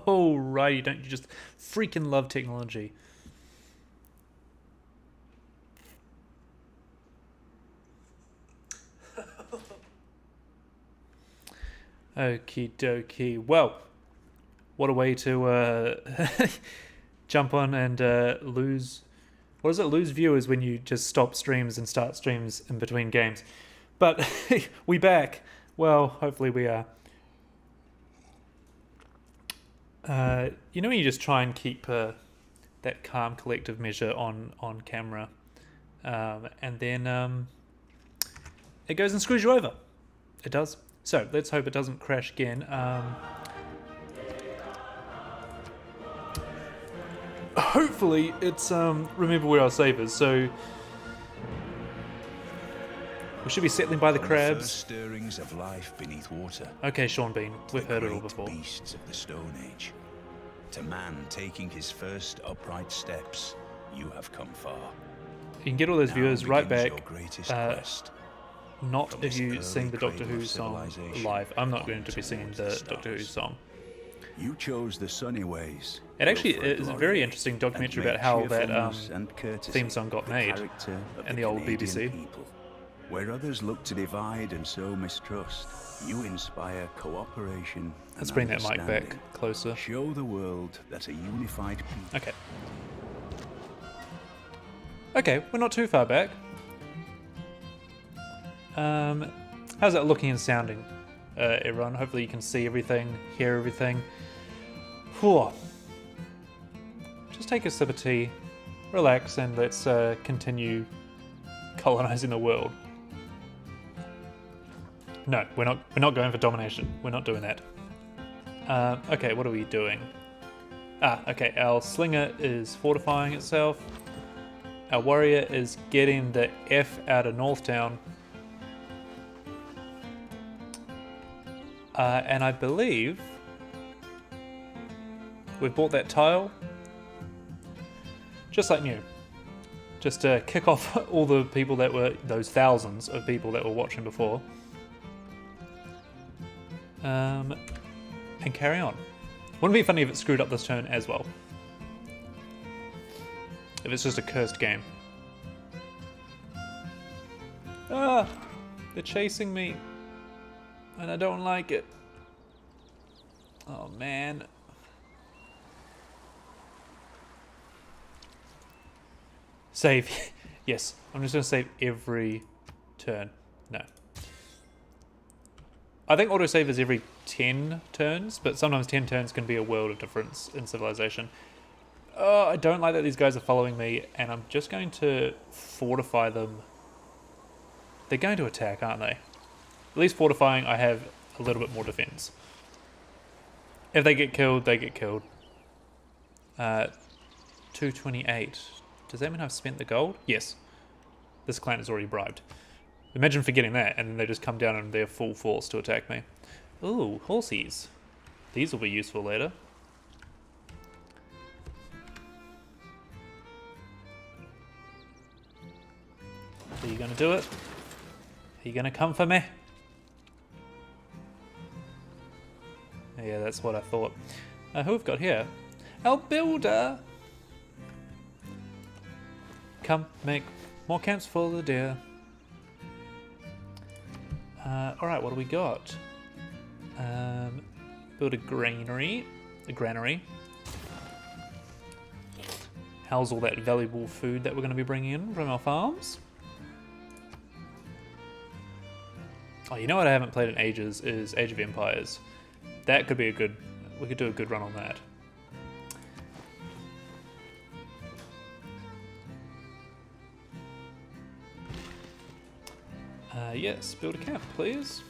Oh, righty, don't you just freaking love technology? Okie dokie. Well, what a way to jump on and lose. What does it lose viewers when you just stop streams and start streams in between games? But we back. Well, hopefully we are. You know when you just try and keep that calm, collective measure on camera, and then it goes and screws you over. It does. So let's hope it doesn't crash again. Hopefully it's remember where our save is. So we should be settling by the crabs. First stirrings of life beneath water. Okay, Sean Bean, we've heard it all Great before. Beasts of the Stone Age. To man taking his first upright steps, you have come far. You can get all those Now viewers right begins back. your greatest quest. Not From if this you early sing the Doctor cradle Who of song civilization live. I'm not on going to be singing towards the the Doctor Who stars. song. You chose the sunny ways. It actually Wilfred is a Laurier, very interesting and documentary made about how that cheerfulness and courtesy theme song got the made character of in the old Canadian BBC. people. Where others look to divide and sow mistrust, you inspire cooperation. Let's and bring that mic understanding. back closer. Show the world that a unified people. Okay. Okay, we're not too far back. How's that looking and sounding, everyone? Hopefully you can see everything, hear everything. Whew. Just take a sip of tea, relax, and let's continue colonizing the world. No, we're not going for domination. We're not doing that. Okay, what are we doing? Okay, our slinger is fortifying itself. Our warrior is getting the F out of Northtown. And I believe we've bought that tile. Just like new. Just to kick off all the people that were, those thousands of people that were watching before. And carry on. Wouldn't it be funny if it screwed up this turn as well? If it's just a cursed game. Ah! They're chasing me. And I don't like it. Oh man. Save. Yes, I'm just going to save every turn. No. I think autosave is every 10 turns, but sometimes 10 turns can be a world of difference in Civilization. Oh, I don't like that these guys are following me, and I'm just going to fortify them. They're going to attack, aren't they? At least fortifying, I have a little bit more defense. If they get killed, they get killed. 228. Does that mean I've spent the gold? Yes. This clan is already bribed. Imagine forgetting that, and then they just come down in their full force to attack me. Ooh, horsies. These will be useful later. Are you going to do it? Are you going to come for me? Yeah, that's what I thought. Who have got here? Our builder! Come, make more camps for the deer. Alright, what do we got? Build a granary. House all that valuable food that we're going to be bringing in from our farms. Oh, you know what I haven't played in ages is Age of Empires. That could be a good... We could do a good run on that. Yes, build a camp, please.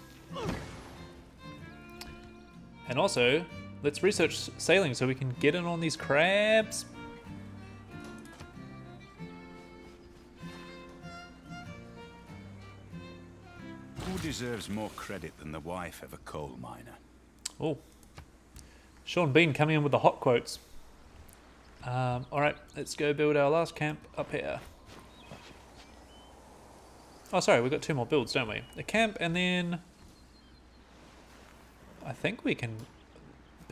And also, let's research sailing so we can get in on these crabs. Who deserves more credit than the wife of a coal miner? Oh. Sean Bean coming in with the hot quotes. Alright, let's go build our last camp up here. Oh, sorry, we've got 2 more builds, don't we? A camp, and then... I think we can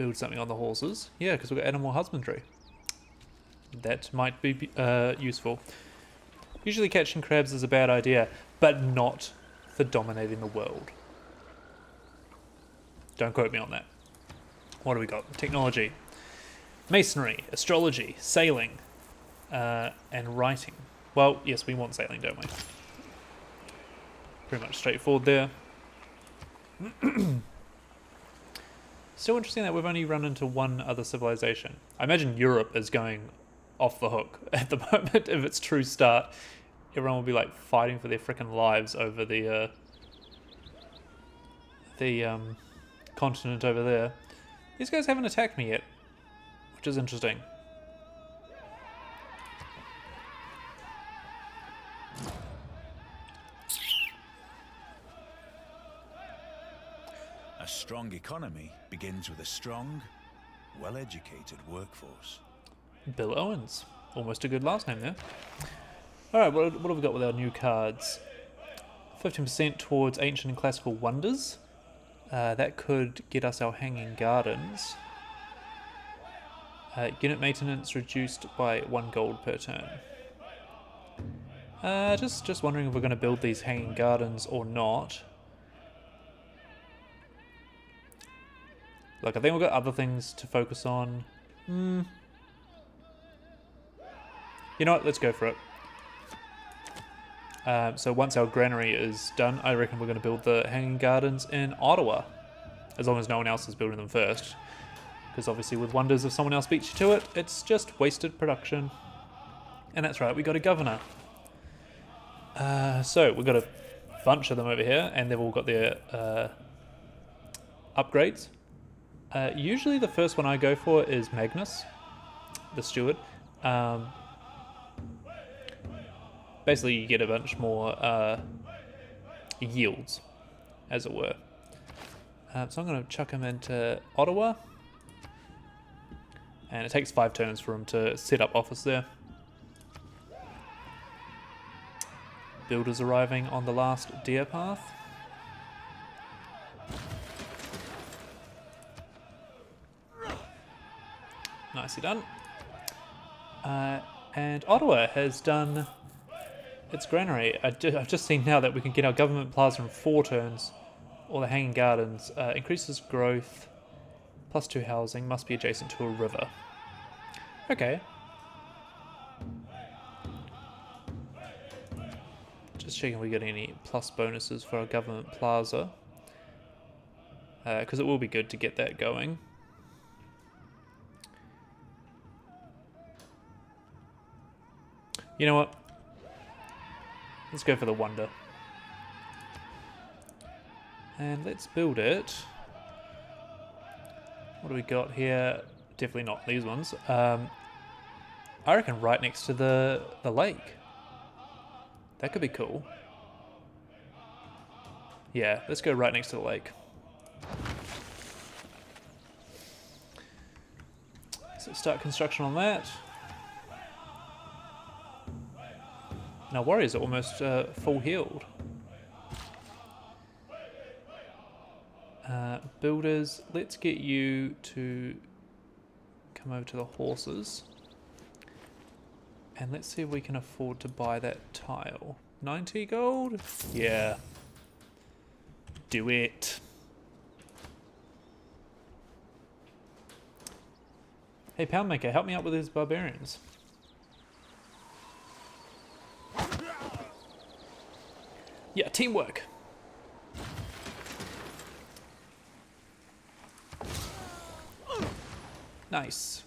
build something on the horses. Yeah, because we've got animal husbandry. That might be useful. Usually catching crabs is a bad idea, but not for dominating the world. Don't quote me on that. What do we got? Technology. Masonry, astrology, sailing, and writing. Well, yes, we want sailing, don't we? Pretty much straightforward there. Still interesting that we've only run into one other civilization. I imagine Europe is going off the hook at the moment. If it's true start, everyone will be like fighting for their freaking lives over the continent over there. These guys haven't attacked me yet, which is interesting. A strong economy begins with a strong, well-educated workforce. Bill Owens. Almost a good last name there. Alright, what have we got with our new cards? 15% towards ancient and classical wonders. That could get us our hanging gardens. Unit maintenance reduced by 1 gold per turn. Just wondering if we're going to build these hanging gardens or not. Look, I think we've got other things to focus on. You know what? Let's go for it. So once our granary is done, I reckon we're going to build the hanging gardens in Ottawa. As long as no one else is building them first. Because obviously with wonders, if someone else beats you to it, it's just wasted production. And that's right, we got a governor. So we've got a bunch of them over here, and they've all got their upgrades. Usually the first one I go for is Magnus, the steward. Basically you get a bunch more yields, as it were. So I'm going to chuck him into Ottawa. And it takes 5 turns for him to set up office there. Builders arriving on the last deer path. Nicely done. And Ottawa has done its granary. I've just seen now that we can get our government plaza in 4 turns. Or the hanging gardens. Increases growth. +2 housing. Must be adjacent to a river. Okay. Just checking if we get any plus bonuses for our government plaza. Because it will be good to get that going. You know what? Let's go for the wonder. And let's build it. What do we got here? Definitely not these ones. I reckon right next to the lake. That could be cool. Yeah, let's go right next to the lake. So start construction on that. Now warriors are almost full healed. Builders, let's get you to come over to the horses. And let's see if we can afford to buy that tile. 90 gold? Yeah. Do it. Hey, Poundmaker, help me out with these barbarians. Yeah, teamwork. Nice.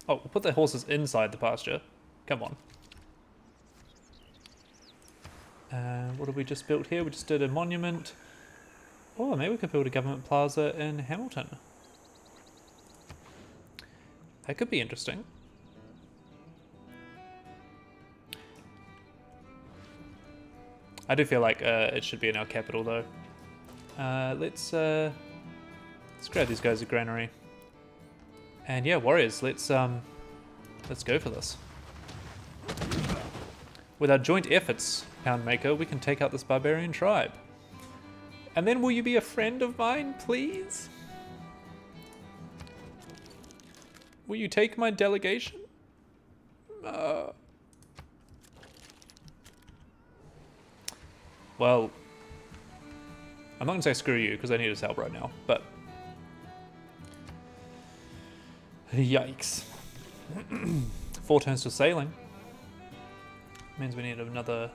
Oh, we'll put the horses inside the pasture. Come on. What have we just built here? We just did a monument. Oh, maybe we could build a government plaza in Hamilton. That could be interesting. I do feel like it should be in our capital, though. Let's grab these guys a granary. And yeah, warriors, let's go for this. With our joint efforts, Poundmaker, we can take out this barbarian tribe. And then will you be a friend of mine, please? Will you take my delegation? Well, I'm not going to say screw you because I need his help right now, but yikes. 4 turns to sailing. Means we need another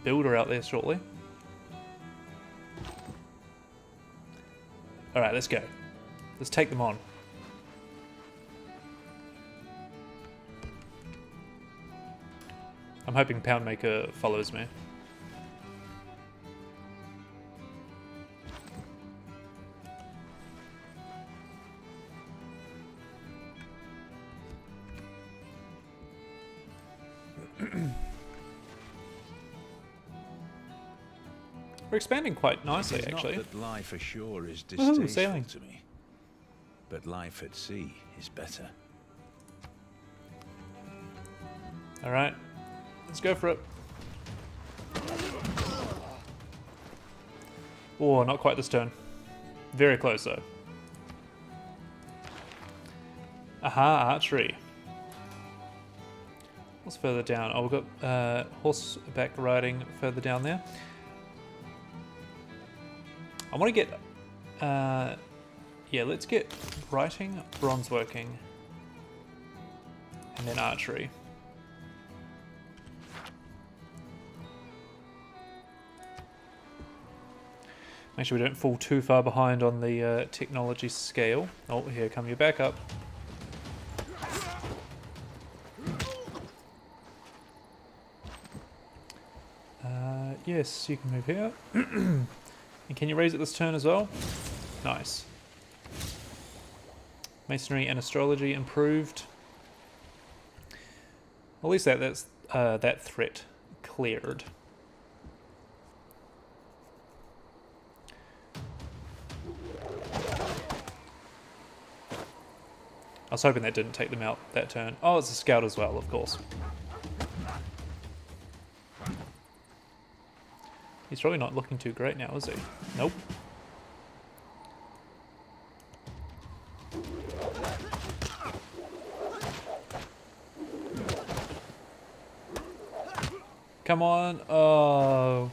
builder out there shortly. Alright, let's go. Let's take them on. I'm hoping Poundmaker follows me. We're expanding quite nicely, It is actually. not that life ashore is Woohoo, distasteful sailing. to me, but life at sea is better. Alright, let's go for it. Oh, not quite this turn. Very close, though. Aha, archery. What's further down? Oh, we've got horseback riding further down there. I want to get, yeah, let's get writing, bronze working, and then archery. Make sure we don't fall too far behind on the technology scale. Oh, here come your backup. Yes, you can move here. And can you raise it this turn as well? Nice. Masonry and astrology improved. At least that's that threat cleared. I was hoping that didn't take them out that turn. Oh, it's a scout as well, of course. He's probably not looking too great now, is he? Nope. Come on. Oh.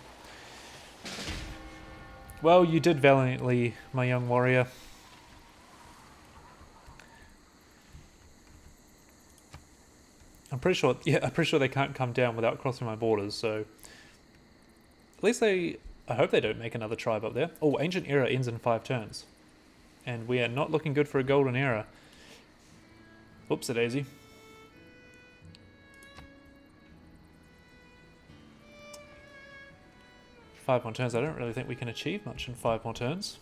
Well, you did valiantly, my young warrior. I'm pretty sure they can't come down without crossing my borders, so at least I hope they don't make another tribe up there. Oh, Ancient Era ends in 5 turns. And we are not looking good for a Golden Era. Whoops-a-daisy. Five more turns. I don't really think we can achieve much in 5 more turns.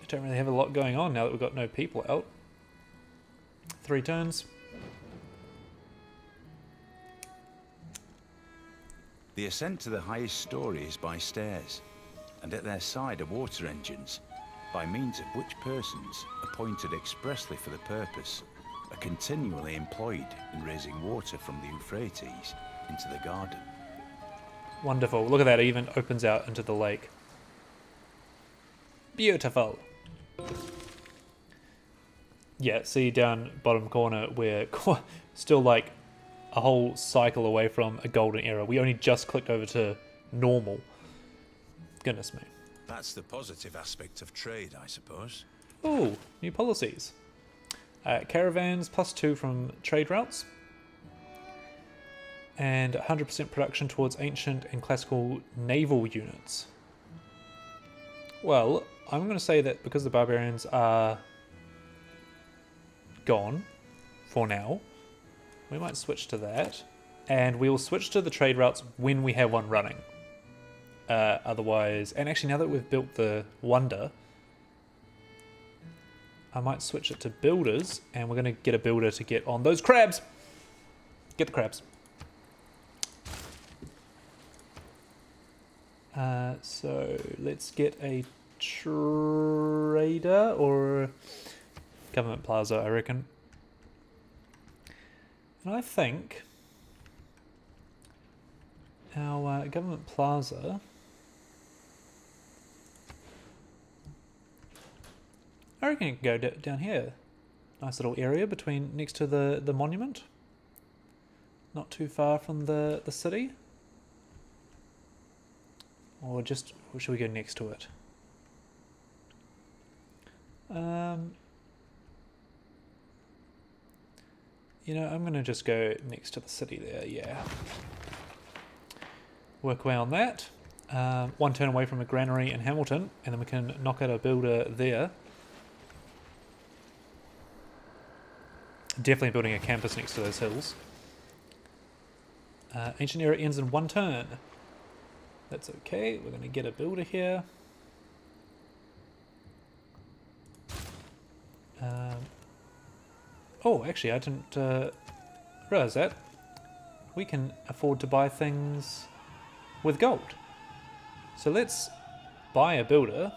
I don't really have a lot going on now that we've got no people out. 3 turns. The ascent to the highest story is by stairs, and at their side are water engines, by means of which persons, appointed expressly for the purpose, are continually employed in raising water from the Euphrates into the garden. Wonderful. Look at that. It even opens out into the lake. Beautiful. Yeah, see down bottom corner, we're still like a whole cycle away from a golden era. We only just clicked over to normal. Goodness me. That's the positive aspect of trade, I suppose. Oh, new policies. Caravans +2 from trade routes. And 100% production towards ancient and classical naval units. Well, I'm going to say that because the barbarians are gone for now, we might switch to that, and we will switch to the trade routes when we have one running. Otherwise, and actually now that we've built the Wonder, I might switch it to builders, and we're going to get a builder to get on those crabs. Get the crabs. So let's get a trader or government plaza, I reckon. And I think our government plaza, I reckon it can go down here. Nice little area between next to the monument. Not too far from the city. Or should we go next to it? You know, I'm gonna just go next to the city there, yeah. Work away on that. One turn away from a granary in Hamilton, and then we can knock out a builder there. Definitely building a campus next to those hills. Ancient era ends in 1 turn. That's okay. We're going to get a builder here. Oh, actually, I didn't realize that. We can afford to buy things with gold. So let's buy a builder.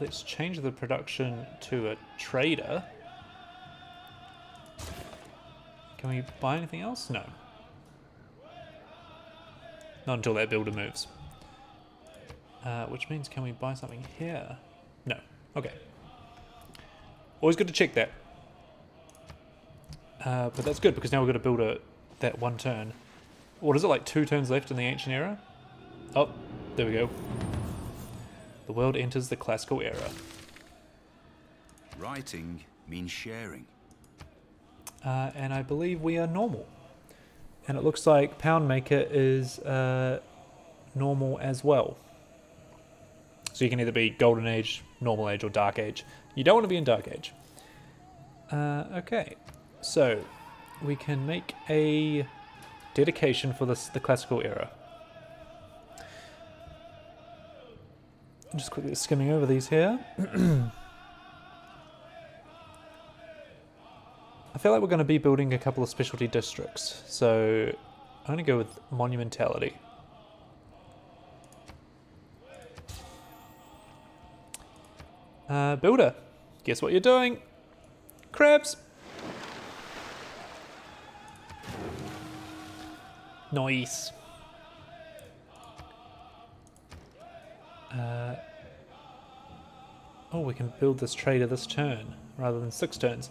Let's change the production to a trader. Can we buy anything else? No. Not until that builder moves. Which means, can we buy something here? No. Okay. Always good to check that. But that's good, because now we've got to build that 1 turn. What is it, like 2 turns left in the ancient era? Oh, there we go. The world enters the classical era. Writing means sharing. And I believe we are normal. And it looks like Poundmaker is normal as well. So you can either be Golden Age, Normal Age, or Dark Age. You don't want to be in Dark Age. Okay, so we can make a dedication for the classical era. I'm just quickly skimming over these here. I feel like we're going to be building a couple of specialty districts, so I'm going to go with Monumentality. Builder, guess what you're doing? Crabs! Nice. Oh, we can build this trader this turn, rather than 6 turns.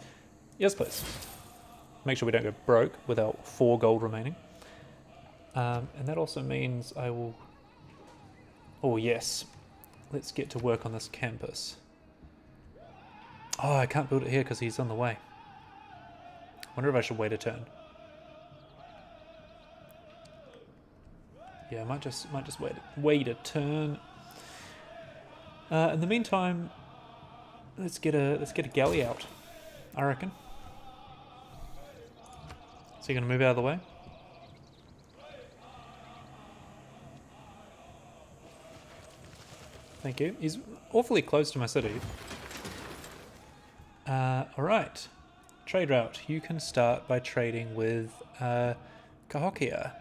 Yes, please. Make sure we don't go broke without 4 gold remaining. And that also means I will... Oh, yes. Let's get to work on this campus. Oh, I can't build it here because he's on the way. Wonder if I should wait a turn. Yeah, I might just wait a turn. In the meantime, let's get a galley out, I reckon. So you're gonna move out of the way? Thank you. He's awfully close to my city. Alright. Trade route. You can start by trading with Cahokia.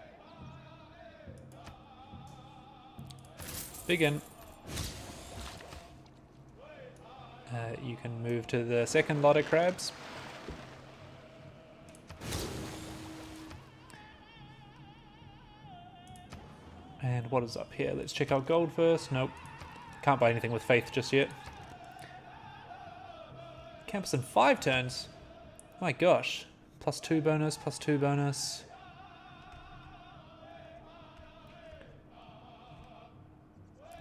Begin. You can move to the second lot of crabs. And what is up here? Let's check out gold first. Nope. Can't buy anything with faith just yet. Campus in 5 turns. My gosh. +2 bonus, +2 bonus.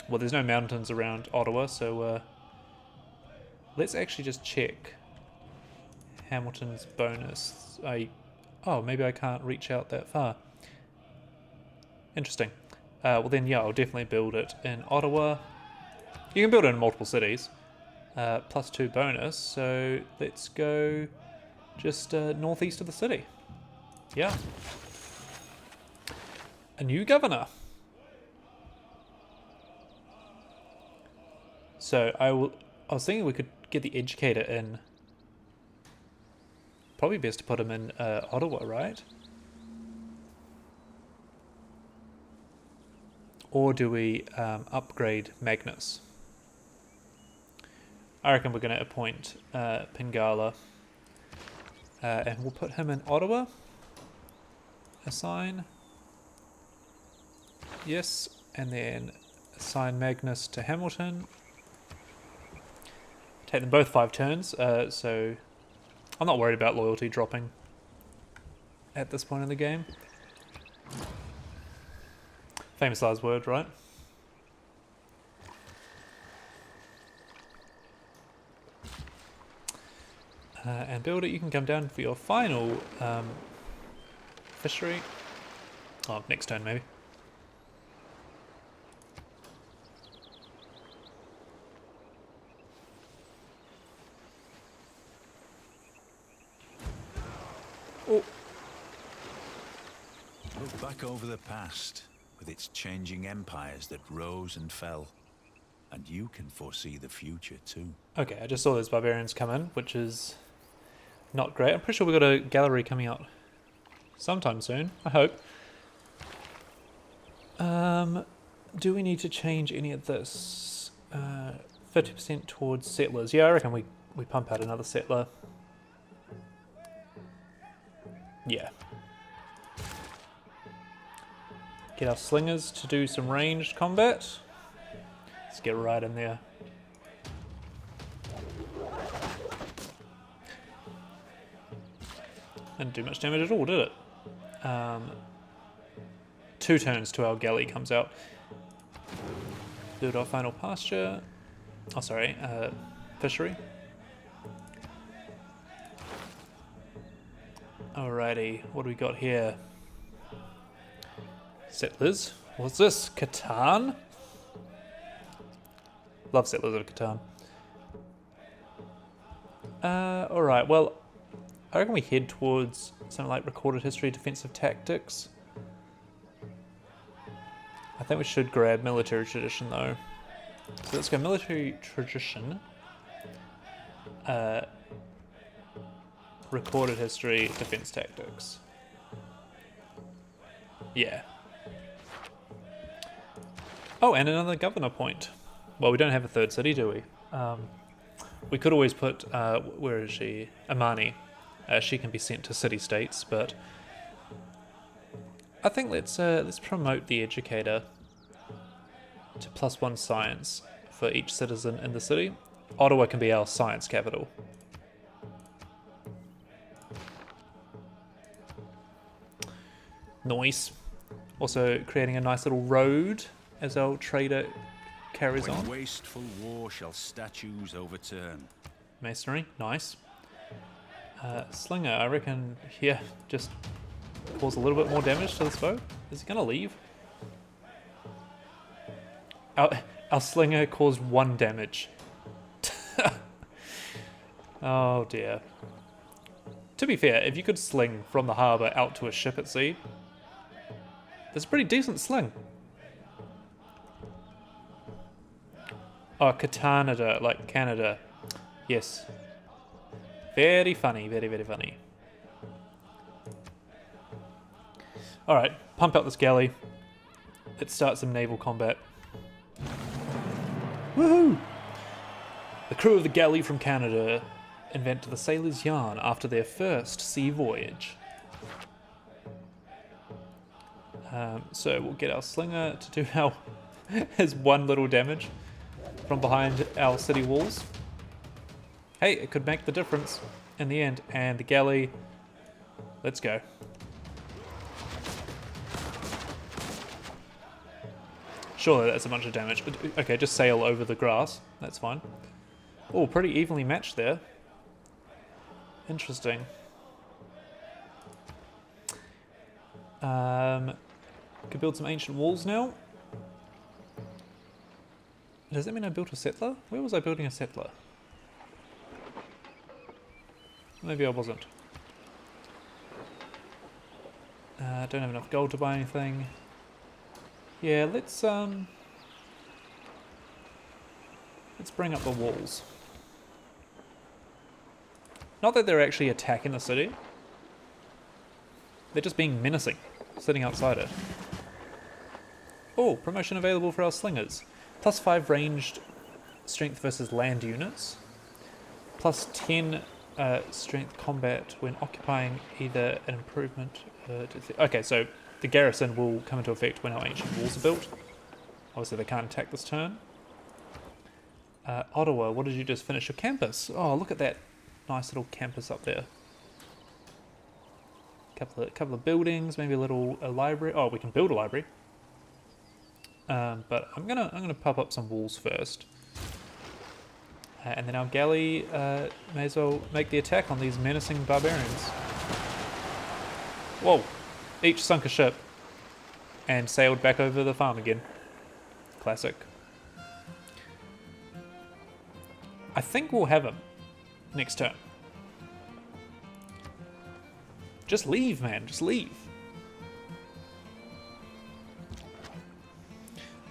Well, there's no mountains around Ottawa, so let's actually just check Hamilton's bonus. Oh, maybe I can't reach out that far. Interesting. Well then, yeah, I'll definitely build it in Ottawa. You can build it in multiple cities. +2 bonus, so let's go just northeast of the city. Yeah. A new governor. So I was thinking we could get the educator in. Probably best to put him in Ottawa, right? Or do we upgrade Magnus? I reckon we're going to appoint Pingala. And we'll put him in Ottawa. Assign. Yes. And then assign Magnus to Hamilton. Take them both 5 turns, so I'm not worried about loyalty dropping at this point in the game. Famous last word, right? And Builder, you can come down for your final fishery. Oh, next turn maybe. Oh. Look back over the past, with its changing empires that rose and fell. And you can foresee the future too. Okay, I just saw those barbarians come in, which is not great. I'm pretty sure we've got a gallery coming out sometime soon, I hope. Do we need to change any of this? 50% towards settlers. Yeah, I reckon we pump out another settler. Yeah. Get our slingers to do some ranged combat. Let's get right in there. Didn't do much damage at all, did it? 2 turns to our galley comes out. Build our final pasture. Oh, sorry, fishery. Alrighty, what do we got here? Settlers. What's this? Catan? Love Settlers of Catan. Alright, well, I reckon we head towards something like Recorded History, Defensive Tactics. I think we should grab Military Tradition though. So let's go Military Tradition. Recorded History, Defense Tactics. Yeah. Oh, and another governor point. Well, we don't have a 3rd city, do we? We could always put, where is she? Amani. She can be sent to city-states, but I think let's promote the educator to +1 science for each citizen in the city. Ottawa can be our science capital. Nice. Also creating a nice little road as our trader carries on. Wasteful war shall statues overturn. Masonry, nice. Slinger, I reckon, yeah, just cause a little bit more damage to this foe. Is he gonna leave? Our slinger caused 1 damage. Oh dear. To be fair, if you could sling from the harbour out to a ship at sea, that's a pretty decent sling. Oh, Canada, like Canada. Yes. Very funny, very, very funny. Alright, pump out this galley. Let's start some naval combat. Woohoo! The crew of the galley from Canada invent the sailor's yarn after their first sea voyage. So we'll get our slinger to do his 1 little damage from behind our city walls. Hey, it could make the difference in the end. And the galley, let's go. Surely that's a bunch of damage. But okay, just sail over the grass. That's fine. Oh, pretty evenly matched there. Interesting. Could build some ancient walls now. Does that mean I built a settler? Where was I building a settler? Maybe I wasn't. Don't have enough gold to buy anything. Yeah, let's bring up the walls. Not that they're actually attacking the city. They're just being menacing, sitting outside it. Oh, promotion available for our slingers. +5 ranged strength versus land units. +10 strength combat when occupying either an improvement... okay, so the garrison will come into effect when our ancient walls are built. Obviously they can't attack this turn. Ottawa, what did you just finish? Your campus. Oh, look at that nice little campus up there. Couple of buildings, maybe a library. Oh, we can build a library. But I'm gonna pop up some walls first, and then our galley may as well make the attack on these menacing barbarians. Whoa! Each sunk a ship and sailed back over the farm again. Classic. I think we'll have him next turn. Just leave, man. Just leave.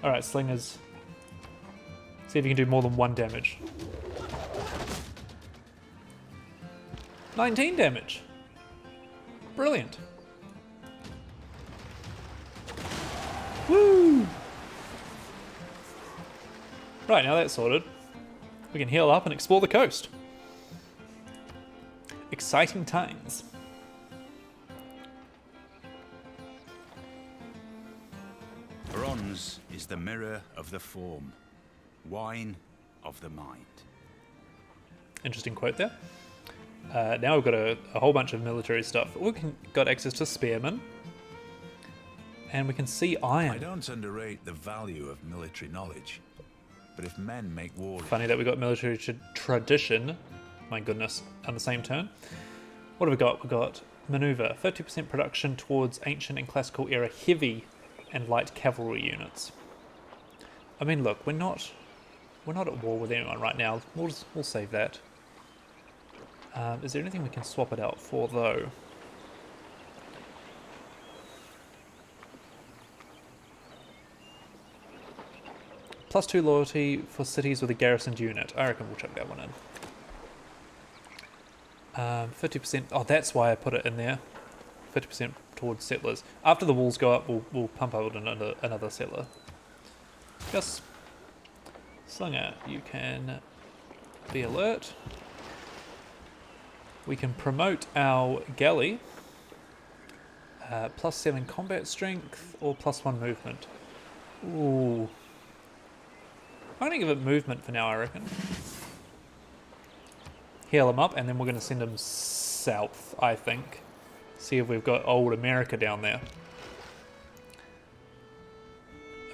Alright, slingers. See if you can do more than 1 damage. 19 damage. Brilliant. Woo! Right, now that's sorted. We can heal up and explore the coast. Exciting times. Bronze is the mirror of the form, wine of the mind. Interesting quote there. Now we've got a whole bunch of military stuff. We got access to spearmen. And we can see iron. I don't underrate the value of military knowledge, but if men make war... Funny that we got military tradition, my goodness, on the same turn. What have we got? We've got maneuver, 50% production towards ancient and classical era heavy and light cavalry units. I mean, look, we're not at war with anyone right now. We'll save that. Is there anything we can swap it out for, though? +2 loyalty for cities with a garrisoned unit. I reckon we'll chuck that one in. 50%. Oh, that's why I put it in there. 50% towards settlers. After the walls go up, we'll pump out another settler. Gus. Slinger, you can be alert. We can promote our galley. +7 combat strength or +1 movement. Ooh. I'm going to give it movement for now, I reckon. Heal him up, and then we're going to send him south, I think. See if we've got old America down there.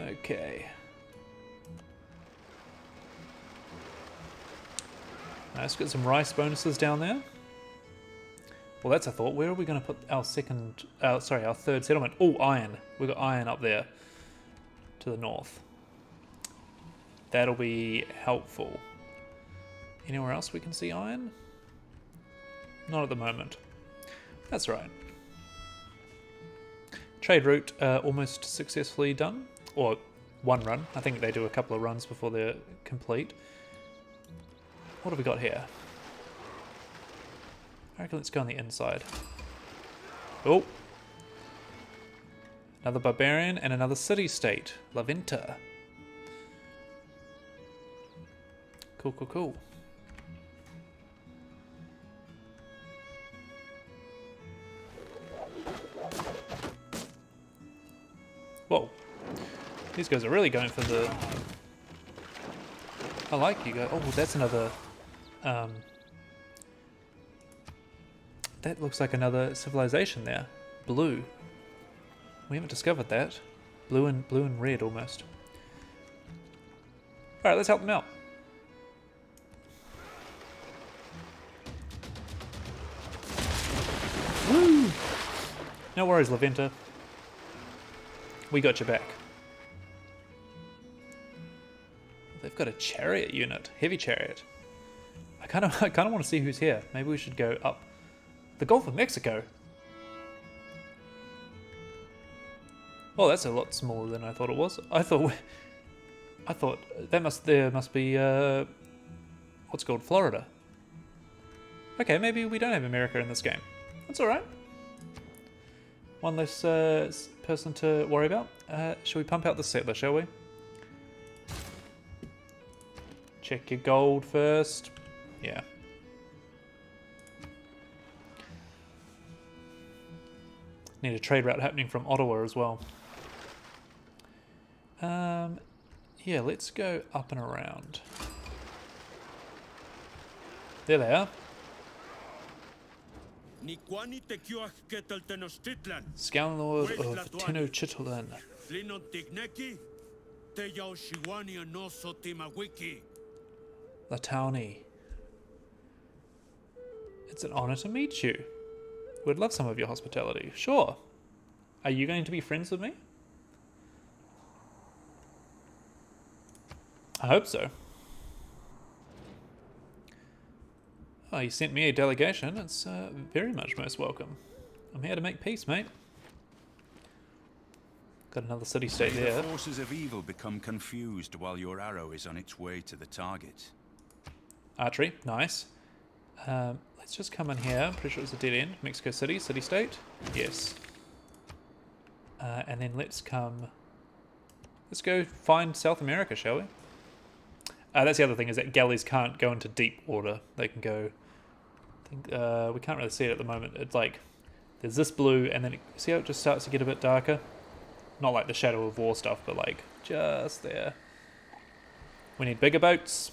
Okay. Let's get some rice bonuses down there. Well, that's a thought. Where are we going to put our our third settlement? Oh, iron. We've got iron up there to the north. That'll be helpful. Anywhere else we can see iron? Not at the moment. That's right. Trade route almost successfully done. Or one run. I think they do a couple of runs before they're complete. What have we got here? I reckon let's go on the inside. Oh! Another barbarian and another city-state. La Venta. Cool, cool, cool. Whoa. These guys are really going for the... I like you guys. Oh, that's another... that looks like another civilization there. Blue. We haven't discovered that. Blue and red almost. Alright, let's help them out. Woo! No worries, La Venta. We got your back. They've got a chariot unit, heavy chariot. I kind of want to see who's here. Maybe we should go up the Gulf of Mexico. Oh, that's a lot smaller than I thought it was. I thought there must be what's called Florida. Okay, maybe we don't have America in this game. That's all right. One less person to worry about. Shall we pump out the settler, shall we? Check your gold first. Yeah. Need a trade route happening from Ottawa as well. Yeah, let's go up and around. There they are. Scoundrels of Tenochtitlan. Latauni. It's an honor to meet you. We'd love some of your hospitality. Sure. Are you going to be friends with me? I hope so. Oh, you sent me a delegation. It's very much most welcome. I'm here to make peace, mate. Got another city-state there. The forces of evil become confused while your arrow is on its way to the target. Archery, nice. Let's just come in here. I'm pretty sure it's a dead end. Mexico City, city-state. Yes. And then let's go find South America, shall we? That's the other thing, is that galleys can't go into deep water. They can go... I think we can't really see it at the moment. It's like, there's this blue, and then see how it just starts to get a bit darker? Not like the Shadow of War stuff, but like, just there. We need bigger boats.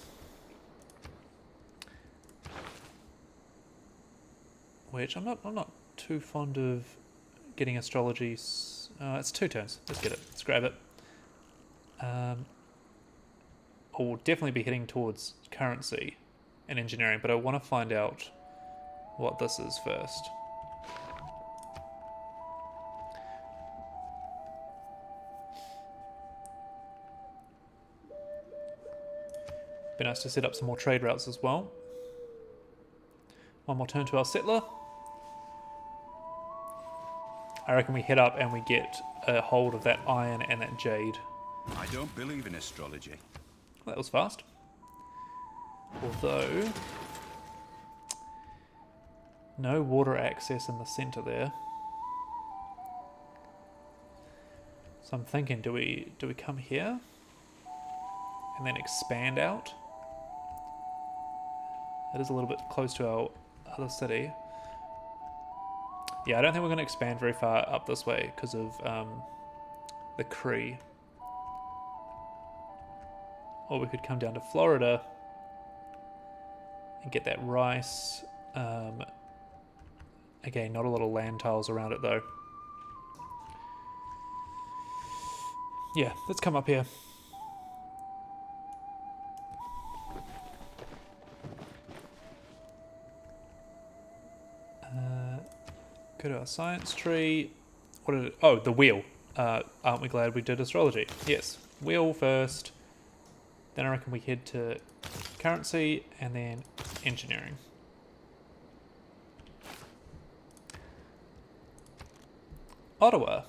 Which, I'm not too fond of getting astrology. It's 2 turns. Let's get it. Let's grab it. I'll definitely be heading towards currency and engineering, but I want to find out what this is first. Be nice to set up some more trade routes as well. One more turn to our settler. I reckon we head up and we get a hold of that iron and that jade. I don't believe in astrology. Well, that was fast. Although, no water access in the center there. So I'm thinking, do we come here and then expand out? It is a little bit close to our other city. Yeah, I don't think we're going to expand very far up this way because of the Cree. Or we could come down to Florida and get that rice. Again, not a lot of land tiles around it though. Yeah, let's come up here. Go to our science tree. What did it? Oh, the wheel. Aren't we glad we did astrology? Yes. Wheel first. Then I reckon we head to currency and then engineering. Ottawa.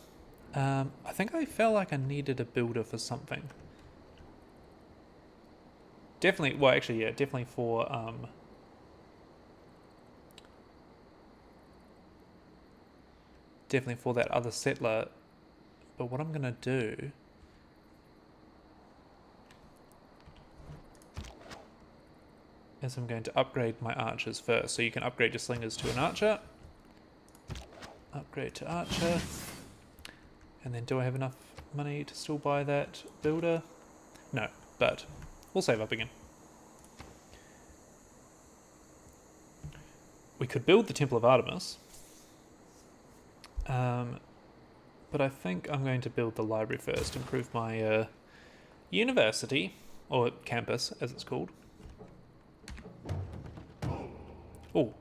I think I felt like I needed a builder for something. Definitely, well actually yeah, definitely for that other settler. But what I'm gonna do is I'm going to upgrade my archers first. So you can upgrade your slingers to an archer. Upgrade to archer. And then do I have enough money to still buy that builder? No, but we'll save up again. We could build the Temple of Artemis. But I think I'm going to build the library first, improve my university, or campus as it's called. Oh,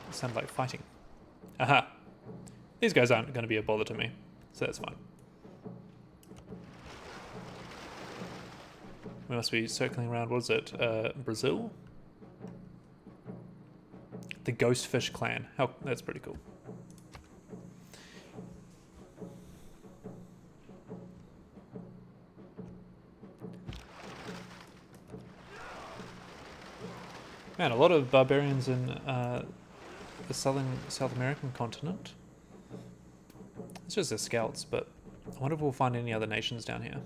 it sounded like fighting. Aha! These guys aren't going to be a bother to me, so that's fine. We must be circling around, what is it, Brazil? The Ghostfish clan. That's pretty cool. Man, a lot of barbarians in the South American continent. It's just the scouts, but I wonder if we'll find any other nations down here.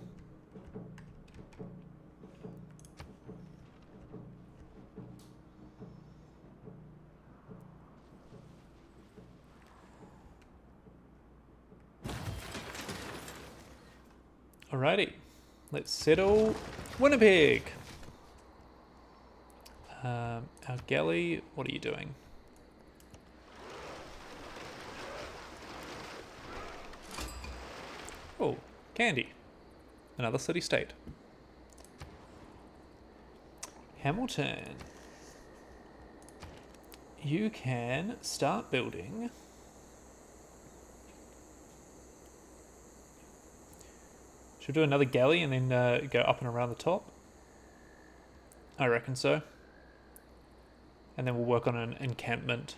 Alrighty, let's settle Winnipeg. Our galley, what are you doing? Oh, Candy. Another city-state. Hamilton. You can start building. Should we do another galley and then go up and around the top? I reckon so. And then we'll work on an encampment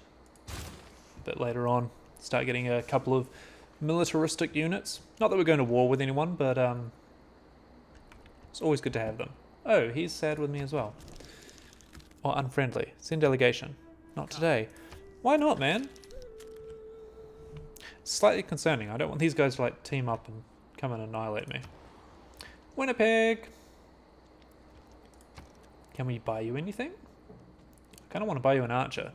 a bit later on. Start getting a couple of militaristic units. Not that we're going to war with anyone, but it's always good to have them. Oh, he's sad with me as well. Or unfriendly. Send delegation. Not today. Why not, man? It's slightly concerning. I don't want these guys to like team up and come and annihilate me. Winnipeg! Can we buy you anything? I kind of want to buy you an archer.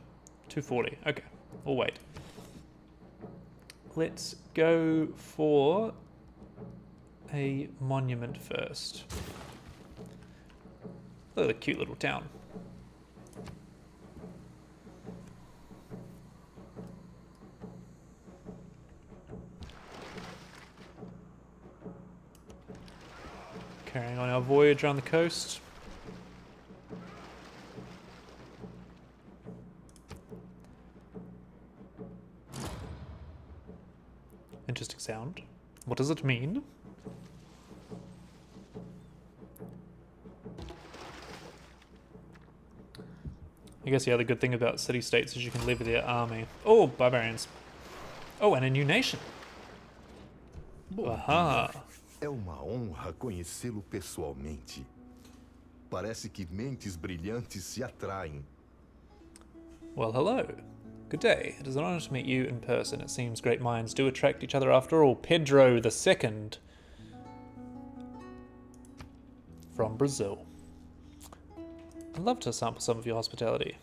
240. Okay, we'll wait. Let's go for a monument first. Look at the cute little town. Carrying on our voyage around the coast. Interesting sound. What does it mean? I guess the other good thing about city-states is you can levy their army. Oh, barbarians. Oh, and a new nation. Aha. É uma honra conhecê-lo pessoalmente. Parece que mentes brilhantes se atraem. Well, hello. Good day. It is an honor to meet you in person. It seems great minds do attract each other after all. Pedro II. From Brazil. I'd love to sample some of your hospitality.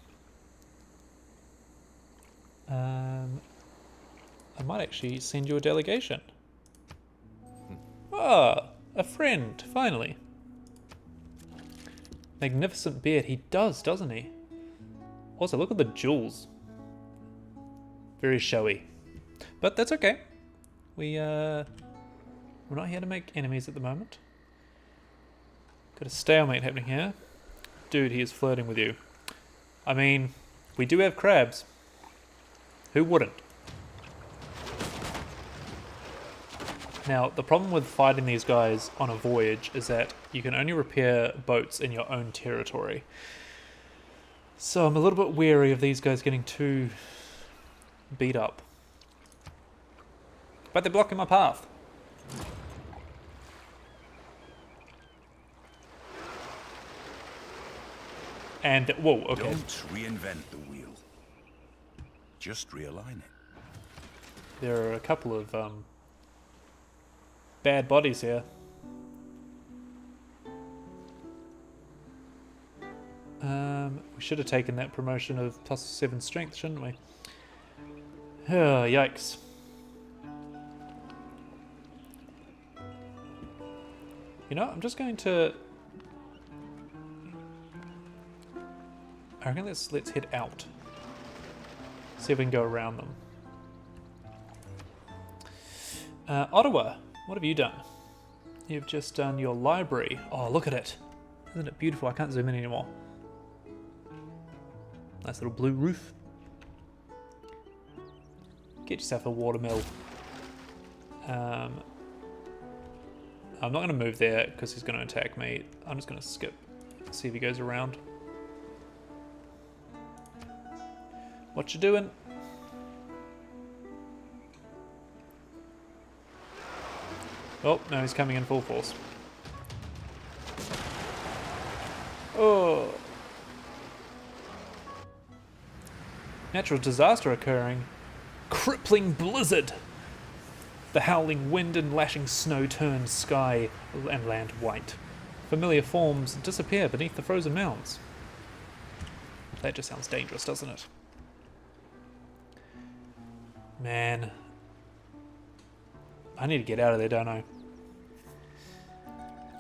I might actually send you a delegation. Ah, a friend, finally. Magnificent beard. He does, doesn't he? Also, look at the jewels. Very showy. But that's okay. We're not here to make enemies at the moment. Got a stalemate happening here. Dude, he is flirting with you. I mean, we do have crabs. Who wouldn't? Now, the problem with fighting these guys on a voyage is that you can only repair boats in your own territory. So I'm a little bit wary of these guys getting too beat up. But they're blocking my path. And, whoa, okay. Don't reinvent the wheel. Just realign it. There are a couple of bad bodies here. We should have taken that promotion of +7 strength, shouldn't we? Oh, yikes. You know, I'm just going to... I reckon let's head out. See if we can go around them. Ottawa, what have you done? You've just done your library. Oh, look at it. Isn't it beautiful? I can't zoom in anymore. Nice little blue roof. Get yourself a watermill. I'm not going to move there because he's going to attack me. I'm just going to skip. See if he goes around. What you doing? Oh, no, he's coming in full force. Oh. Natural disaster occurring. Crippling blizzard. The howling wind and lashing snow turn sky and land white. Familiar forms disappear beneath the frozen mounds. That just sounds dangerous, doesn't it? Man. I need to get out of there, don't I?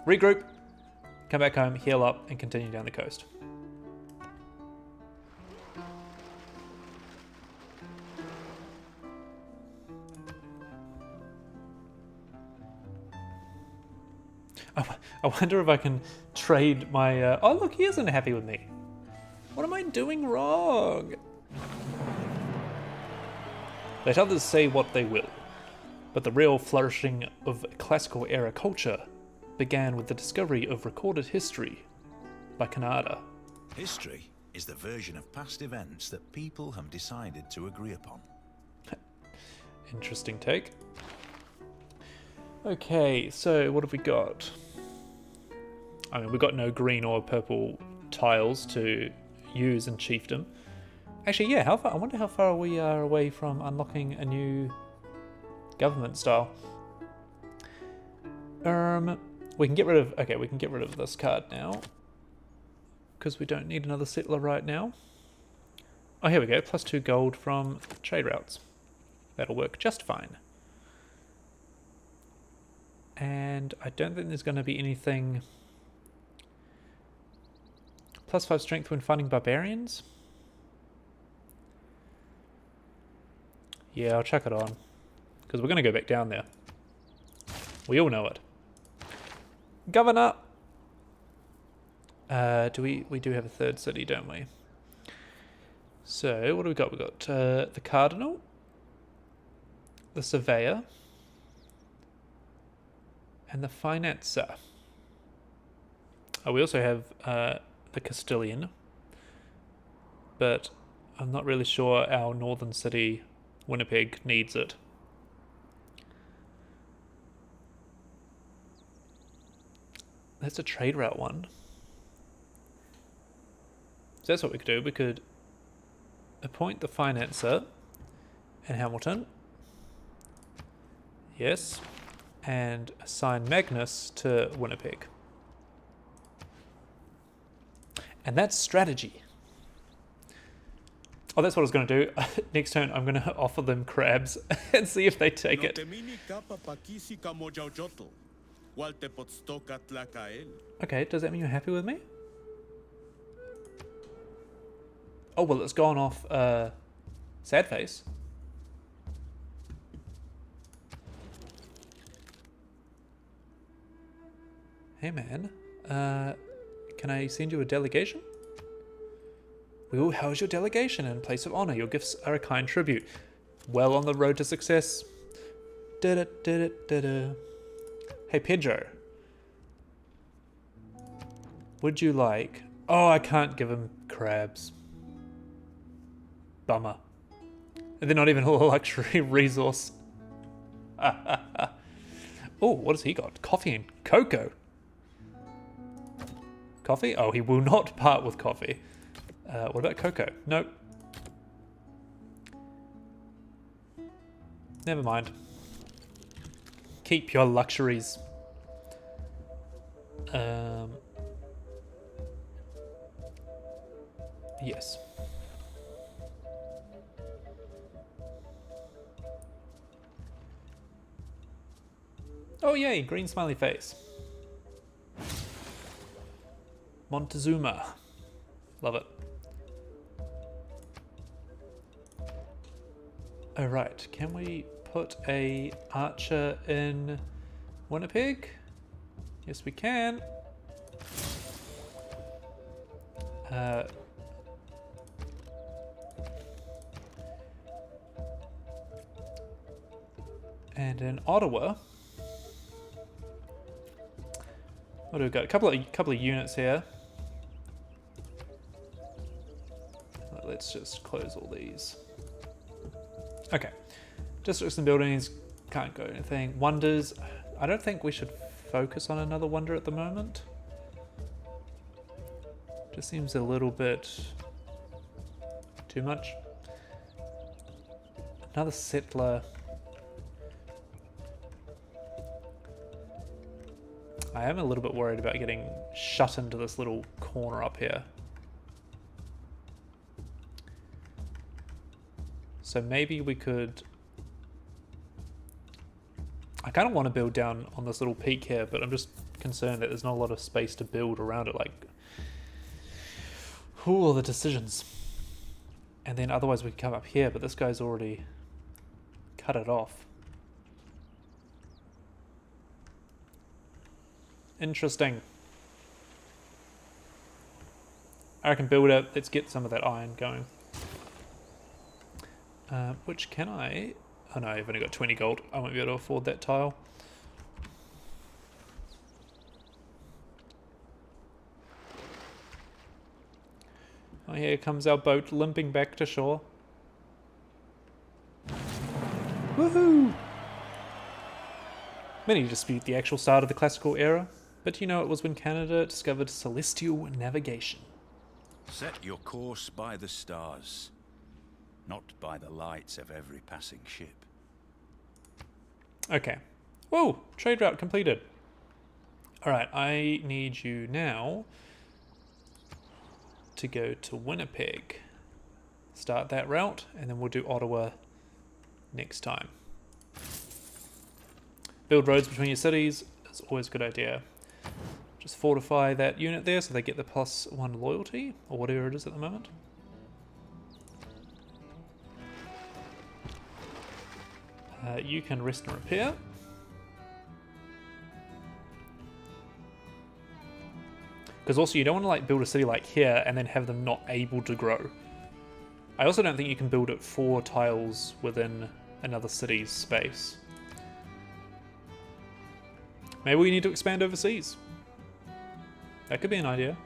Regroup. Come back home, heal up, and continue down the coast. I wonder if I can trade my... oh, look, he isn't happy with me. What am I doing wrong? Let others say what they will, but the real flourishing of classical era culture began with the discovery of recorded history by Kanada. History is the version of past events that people have decided to agree upon. Interesting take. Okay, so what have we got? I mean, we've got no green or purple tiles to use in chiefdom. Actually, yeah, how far? I wonder how far we are away from unlocking a new government style. We can get rid of... Okay, we can get rid of this card now, because we don't need another settler right now. Oh, here we go. +2 gold from trade routes. That'll work just fine. And I don't think there's going to be anything... +5 strength when fighting barbarians? Yeah, I'll chuck it on, because we're going to go back down there. We all know it. Governor! We do have a third city, don't we? So, what do we got? We got the Cardinal, the Surveyor, and the Financer. Oh, we also have the Castilian, but I'm not really sure our northern city, Winnipeg, needs it. That's a trade route one. So that's what we could do. We could appoint the Financer in Hamilton. Yes. And assign Magnus to Winnipeg. And that's strategy. Oh, that's what I was going to do. Next turn, I'm going to offer them crabs and see if they take it. Okay, does that mean you're happy with me? Oh, well, it's gone off sad face. Hey, man. Can I send you a delegation? Ooh, how is your delegation in place of honor? Your gifts are a kind tribute. Well on the road to success. Hey, Pedro. Would you like... Oh, I can't give him crabs. Bummer. And they're not even a luxury resource. Oh, what has he got? Coffee and cocoa. Coffee? Oh, he will not part with coffee. What about cocoa? Nope. Never mind. Keep your luxuries. Yes. Oh yay, green smiley face. Montezuma. Love it. Alright, can we put a archer in Winnipeg? Yes, we can. And in Ottawa, what do we got? A couple of units here. Let's just close all these. Okay, districts and buildings, can't go anything. Wonders, I don't think we should focus on another wonder at the moment. Just seems a little bit too much. Another settler. I am a little bit worried about getting shut into this little corner up here. So maybe we could... I kind of want to build down on this little peak here, but I'm just concerned that there's not a lot of space to build around it. Like, all the decisions. And then otherwise we could come up here, but this guy's already cut it off. Interesting. I reckon build it. Let's get some of that iron going. Which can I... Oh no, I've only got 20 gold. I won't be able to afford that tile. Oh, here comes our boat limping back to shore. Woohoo! Many dispute the actual start of the classical era, but you know it was when Canada discovered celestial navigation. Set your course by the stars, not by the lights of every passing ship. Okay. Whoa! Trade route completed. Alright, I need you now to go to Winnipeg. Start that route, and then we'll do Ottawa next time. Build roads between your cities is always a good idea. Just fortify that unit there so they get the +1 loyalty, or whatever it is at the moment. You can rest and repair. Because also you don't want to like build a city like here and then have them not able to grow. I also don't think you can build it 4 tiles within another city's space. Maybe we need to expand overseas. That could be an idea.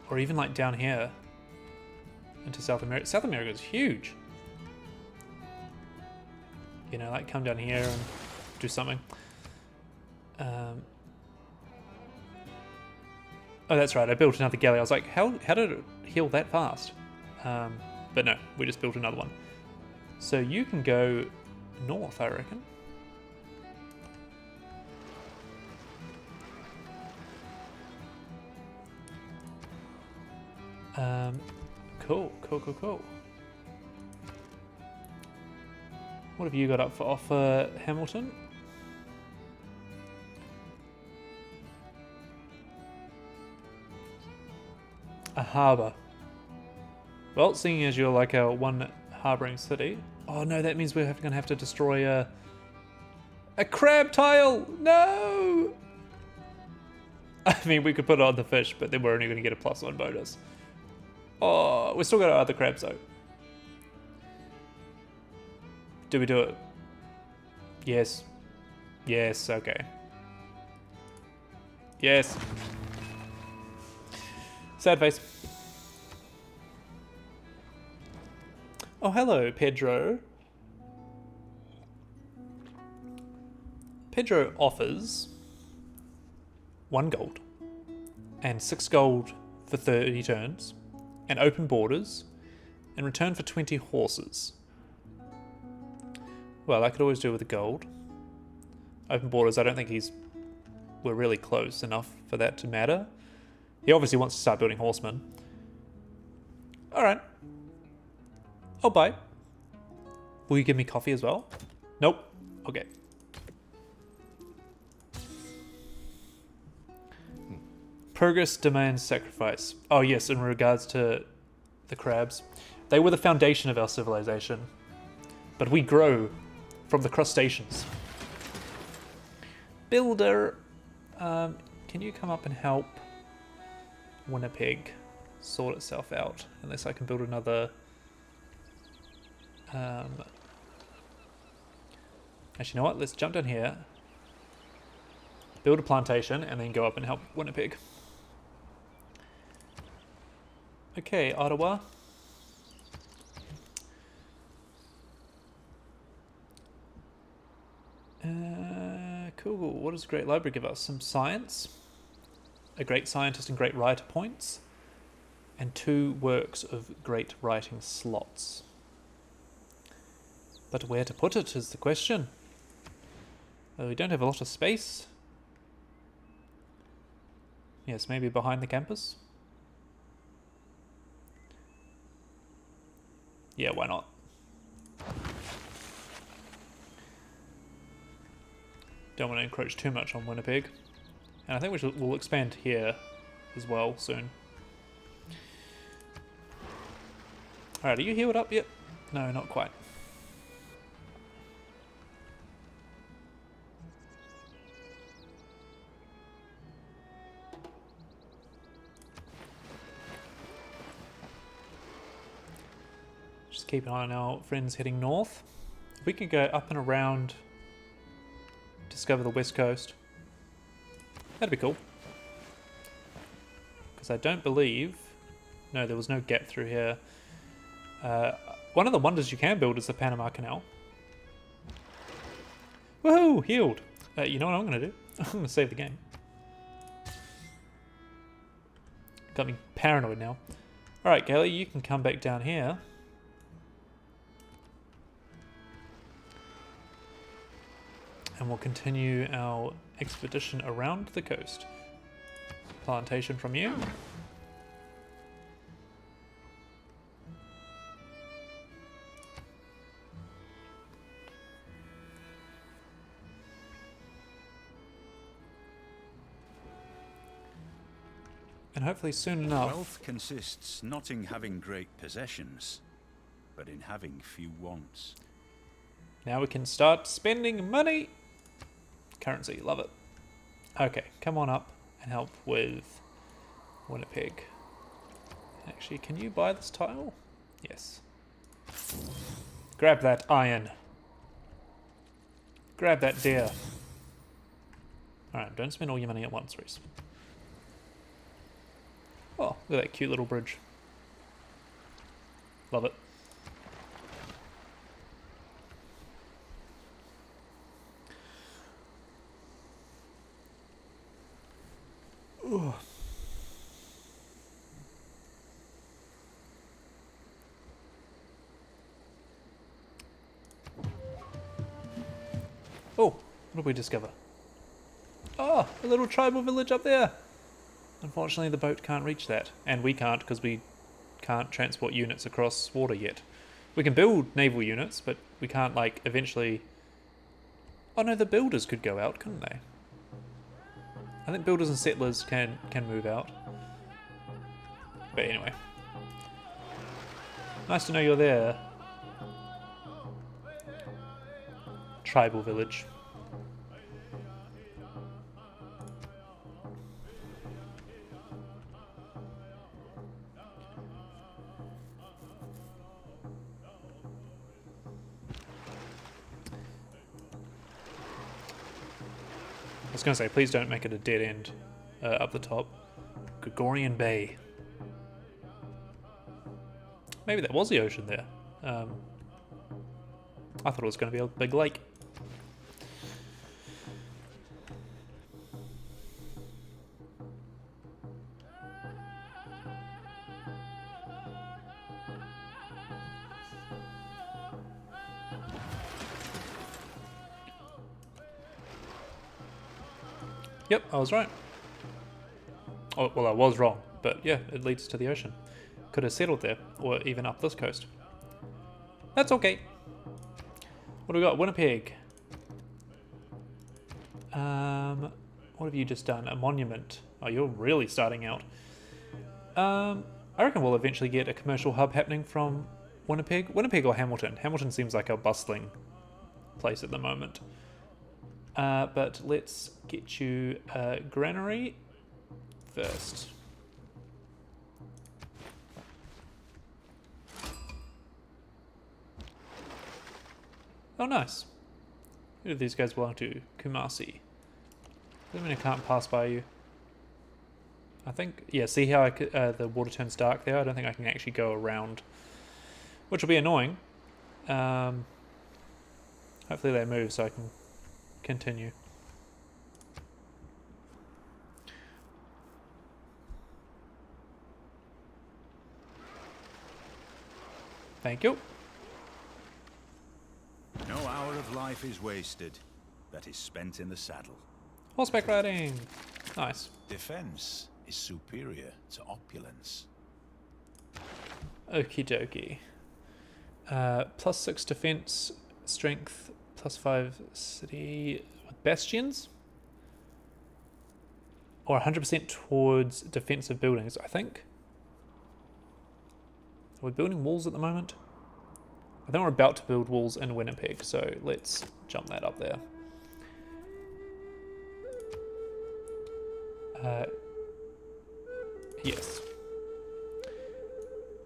Or even like down here into South America. South America is huge. You know, like come down here and do something. Oh, that's right. I built another galley. I was like, how did it heal that fast? But no, we just built another one. So you can go north, I reckon. Cool. What have you got up for offer, Hamilton? A harbour. Well, seeing as you're like a one harbouring city. Oh no, that means we're going to have to destroy a crab tile! No! I mean, we could put it on the fish, but then we're only going to get a +1 bonus. Oh, we still got our other crabs though. Do we do it? Yes. Yes, okay. Yes. Sad face. Oh, hello, Pedro. Pedro offers 1 gold and 6 gold for 30 turns and open borders in return for 20 horses. Well, I could always do with the gold. Open borders, I don't think we're really close enough for that to matter. He obviously wants to start building horsemen. Alright. I'll buy. Will you give me coffee as well? Nope. Okay. Progress demands sacrifice. Oh yes, in regards to the crabs. They were the foundation of our civilization. But we grow from the crustaceans. Builder, can you come up and help Winnipeg sort itself out? Unless I can build another... Actually, you know what? Let's jump down here. Build a plantation and then go up and help Winnipeg. Okay, Ottawa. Cool. What does Great Library give us? Some science, a great scientist and great writer points, and 2 works of great writing slots. But where to put it is the question. We don't have a lot of space. Yes, maybe behind the campus. Yeah, why not? Don't want to encroach too much on Winnipeg. And I think we'll expand here as well soon. Alright, are you healed up yet? No, not quite. just keep an eye on our friends heading north. If we could go up and around, discover the west coast, that'd be cool. Because I don't believe... No, there was no gap through here. One of the wonders you can build is the Panama Canal. Woohoo! Healed! You know what I'm going to do? I'm going to save the game. Got me paranoid now. Alright, Gaily, you can come back down here. And we'll continue our expedition around the coast. Plantation from you. And hopefully soon enough... Wealth consists not in having great possessions, but in having few wants. Now we can start spending money. Currency, love it. Okay, come on up and help with Winnipeg. Actually, can you buy this tile? Yes. Grab that iron. Grab that deer. Alright, don't spend all your money at once, Reese. Oh, look at that cute little bridge. Love it. Ooh. Oh, what did we discover? Oh, a little tribal village up there. Unfortunately, the boat can't reach that. And we can't because we can't transport units across water yet. We can build naval units, but we can't, like, eventually... Oh no, the builders could go out, couldn't they? I think builders and settlers can move out. But anyway. Nice to know you're there. Tribal village. I was going to say, please don't make it a dead end up the top. Gregorian Bay. Maybe that was the ocean there. I thought it was going to be a big lake. Yep, I was right. Oh, well, I was wrong, but yeah, it leads to the ocean. Could have settled there, or even up this coast. That's okay. What do we got? Winnipeg. What have you just done? A monument. Oh, you're really starting out. I reckon we'll eventually get a commercial hub happening from Winnipeg. Winnipeg or Hamilton. Hamilton seems like a bustling place at the moment. But let's get you a granary first. Oh, nice. Who do these guys belong to? Kumasi. Doesn't mean I can't pass by you. I think, yeah, see how the water turns dark there? I don't think I can actually go around, which will be annoying. Hopefully they move so I can continue. Thank you. No hour of life is wasted that is spent in the saddle. Horseback riding. Nice. Defense is superior to opulence. Okie dokie. +6 defense, strength, +5 city with bastions. Or 100% towards defensive buildings, I think. Are we building walls at the moment? I think we're about to build walls in Winnipeg, so let's jump that up there. Yes.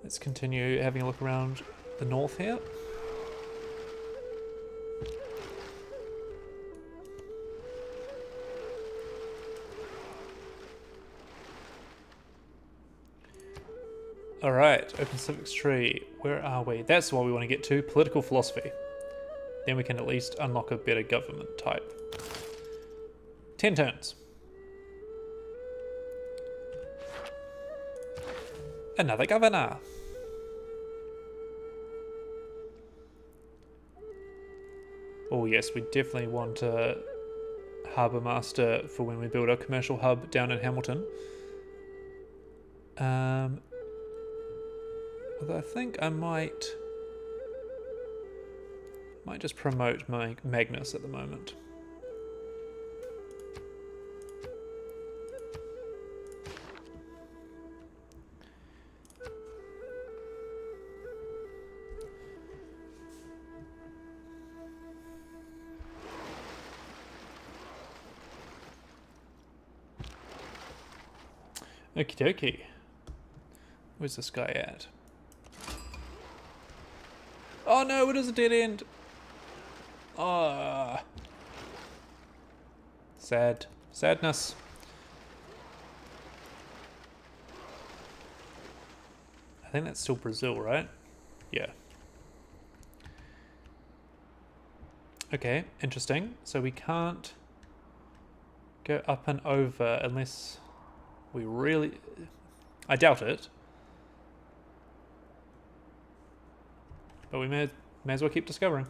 Let's continue having a look around the north here. Alright, Open Civics Tree. Where are we? That's what we want to get to. Political philosophy. Then we can at least unlock a better government type. 10 turns. Another governor. Oh yes, we definitely want a harbour master for when we build our commercial hub down in Hamilton. Although I think I might just promote my Magnus at the moment. Okie dokie. Where's this guy at? Oh no, it is a dead end. Ah. Sad. Sadness. I think that's still Brazil, right? Yeah. Okay, interesting. So we can't go up and over unless we really... I doubt it. But we may as well keep discovering.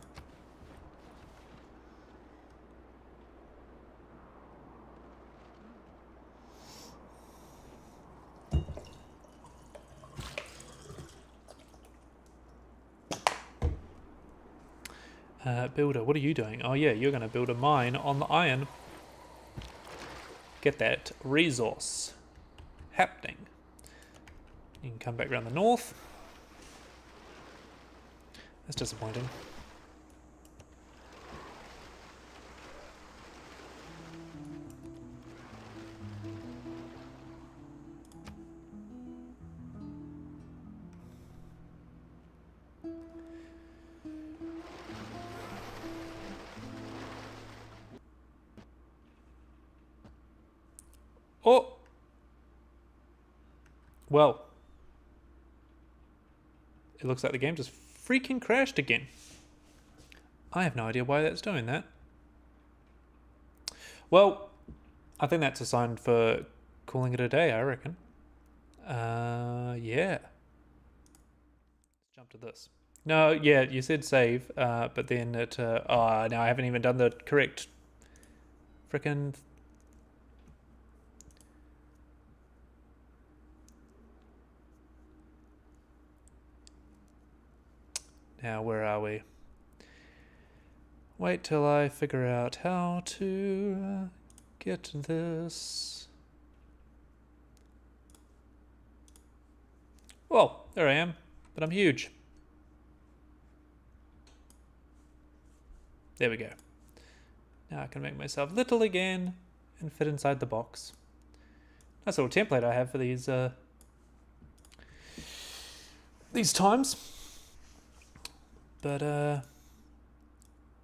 Builder, what are you doing? Oh yeah, you're going to build a mine on the iron. Get that resource happening. You can come back around the north. That's disappointing. Oh! Well. It looks like the game just freaking crashed again. I have no idea why that's doing that. Well, I think that's a sign for calling it a day, I reckon. Yeah. Let's jump to this. No, yeah, you said save, but then it... oh, no, I haven't even done the correct frickin' Now, where are we? Wait till I figure out how to get this. Well, there I am, but I'm huge. There we go. Now I can make myself little again and fit inside the box. Nice little template I have for these times. But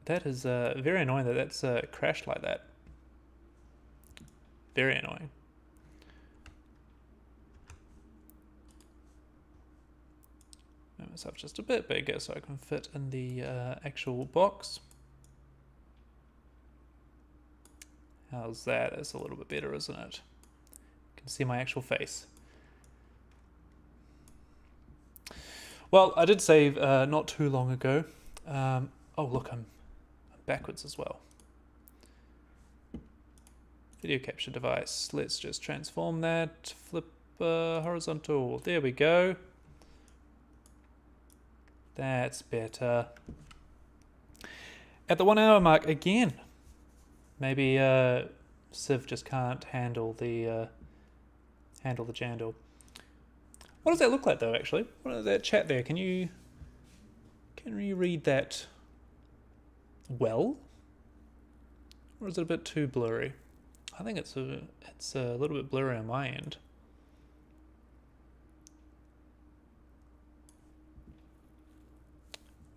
that is very annoying that that's crashed like that. Very annoying. Make myself just a bit bigger so I can fit in the actual box. How's that? That's a little bit better, isn't it? You can see my actual face. Well, I did save not too long ago. Oh, look, I'm backwards as well. Video capture device. Let's just transform that. Flip horizontal. There we go. That's better. At the 1 hour mark again. Maybe Civ just can't handle the jandle. What does that look like though, actually? What is that chat there? Can you read that well? Or is it a bit too blurry? I think it's a little bit blurry on my end.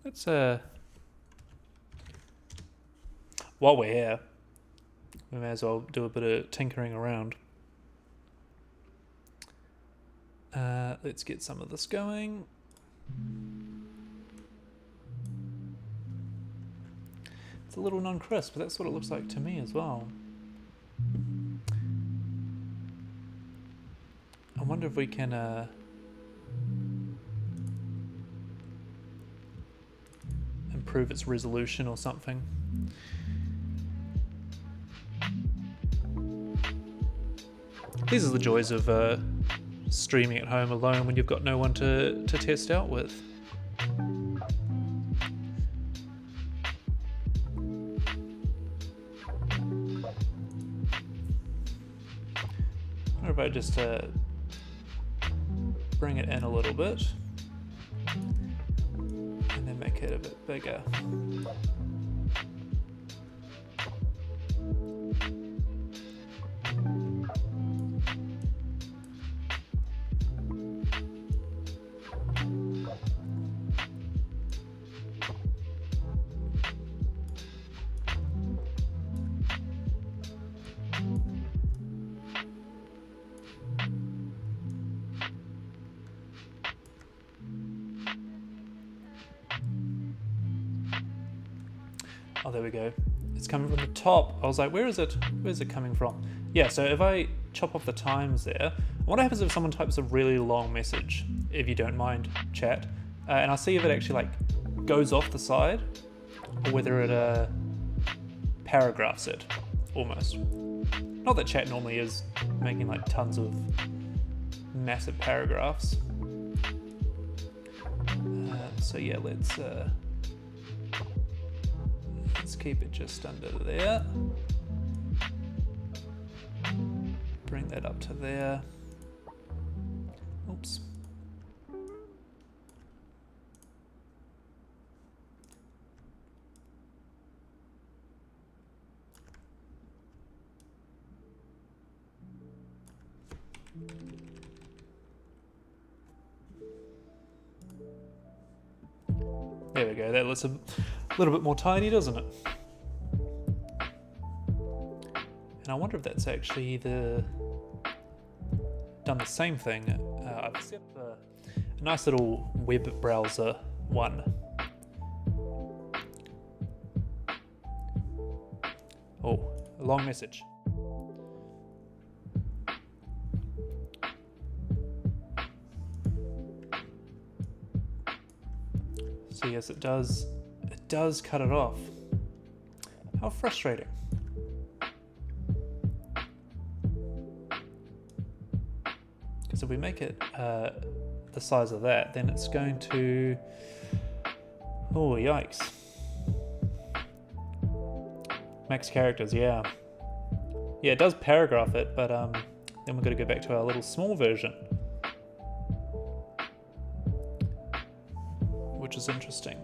Let's while we're here, we may as well do a bit of tinkering around. Let's get some of this going. It's a little non-crisp, but that's what it looks like to me as well. I wonder if we can improve its resolution or something. These are the joys of streaming at home alone when you've got no one to test out with. What if I just bring it in a little bit and then make it a bit bigger. Oh, there we go. It's coming from the top. I was like, where is it? Where's it coming from? Yeah, so if I chop off the times there, what happens if someone types a really long message, if you don't mind, chat, and I'll see if it actually like goes off the side or whether it paragraphs it, almost. Not that chat normally is making like tons of massive paragraphs. So yeah, let's keep it just under there. Bring that up to there. Oops. There we go, that looks a little bit more tidy, doesn't it? And I wonder if that's actually done the same thing. I've set up a nice little web browser one. Oh, a long message. So yes, it does cut it off. How frustrating. Because if we make it the size of that, then it's going to... Oh, yikes. Max characters, yeah. Yeah, it does paragraph it, but then we've got to go back to our little small version. Which is interesting.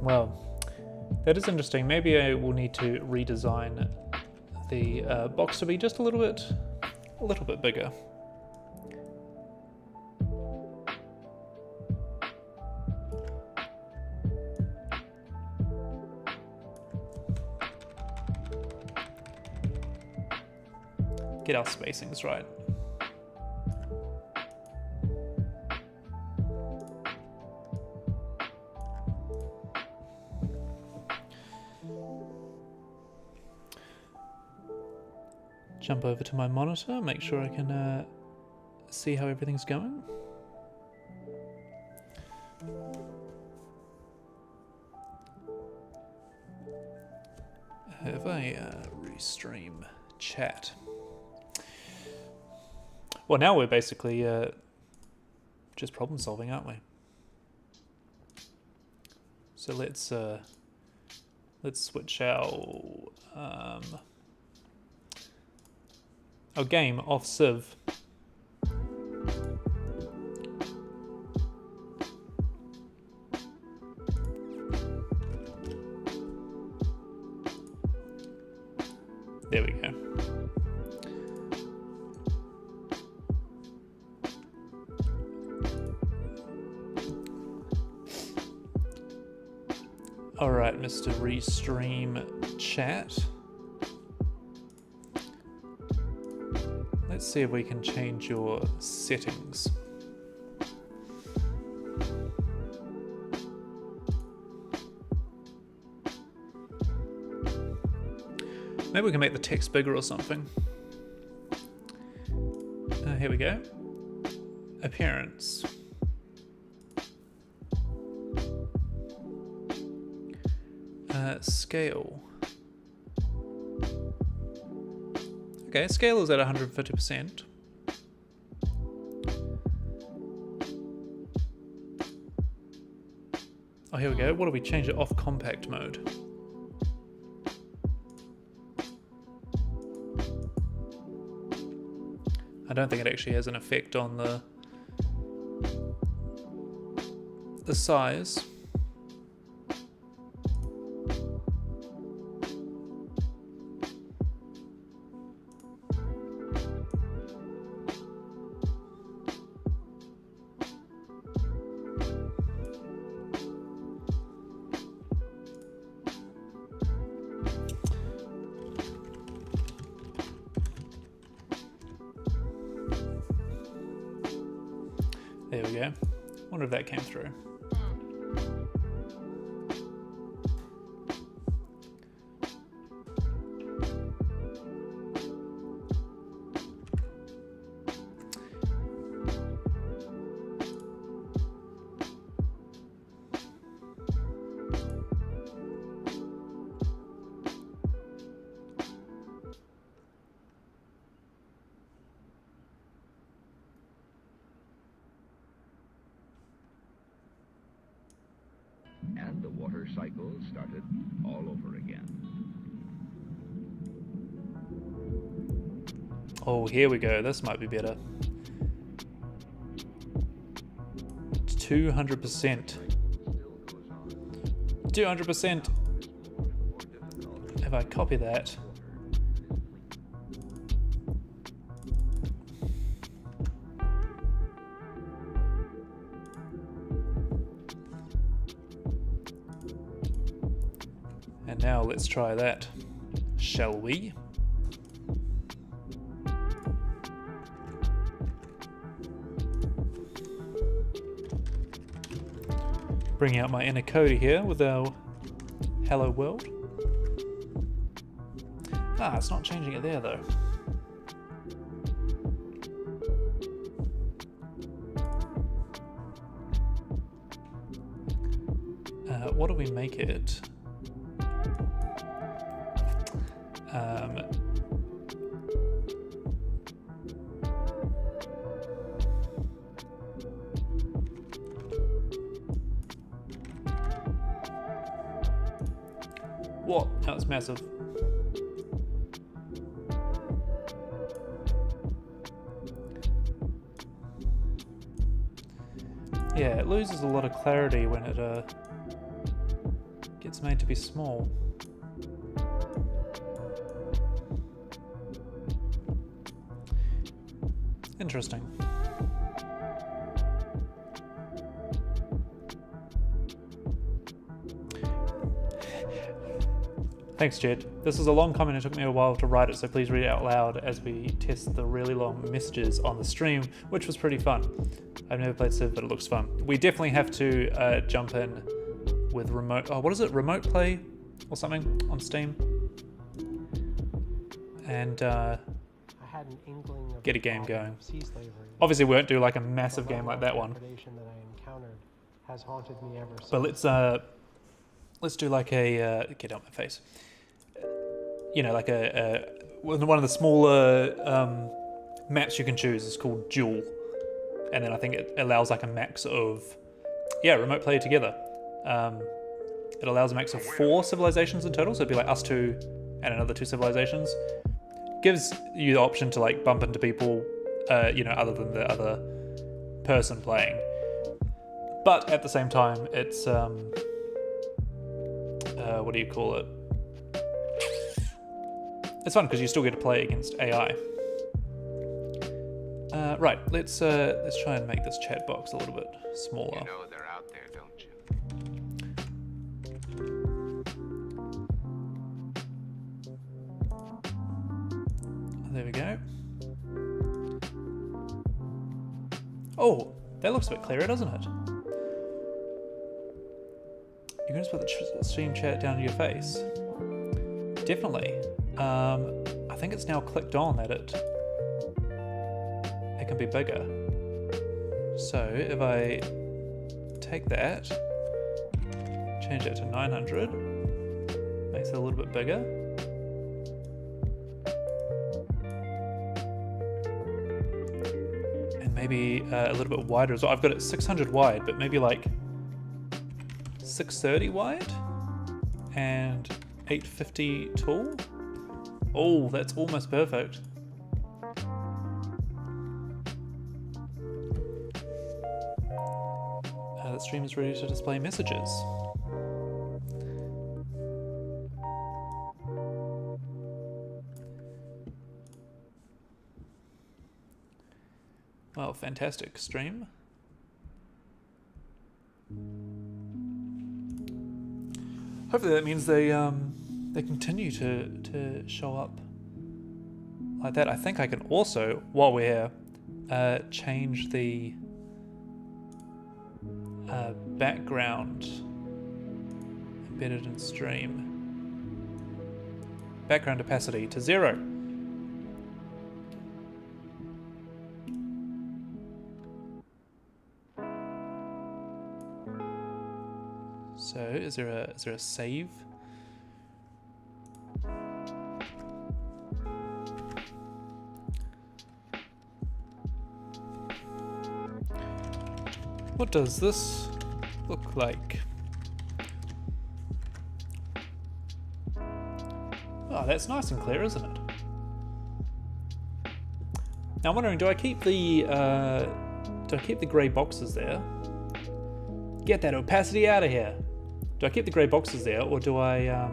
Well, that is interesting. Maybe I will need to redesign the box to be just a little bit bigger. Get our spacings right. Jump over to my monitor, make sure I can see how everything's going. If I restream chat. Well, now we're basically just problem solving, aren't we? So let's switch our game off Civ. There we go. All right, Mr. Restream chat. Let's see if we can change your settings. Maybe we can make the text bigger or something. Here we go. Appearance. Scale. Okay, scale is at 150%. Oh, here we go. What do we change it off compact mode? I don't think it actually has an effect on the size. There we go. Wonder if that came through. And the water cycle started all over again. Oh, here we go. This might be better. 200%. 200%. If I copy that. And now let's try that, shall we? Bring out my inner Cody here with our hello world. Ah, it's not changing it there though. What do we make it? What? That was massive. Yeah, it loses a lot of clarity when it gets made to be small. Interesting. Thanks, Jed. This is a long comment. It took me a while to write it, so please read it out loud as we test the really long messages on the stream, which was pretty fun. I've never played Civ, but it looks fun. We definitely have to jump in with remote... Oh, what is it? Remote play or something on Steam? And I had an inkling of get a game going. sea slavery. Obviously, we won't do like a massive game like that one. The predation that I encountered has haunted me ever since. But let's do like a... get out my face. You know, like one of the smaller maps you can choose is called dual, and then I think it allows like a max of remote play together. It allows a max of 4 civilizations in total, so it'd be like us 2 and another 2 civilizations. Gives you the option to like bump into people, other than the other person playing. But at the same time, it's what do you call it? It's fun because you still get to play against AI. Right, let's try and make this chat box a little bit smaller. You know they're out there, don't you? There we go. Oh, that looks a bit clearer, doesn't it? You can just put the stream chat down to your face. Definitely. I think it's now clicked on that it can be bigger. So if I take that, change it to 900, makes it a little bit bigger. And maybe a little bit wider as well. I've got it 600 wide, but maybe like 630 wide and 850 tall. Oh, that's almost perfect. The stream is ready to display messages. Well, fantastic stream. Hopefully that means they continue to show up like that. I think I can also, while we're here, change the background embedded in stream. Background opacity to 0. So is there a save? What does this look like? Oh, that's nice and clear, isn't it? Now I'm wondering, do I keep the grey boxes there? Get that opacity out of here. Do I keep the grey boxes there, or do I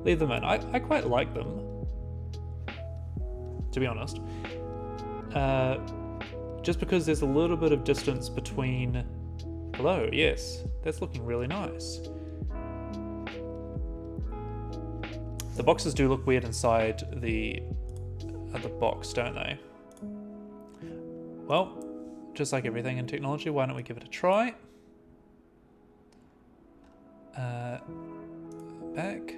leave them in? I quite like them, to be honest. Just because there's a little bit of distance between... Hello, yes, that's looking really nice. The boxes do look weird inside the box, don't they? Well, just like everything in technology, why don't we give it a try? Back.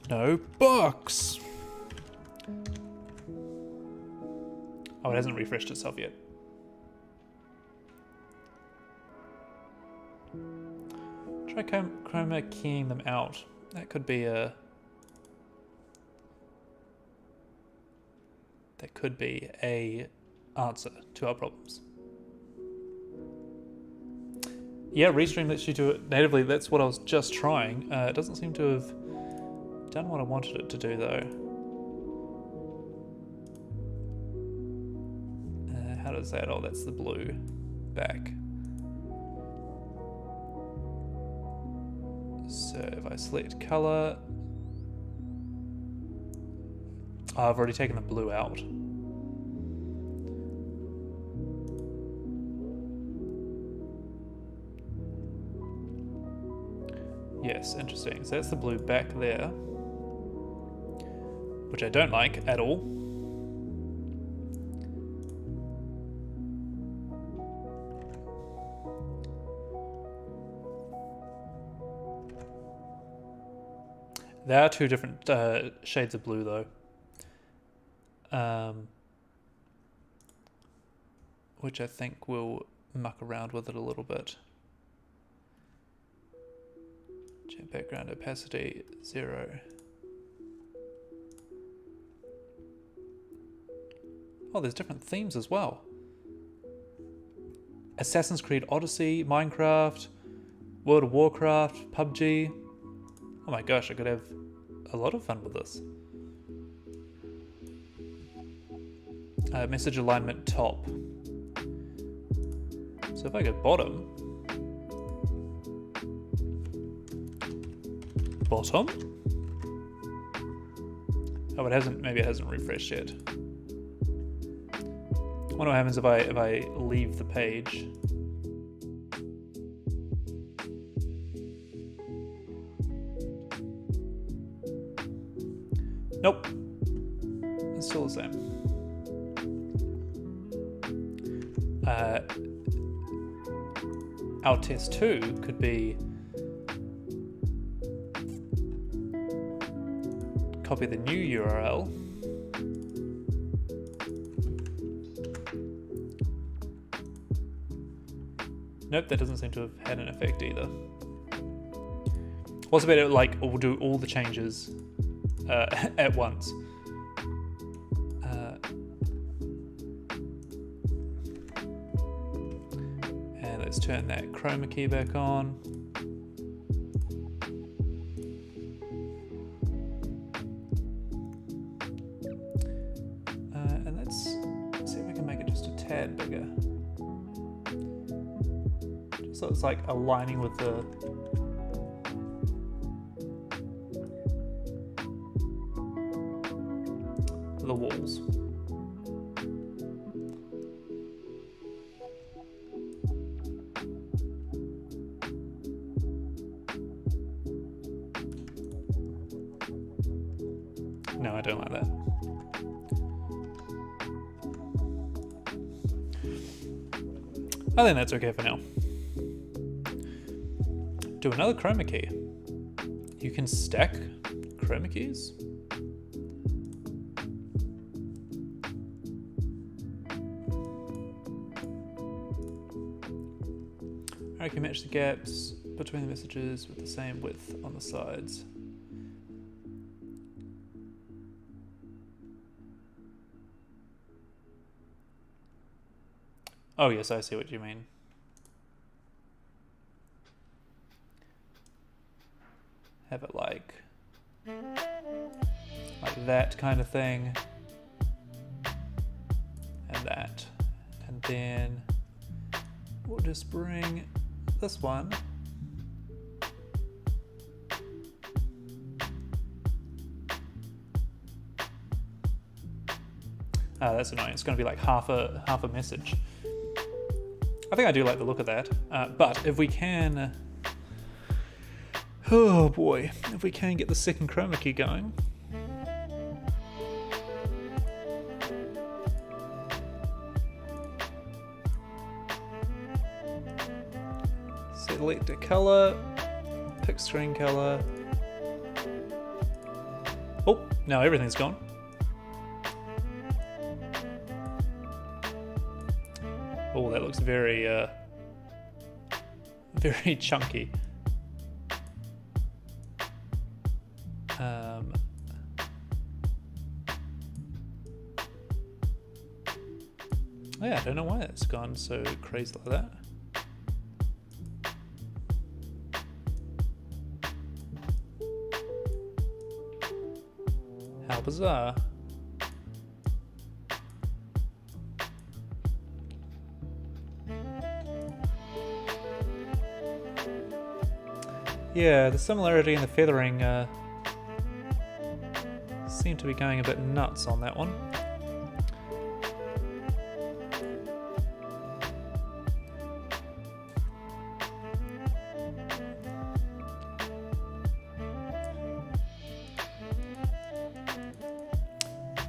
No box! Oh, it hasn't refreshed itself yet. Try chroma keying them out. That could be a answer to our problems. Yeah, Restream lets you do it natively. That's what I was just trying. It doesn't seem to have done what I wanted it to do, though. How does that? Oh, that's the blue back. So if I select color, oh, I've already taken the blue out. Yes, interesting. So that's the blue back there, which I don't like at all. There are two different shades of blue, though. Which I think will muck around with it a little bit. Background opacity 0. Oh, there's different themes as well. Assassin's Creed Odyssey, Minecraft, World of Warcraft, PUBG. Oh my gosh, I could have a lot of fun with this. Message alignment top. So if I go bottom. Bottom? Oh, it hasn't, maybe it hasn't refreshed yet. I wonder what happens if I leave the page. Nope. It's still the same. Our test 2 could be copy the new URL. Nope, that doesn't seem to have had an effect either. What's about it like we'll do all the changes at once? And let's turn that chroma key back on. And let's see if we can make it just a tad bigger. So it's like aligning with the walls. No, I don't like that. I think that's okay for now. Do another chroma key. You can stack chroma keys? I can match the gaps between the messages with the same width on the sides. Oh yes, I see what you mean. Have it like that kind of thing, and that, and then we'll just bring this one that's annoying. It's going to be like half a message. I think I do like the look of that, but if we can, oh boy, if we can get the second chroma key going. Select a color, pick screen color. Oh, now everything's gone. Oh, that looks very, very chunky. Yeah, I don't know why it's gone so crazy like that. How bizarre. Yeah, the similarity in the feathering seem to be going a bit nuts on that one.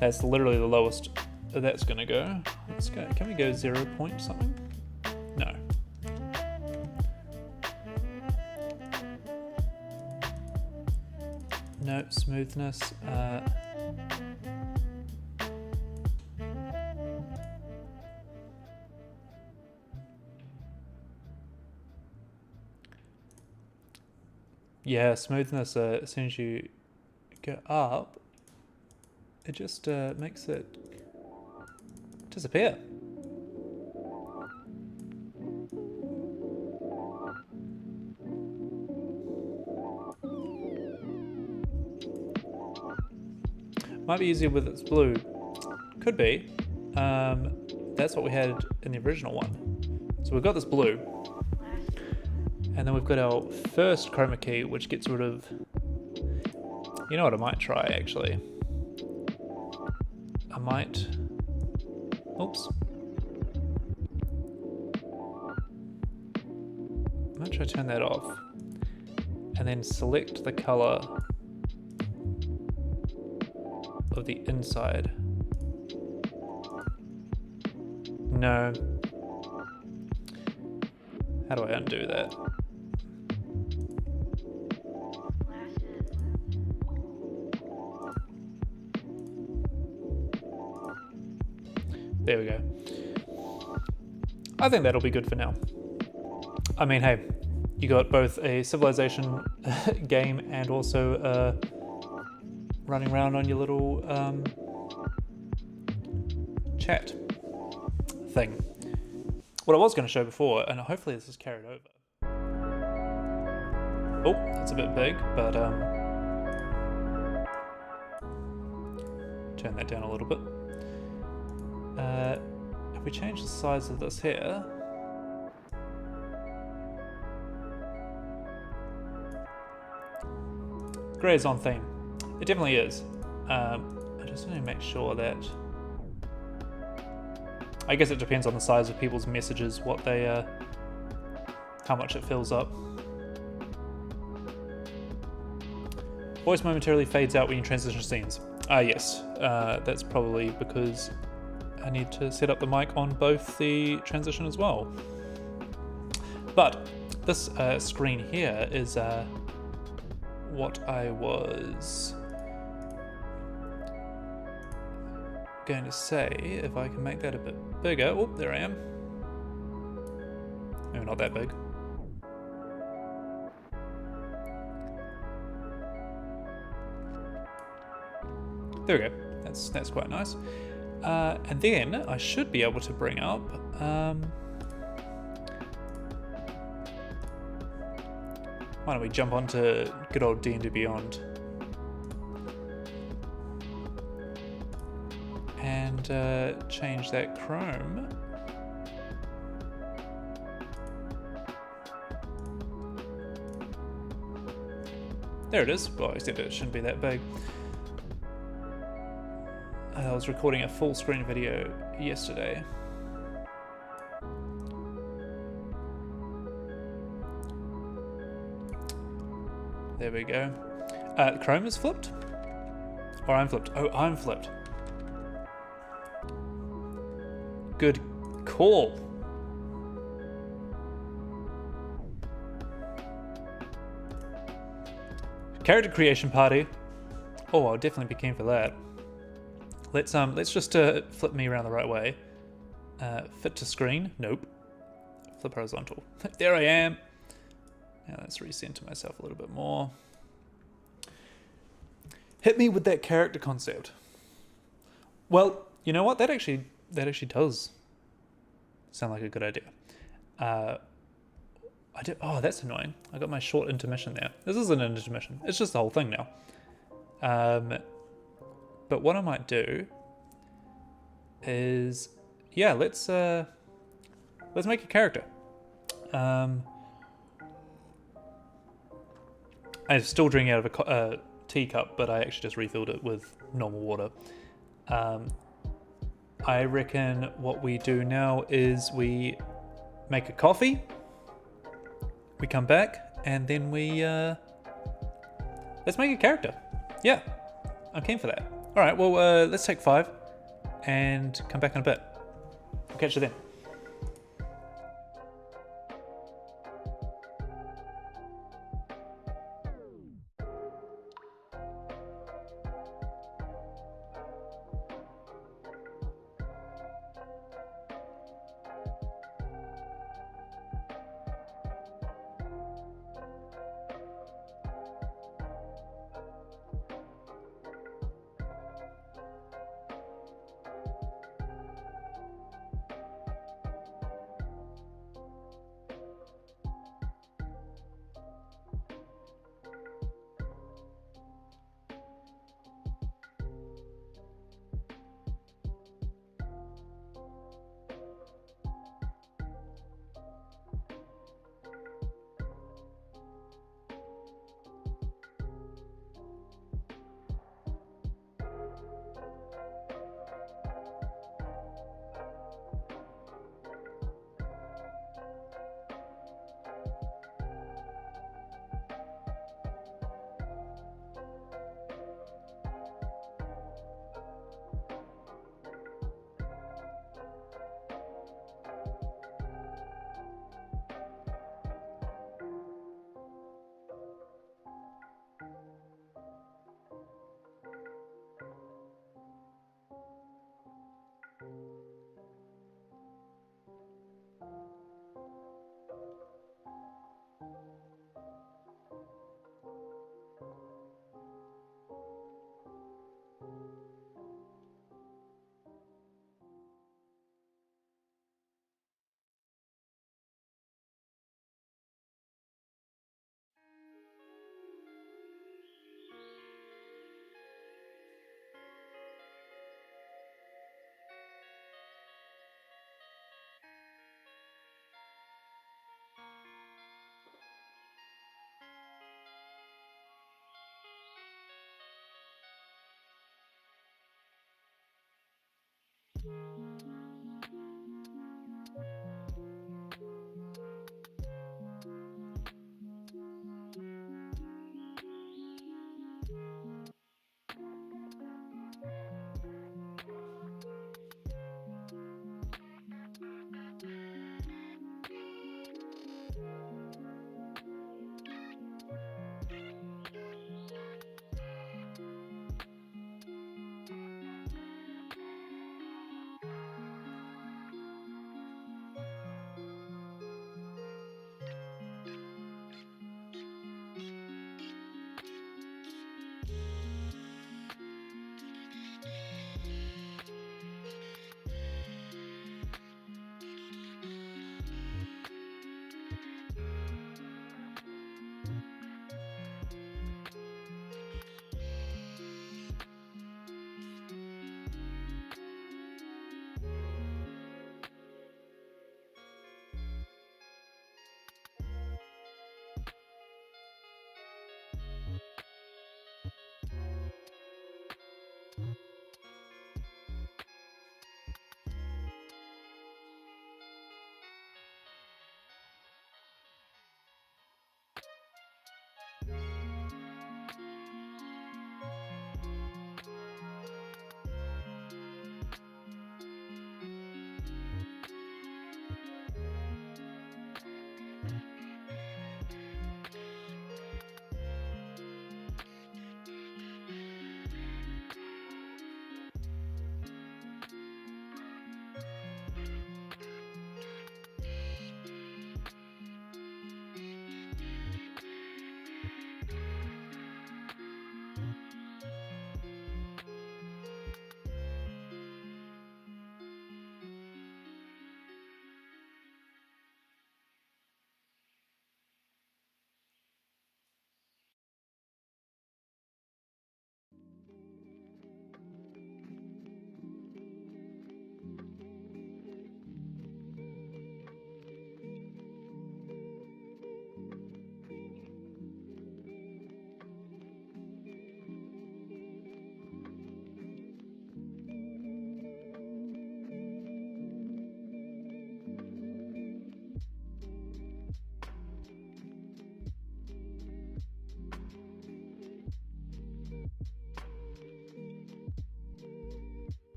That's literally the lowest that's going to go. Let's go. Can we go 0 point something? No. No, smoothness. Yeah, smoothness, as soon as you go up, it just makes it disappear? Might be easier with its blue. Could be. That's what we had in the original one. So we've got this blue. And then we've got our first chroma key, which gets rid of... You know what I might try, actually? I might... Oops. I might try to turn that off. And then select the color of the inside. No. How do I undo that? There we go. I think that'll be good for now. I mean, hey, you got both a Civilization game and also running around on your little chat thing. What I was going to show before, and hopefully this is carried over. Oh, that's a bit big, but turn that down a little bit. If we change the size of this here, grey is on theme. It definitely is. I just need to make sure that... I guess it depends on the size of people's messages, what they, how much it fills up. Voice momentarily fades out when you transition scenes. Yes, that's probably because I need to set up the mic on both the transition as well. But this screen here is what I was going to say. If I can make that a bit bigger. Oh, there I am. Maybe not that big. There we go. That's quite nice. And then I should be able to bring up why don't we jump onto good old D&D Beyond and change that Chrome there it is. Well, except it shouldn't be that big. I was recording a full screen video yesterday. There we go. Chrome is flipped? Or I'm flipped? Oh, I'm flipped. Good call. Character creation party. Oh, I'll definitely be keen for that. Let's just flip me around the right way. Fit to screen. Nope. Flip horizontal. There I am. Now let's recenter myself a little bit more. Hit me with that character concept. Well, you know what? That actually does sound like a good idea. Oh, that's annoying. I got my short intermission there. This isn't an intermission. It's just the whole thing now. But what I might do is, yeah, let's make a character. I'm still drinking out of a teacup, but I actually just refilled it with normal water. I reckon what we do now is we make a coffee, we come back, and then we let's make a character. Yeah, I'm keen for that. All right, well, let's take 5 and come back in a bit. I'll catch you then.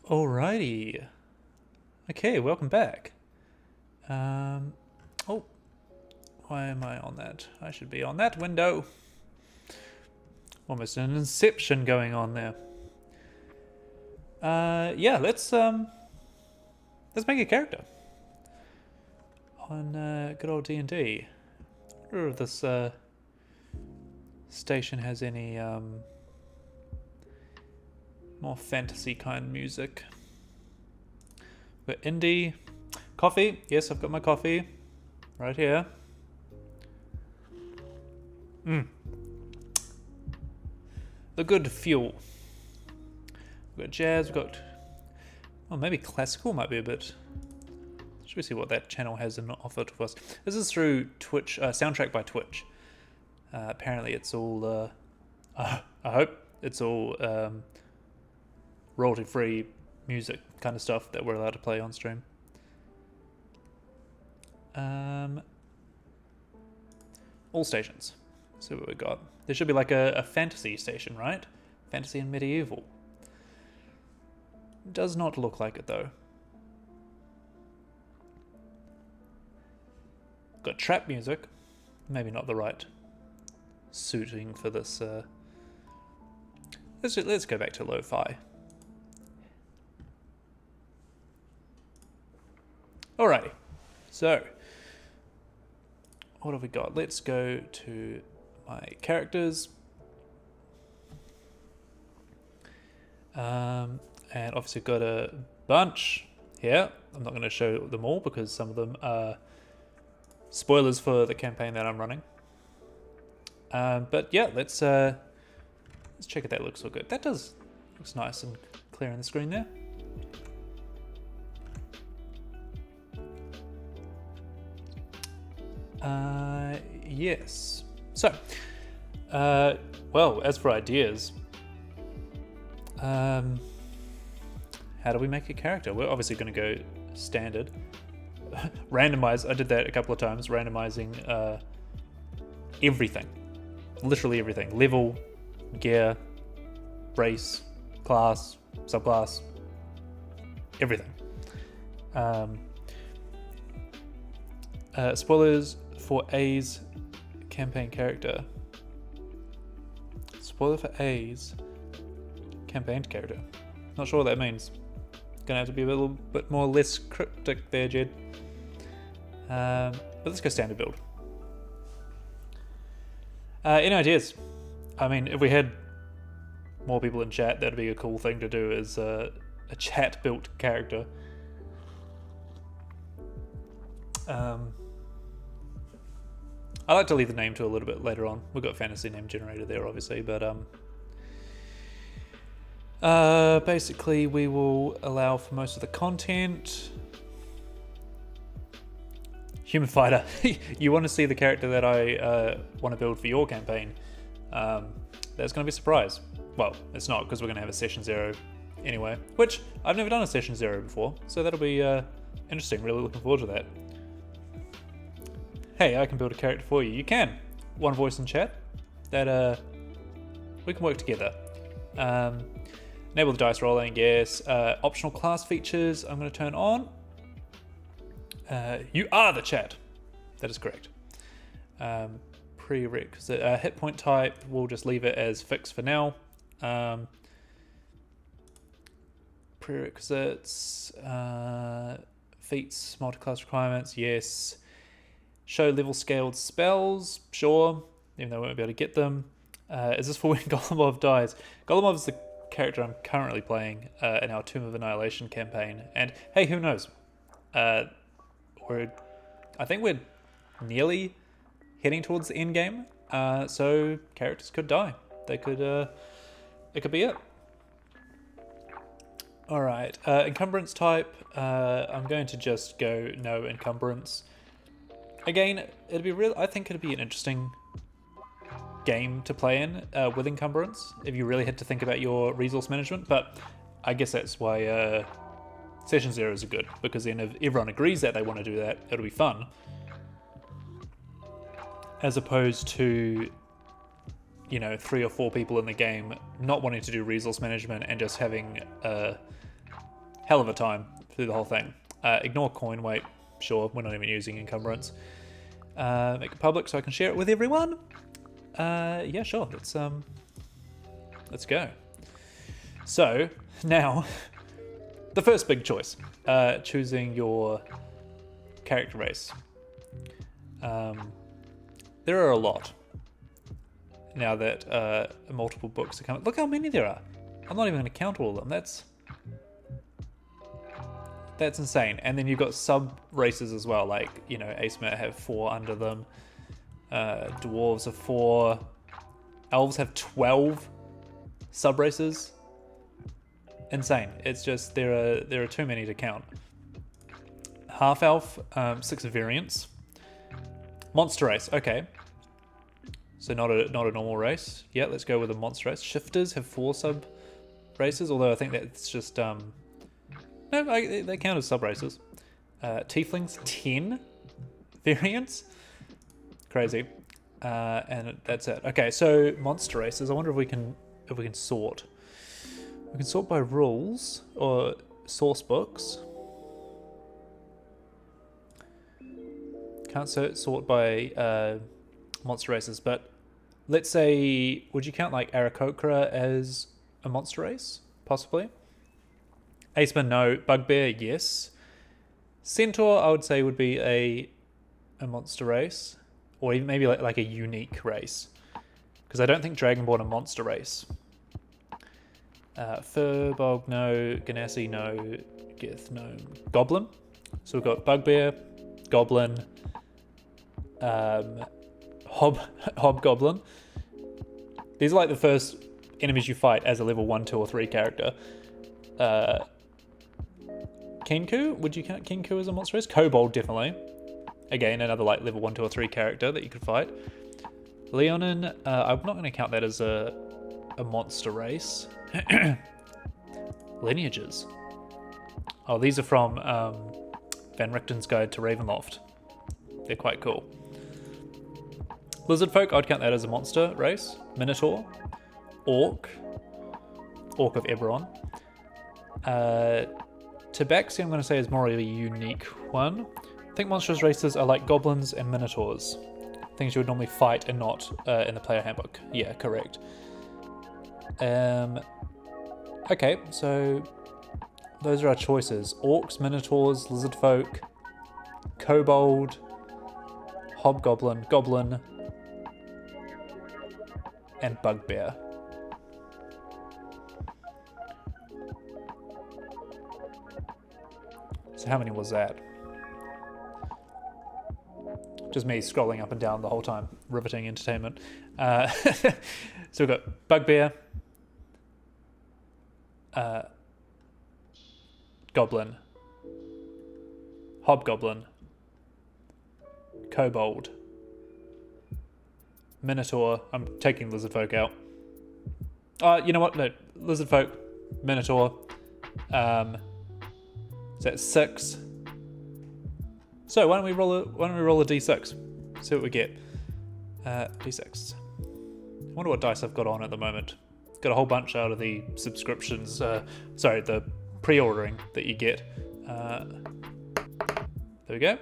Alrighty. Okay, welcome back. Oh, why am I on that? I should be on that window. Almost an inception going on there. Yeah, let's make a character on good old D&D. I wonder if this station has any more fantasy kind music. We've got indie, coffee. Yes, I've got my coffee right here. The good fuel. We've got jazz. We've got, oh, maybe classical might be a bit. Should we see what that channel has in offer to us? This is through Twitch, Soundtrack by Twitch. Apparently it's all, I hope it's all royalty-free music kind of stuff that we're allowed to play on stream. All stations. See what we got. There should be like a fantasy station, right? Fantasy and medieval. Does not look like it though. Got trap music. Maybe not the right suiting for this. Let's go back to lo-fi. Alrighty. So, what have we got? Let's go to my characters. And obviously got a bunch here. I'm not going to show them all because some of them are spoilers for the campaign that I'm running. But yeah, let's check if that looks all good. That looks nice and clear on the screen there. Yes. So, well, as for ideas, how do we make a character? We're obviously going to go standard. Randomize. I did that a couple of times, randomizing everything. Literally everything. Level, gear, race, class, subclass, everything. Spoilers for A's campaign character. Spoiler for A's campaign character. Not sure what that means. Gonna have to be a little bit more less cryptic there, Jed. But let's go standard build. Any ideas? I mean, if we had more people in chat, that'd be a cool thing to do as a chat-built character. I like to leave the name to a little bit later on. We've got fantasy name generator there, obviously, but basically we will allow for most of the content. Human fighter. You want to see the character that I want to build for your campaign? That's going to be a surprise. Well, it's not, because we're going to have a session 0 anyway, which I've never done a session 0 before, so that'll be interesting. Really looking forward to that. Hey, I can build a character for you. You can. One voice in chat. That we can work together. Enable the dice rolling, yes. Optional class features I'm going to turn on. You are the chat. That is correct. Prerequisite. Hit point type, we'll just leave it as fixed for now. Prerequisites. Feats, multi-class requirements, yes. Show level scaled spells, sure, even though we won't be able to get them. Is this for when Golomov dies? Golomov is the character I'm currently playing in our Tomb of Annihilation campaign. And hey, who knows? I think we're nearly heading towards the end game. So characters could die. They could, it could be it. All right, encumbrance type. I'm going to just go no encumbrance. Again, it'd be real. I think it'd be an interesting game to play in with encumbrance if you really had to think about your resource management. But I guess that's why session 0s are good, because then if everyone agrees that they want to do that, it'll be fun. As opposed to, you know, 3 or 4 people in the game not wanting to do resource management and just having a hell of a time through the whole thing. Ignore coin weight. Sure, we're not even using encumbrance. Make it public so I can share it with everyone. Yeah, sure. Let's go. So now, the first big choice: choosing your character race. There are a lot now that multiple books are coming. Look how many there are. I'm not even going to count all of them. That's insane. And then you've got sub races as well, like, you know, Acemet have 4 under them. Dwarves have 4. Elves have 12 sub races. Insane. It's just there are too many to count. Half elf, 6 variants. Monster race, okay. So not a normal race. Yeah, let's go with a monster race. Shifters have 4 sub races, although I think that's just no, they count as sub races. Tieflings 10 variants. Crazy. And that's it. Okay, so monster races. I wonder if we can sort. We can sort by rules or source books. Can't sort by monster races, but let's say, would you count like Aarakocra as a monster race? Possibly. Aceman, no. Bugbear, yes. Centaur, I would say, would be a monster race, or even maybe like a unique race, because I don't think Dragonborn are monster race. Furbolg, no. Ganassi, no. Gith, no. Goblin. So we've got Bugbear, Goblin, Hobgoblin. These are like the first enemies you fight as a level 1, 2, or 3 character. Kenku, would you count Kenku as a monster race? Kobold, definitely. Again, another like level 1, 2, or 3 character that you could fight. Leonin, I'm not going to count that as a monster race. Lineages. Oh, these are from Van Richten's Guide to Ravenloft. They're quite cool. Lizard folk, I'd count that as a monster race. Minotaur. Orc of Eberron. Tabaxi, I'm going to say, is more of a unique one. I think monstrous races are like goblins and minotaurs. Things you would normally fight and not in the player handbook. Yeah, correct. Okay, so those are our choices. Orcs, minotaurs, lizard folk, kobold, hobgoblin, goblin, and bugbear. So how many was that? Just me scrolling up and down the whole time. Riveting entertainment. So we've got bugbear, goblin, hobgoblin, kobold, minotaur. I'm taking lizard folk out. You know what? No, lizard folk, minotaur. So that's 6. So why don't we roll a d6? See what we get. D6. I wonder what dice I've got on at the moment. Got a whole bunch out of the subscriptions. Sorry, the pre-ordering that you get. There we go.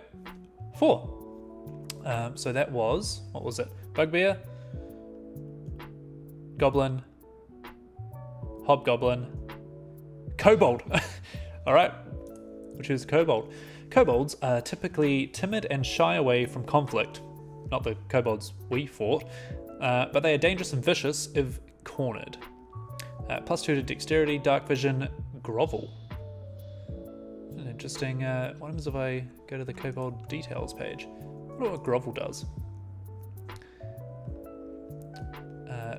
4. So that was, what was it? Bugbear, goblin, hobgoblin, kobold. All right. Which is kobold. Kobolds are typically timid and shy away from conflict. Not the kobolds we fought, but they are dangerous and vicious if cornered. +2 to dexterity, dark vision, grovel. Interesting. What happens if I go to the kobold details page? I wonder what grovel does.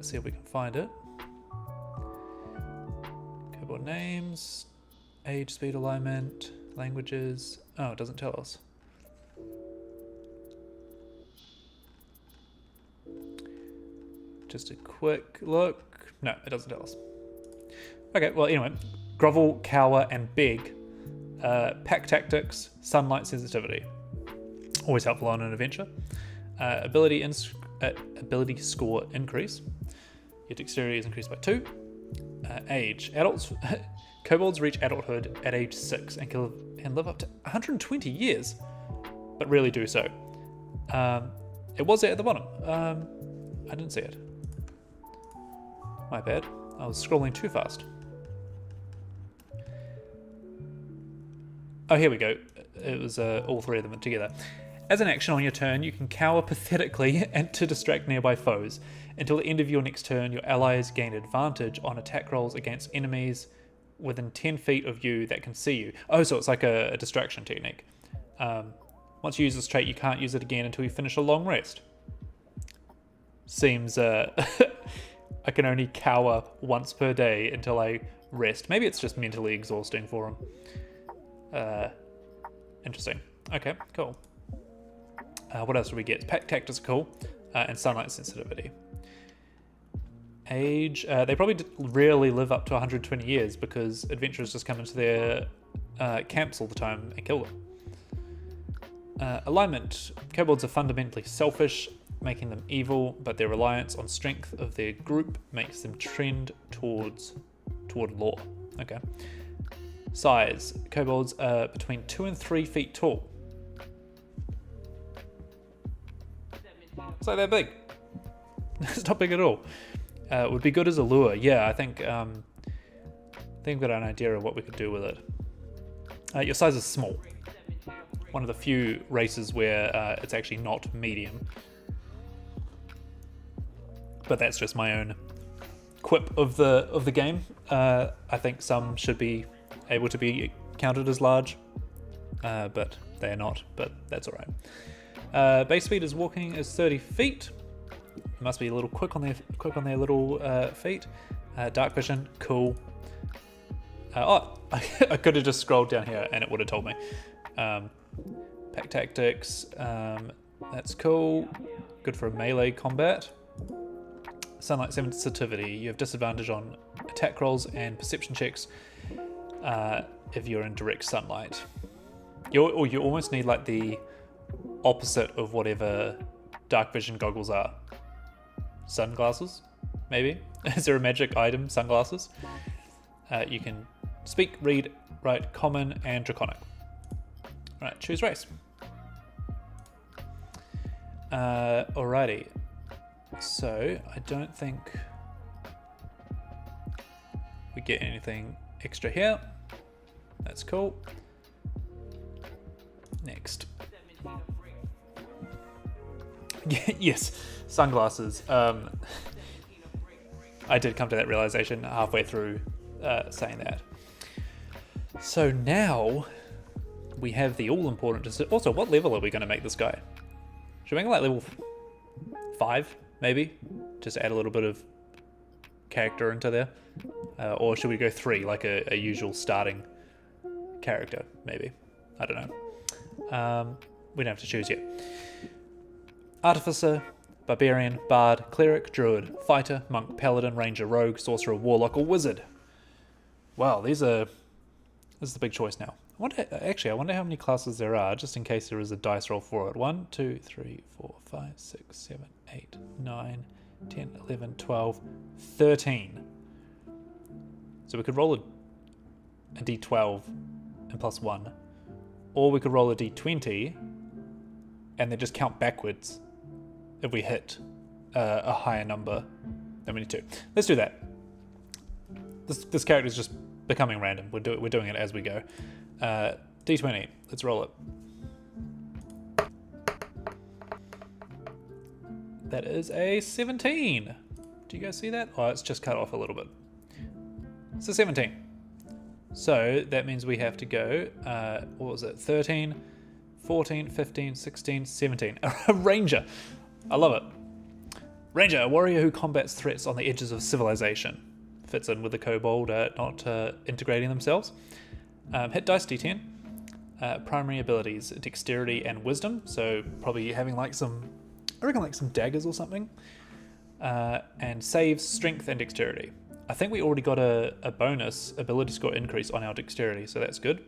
See if we can find it. Kobold names, age, speed, alignment, languages. Oh, it doesn't tell us. Just a quick look. No, it doesn't tell us. Okay, well, anyway. Grovel, cower, and beg. Pack tactics, sunlight sensitivity. Always helpful on an adventure. Ability score increase. Your dexterity is increased by 2. Age. Adults. Kobolds reach adulthood at age 6 and can live up to 120 years, but rarely do so. It was there at the bottom. I didn't see it. My bad. I was scrolling too fast. Oh, here we go. It was all 3 of them together. As an action on your turn, you can cower pathetically and to distract nearby foes. Until the end of your next turn, your allies gain advantage on attack rolls against enemies within 10 feet of you that can see you. Oh, so it's like a distraction technique. Once you use this trait, you can't use it again until you finish a long rest. Seems I can only cower once per day until I rest. Maybe it's just mentally exhausting for him. Interesting. Okay, cool. What else do we get? Pack tactics are cool. and sunlight sensitivity. Age, they probably rarely live up to 120 years because adventurers just come into their camps all the time and kill them. Alignment, kobolds are fundamentally selfish, making them evil, but their reliance on strength of their group makes them trend toward law. Okay. Size, kobolds are between 2 and 3 feet tall. It's like they're big. It's not big at all. Would be good as a lure. Yeah, I think we've got an idea of what we could do with it. Your size is small. One of the few races where it's actually not medium. But that's just my own quip of the game. I think some should be able to be counted as large, but they are not. But that's all right. Base speed is walking is 30 feet. Must be a little quick on their little feet. Dark vision, cool. I could have just scrolled down here and it would have told me. Pack tactics, that's cool. Good for melee combat. Sunlight sensitivity, you have disadvantage on attack rolls and perception checks if you're in direct sunlight. You almost need like the opposite of whatever dark vision goggles are. Sunglasses, maybe? Is there a magic item? Sunglasses? You can speak, read, write, common, and draconic. Alright, choose race. Alrighty. So, I don't think we get anything extra here. That's cool. Next. Yes, sunglasses. I did come to that realization halfway through saying that. So now we have the all-important... Also, what level are we going to make this guy? Should we make him like level 5, maybe? Just add a little bit of character into there. Or should we go 3, like a usual starting character, maybe? I don't know. We don't have to choose yet. Artificer, Barbarian, Bard, Cleric, Druid, Fighter, Monk, Paladin, Ranger, Rogue, Sorcerer, Warlock, or Wizard. Wow, this is the big choice now. I wonder how many classes there are, just in case there is a dice roll for it. 1, 2, 3, 4, 5, 6, 7, 8, 9, 10, 11, 12, 13. So we could roll a d12 and plus 1. Or we could roll a d20 and then just count backwards if we hit a higher number than we need to. Let's do that. This character is just becoming random. We're doing it as we go. D20. Let's roll it. That is a 17. Do you guys see that? Oh, it's just cut off a little bit. It's a 17. So that means we have to go, what was it? 13, 14, 15, 16, 17. A ranger. I love it. Ranger, a warrior who combats threats on the edges of civilization. Fits in with the kobold not integrating themselves. Hit dice d10. Primary abilities, dexterity and wisdom. So probably having like some, I reckon like some daggers or something. And saves, strength and dexterity. I think we already got a bonus ability score increase on our dexterity, so that's good.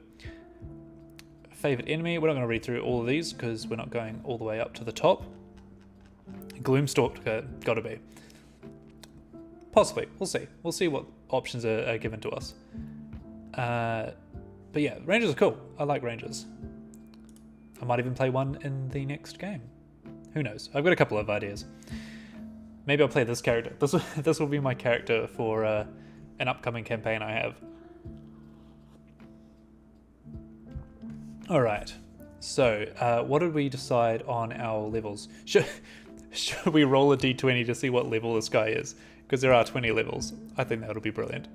Favorite enemy, we're not going to read through all of these because we're not going all the way up to the top. Gloomstalker, gotta be. Possibly, we'll see. We'll see what options are given to us. But yeah, Rangers are cool. I like Rangers. I might even play one in the next game. Who knows? I've got a couple of ideas. Maybe I'll play this character. This will be my character for an upcoming campaign I have. All right. So, what did we decide on our levels? Should we roll a d20 to see what level this guy is? Because there are 20 levels. I think that'll be brilliant.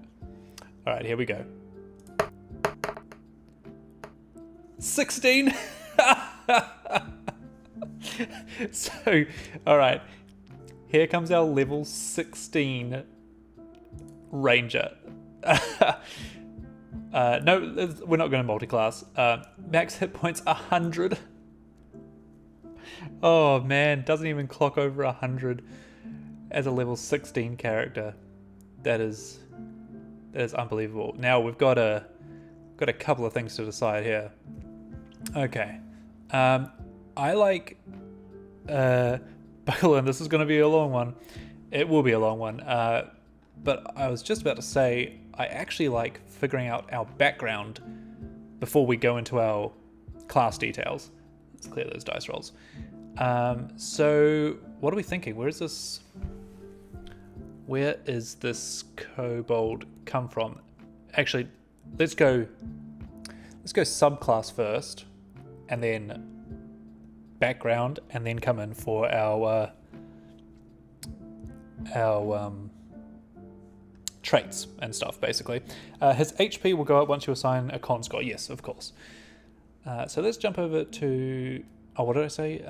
All right, here we go. 16. So, all right. Here comes our level 16 ranger. No, we're not going to multi-class. Max hit points 100. Oh man, doesn't even clock over 100 as a level 16 character. That is unbelievable. Now we've got a couple of things to decide here. Okay, I like buckle in. This is going to be a long one. It will be a long one. But I was just about to say I actually like figuring out our background before we go into our class details. Let's clear those dice rolls. So what are we thinking? Where is this kobold come from? Actually, let's go subclass first, and then background, and then come in for our traits and stuff, basically. His HP will go up once you assign a con score. Yes, of course. So let's jump over to... Oh, what did I say?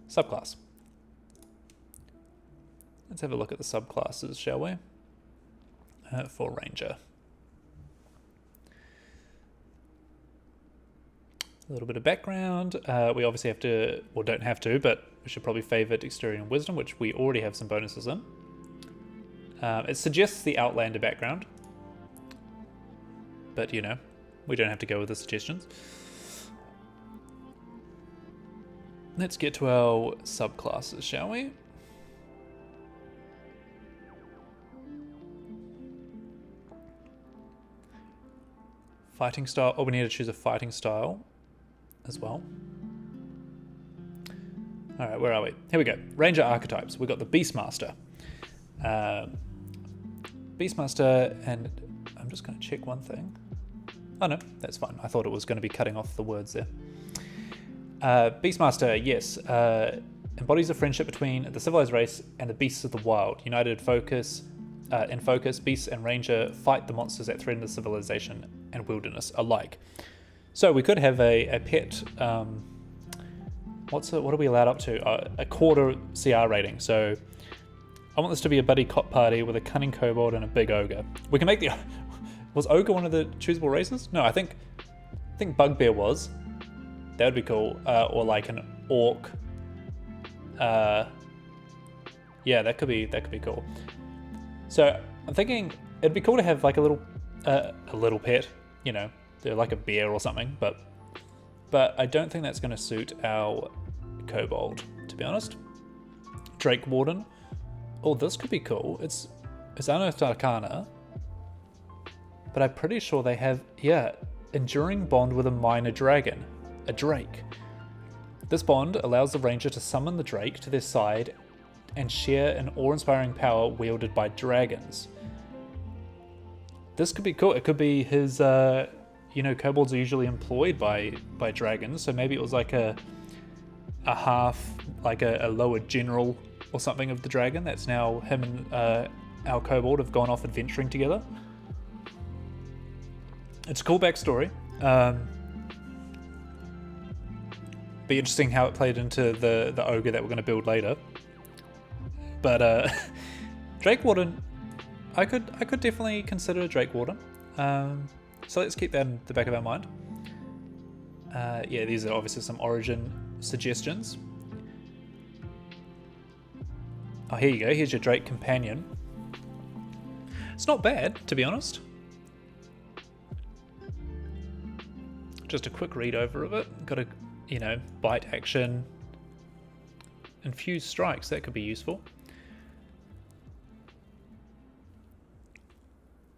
Subclass. Let's have a look at the subclasses, shall we? For Ranger. A little bit of background. We obviously have to, or don't have to, but we should probably favour Dexterity and Wisdom, which we already have some bonuses in. It suggests the Outlander background, but you know, we don't have to go with the suggestions. Let's get to our subclasses, shall we? Fighting style. Oh, we need to choose a fighting style as well. All right, where are we? Here we go. Ranger archetypes. We've got the Beastmaster. Beastmaster, and I'm just going to check one thing. Oh no, that's fine. I thought it was going to be cutting off the words there. Beastmaster, yes, embodies a friendship between the civilized race and the beasts of the wild. United in focus, beasts and ranger fight the monsters that threaten the civilization and wilderness alike. So we could have a pet. What are we allowed up to? A quarter CR rating. So I want this to be a buddy cop party with a cunning kobold and a big ogre. We can make the... Was ogre one of the choosable races? No, I think bugbear was. That would be cool. Or like an orc. Yeah, that could be cool. So I'm thinking it'd be cool to have like a little pet. You know, they're like a bear or something. But I don't think that's going to suit our kobold, to be honest. Drake Warden. Oh, this could be cool. It's Unearthed Arcana, but I'm pretty sure they have, enduring bond with a minor dragon, a drake. This bond allows the ranger to summon the drake to their side and share an awe-inspiring power wielded by dragons. This could be cool. It could be his, kobolds are usually employed by dragons, so maybe it was like a half, like a lower general or something of the dragon. That's now him and our kobold have gone off adventuring together. It's a cool backstory. Be interesting how it played into the ogre that we're going to build later. But Drake Warden, I could definitely consider a Drake Warden. So let's keep that in the back of our mind. These are obviously some origin suggestions. Oh, here you go. Here's your Drake Companion. It's not bad, to be honest. Just a quick read over of it. Got a, bite action. Infused strikes. That could be useful.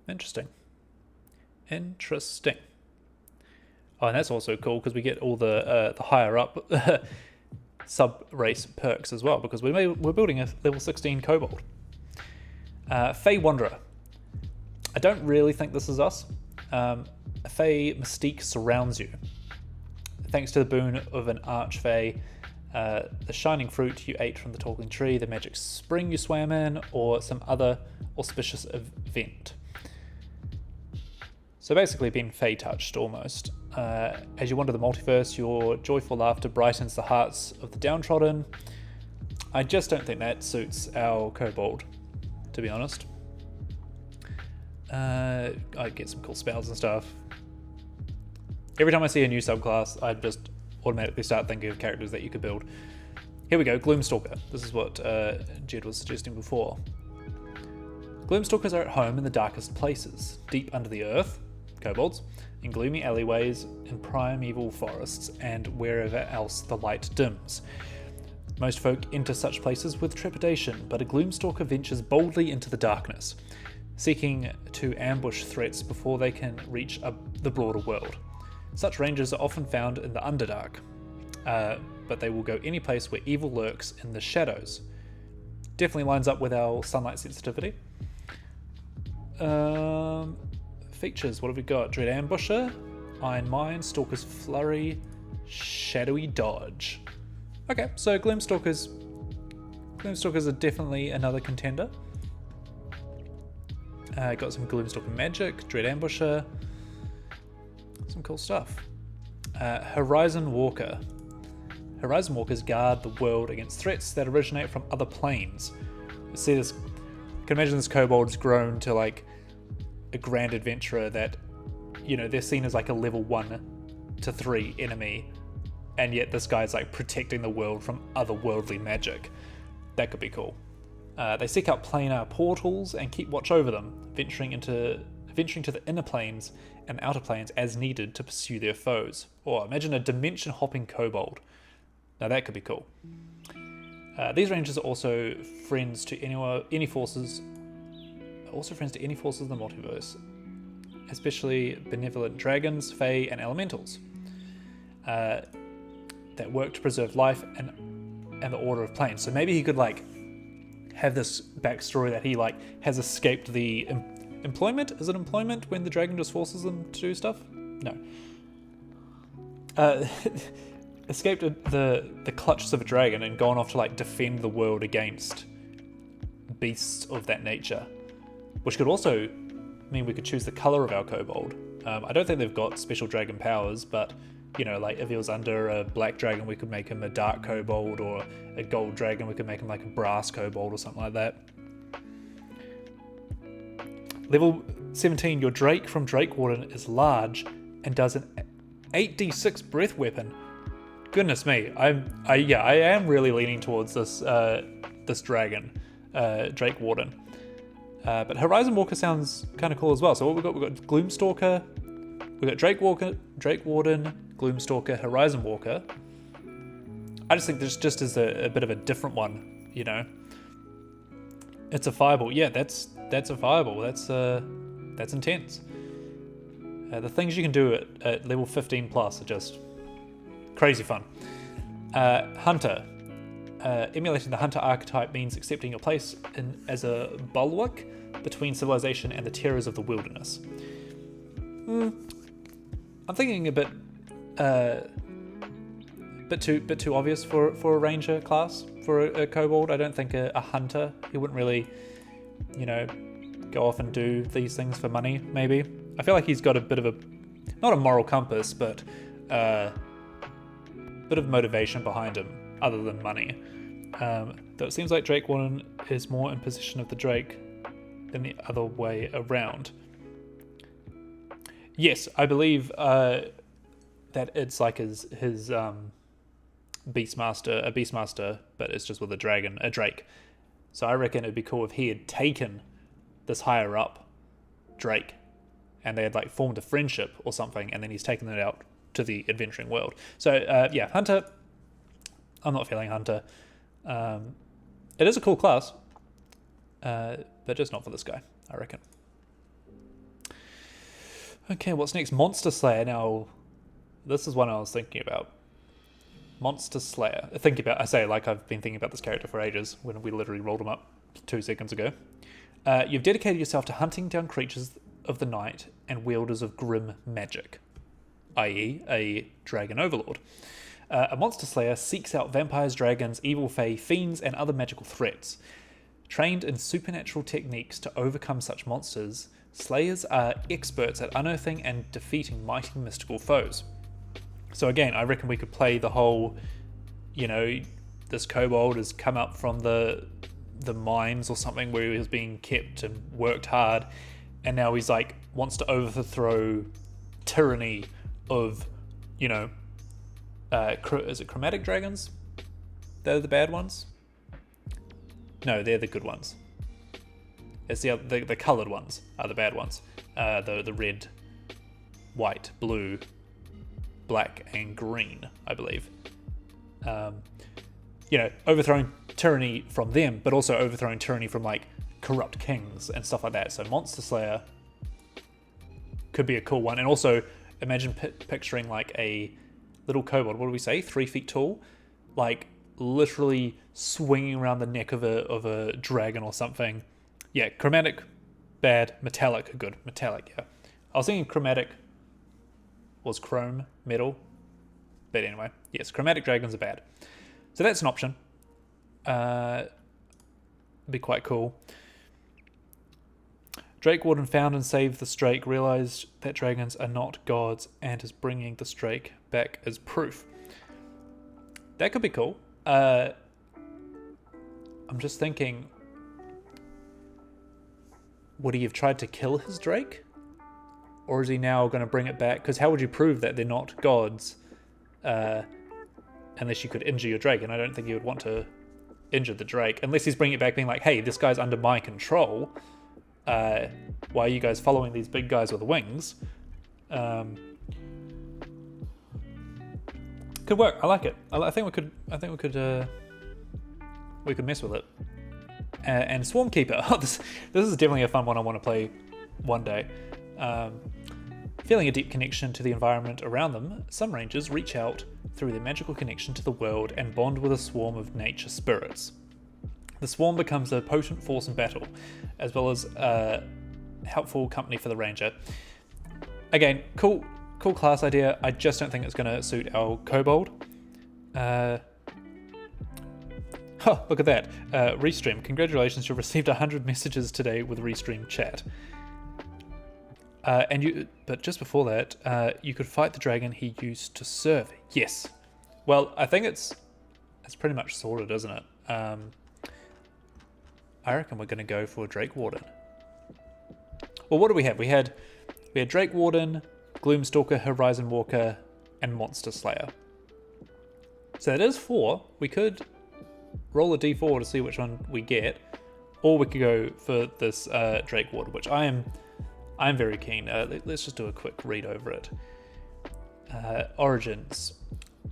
Interesting. Oh, and that's also cool because we get all the higher up sub-race perks as well, because we're building a level 16 kobold. Fey Wanderer. I don't really think this is us. A Fey mystique surrounds you. Thanks to the boon of an Archfey, the shining fruit you ate from the talking tree, the magic spring you swam in, or some other auspicious event. So basically being Fey touched almost. As you wander the multiverse, your joyful laughter brightens the hearts of the downtrodden. I just don't think that suits our kobold, to be honest. I get some cool spells and stuff. Every time I see a new subclass, I just automatically start thinking of characters that you could build. Here we go, Gloomstalker. This is what Jed was suggesting before. Gloomstalkers are at home in the darkest places, deep under the earth, kobolds, in gloomy alleyways, in primeval forests, and wherever else the light dims. Most folk enter such places with trepidation, but a Gloomstalker ventures boldly into the darkness, seeking to ambush threats before they can reach the broader world. Such rangers are often found in the Underdark, but they will go any place where evil lurks in the shadows. Definitely lines up with our sunlight sensitivity. Features, what have we got? Dread Ambusher, Iron Mine, Stalker's Flurry, Shadowy Dodge. Okay, so Gloomstalkers are definitely another contender. Got some Gloomstalker magic, Dread Ambusher, some cool stuff. Horizon Walker. Horizon Walkers guard the world against threats that originate from other planes. See this? You can imagine this kobold's grown to like a grand adventurer that, you know, they're seen as like a level 1 to 3 enemy, and yet this guy's like protecting the world from otherworldly magic. That could be cool. They seek out planar portals and keep watch over them, venturing to the inner planes and outer planes as needed to pursue their foes. Or imagine a dimension-hopping kobold. Now that could be cool. These rangers are also friends to any forces of the multiverse, especially benevolent dragons, fae, and elementals that work to preserve life and the order of planes. So maybe he could like have this backstory that he like has escaped the employment. Is it employment when the dragon just forces them to do stuff? No. Escaped the clutches of a dragon and gone off to like defend the world against beasts of that nature, which could also mean we could choose the color of our kobold. I don't think they've got special dragon powers, but you know, like if he was under a black dragon, we could make him a dark kobold, or a gold dragon, we could make him like a brass kobold or something like that. Level 17, your Drake from Drakewarden is large and does an 8d6 breath weapon. Goodness me, I am really leaning towards this this dragon, Drakewarden. But Horizon Walker sounds kind of cool as well. So what we've got Gloomstalker, we've got Drakewarden, Gloomstalker, Horizon Walker. I just think this just is a bit of a different one, you know. It's a fireball. Yeah, that's a fireball. That's intense. The things you can do at level 15 plus are just crazy fun. Hunter. Emulating the hunter archetype means accepting your place as a bulwark between civilization and the terrors of the wilderness. I'm thinking a bit too obvious for a ranger class, for a kobold. I don't think a hunter, he wouldn't really, you know, go off and do these things for money, maybe. I feel like he's got a bit of a, not a moral compass, but bit of motivation behind him other than money. Though it seems like Drakewarden is more in possession of the Drake than the other way around. Yes, I believe that it's like his Beastmaster, but it's just with a Drake. So I reckon it'd be cool if he had taken this higher up Drake and they had like formed a friendship or something, and then he's taken it out to the adventuring world. So yeah, Hunter. I'm not feeling Hunter. It is a cool class, but just not for this guy, I reckon. Okay, what's next? Monster Slayer. Now, this is one I was thinking about. Monster Slayer. I say like I've been thinking about this character for ages, when we literally rolled him up 2 seconds ago. You've dedicated yourself to hunting down creatures of the night and wielders of grim magic, i.e. a dragon overlord. A Monster Slayer seeks out vampires, dragons, evil fae, fiends, and other magical threats. Trained in supernatural techniques to overcome such monsters, Slayers are experts at unearthing and defeating mighty mystical foes. So again, I reckon we could play the whole, you know, this kobold has come up from the mines or something where he was being kept and worked hard, and now he's like wants to overthrow tyranny of, you know, Is it chromatic dragons? They're the bad ones? No, they're the good ones. It's the coloured ones are the bad ones. The red, white, blue, black, and green, I believe. Overthrowing tyranny from them, but also overthrowing tyranny from like corrupt kings and stuff like that. So Monster Slayer could be a cool one. And also imagine picturing like a little kobold. What do we say? 3 feet tall, like literally swinging around the neck of a dragon or something. Yeah, chromatic, bad. Metallic, good. Metallic, yeah. I was thinking chromatic was chrome, metal. But anyway, yes, chromatic dragons are bad. So that's an option. Be quite cool. Drake Warden found and saved the Strake, realized that dragons are not gods, and is bringing the Strake back as proof. That could be cool. I'm just thinking, would he have tried to kill his Drake? Or is he now going to bring it back? Because how would you prove that they're not gods unless you could injure your Drake? And I don't think he would want to injure the Drake unless he's bringing it back being like, hey, this guy's under my control. Why are you guys following these big guys with wings? Could work. I like it. I think we could mess with it. And Swarmkeeper. Oh, this is definitely a fun one I want to play one day. Feeling a deep connection to the environment around them, some rangers reach out through their magical connection to the world and bond with a swarm of nature spirits. The swarm becomes a potent force in battle, as well as a helpful company for the ranger. Again, cool class idea. I just don't think it's going to suit our kobold. Look at that. Restream, congratulations, you've received 100 messages today with Restream chat. But just before that, you could fight the dragon he used to serve. Yes. Well, I think it's pretty much sorted, isn't it? I reckon we're going to go for Drake Warden. Well, what do we have? We had Drake Warden, Gloomstalker, Horizon Walker, and Monster Slayer. So that is 4. We could roll a d4 to see which one we get, or we could go for this Drake Warden, which I'm very keen. Let's just do a quick read over it. Origins.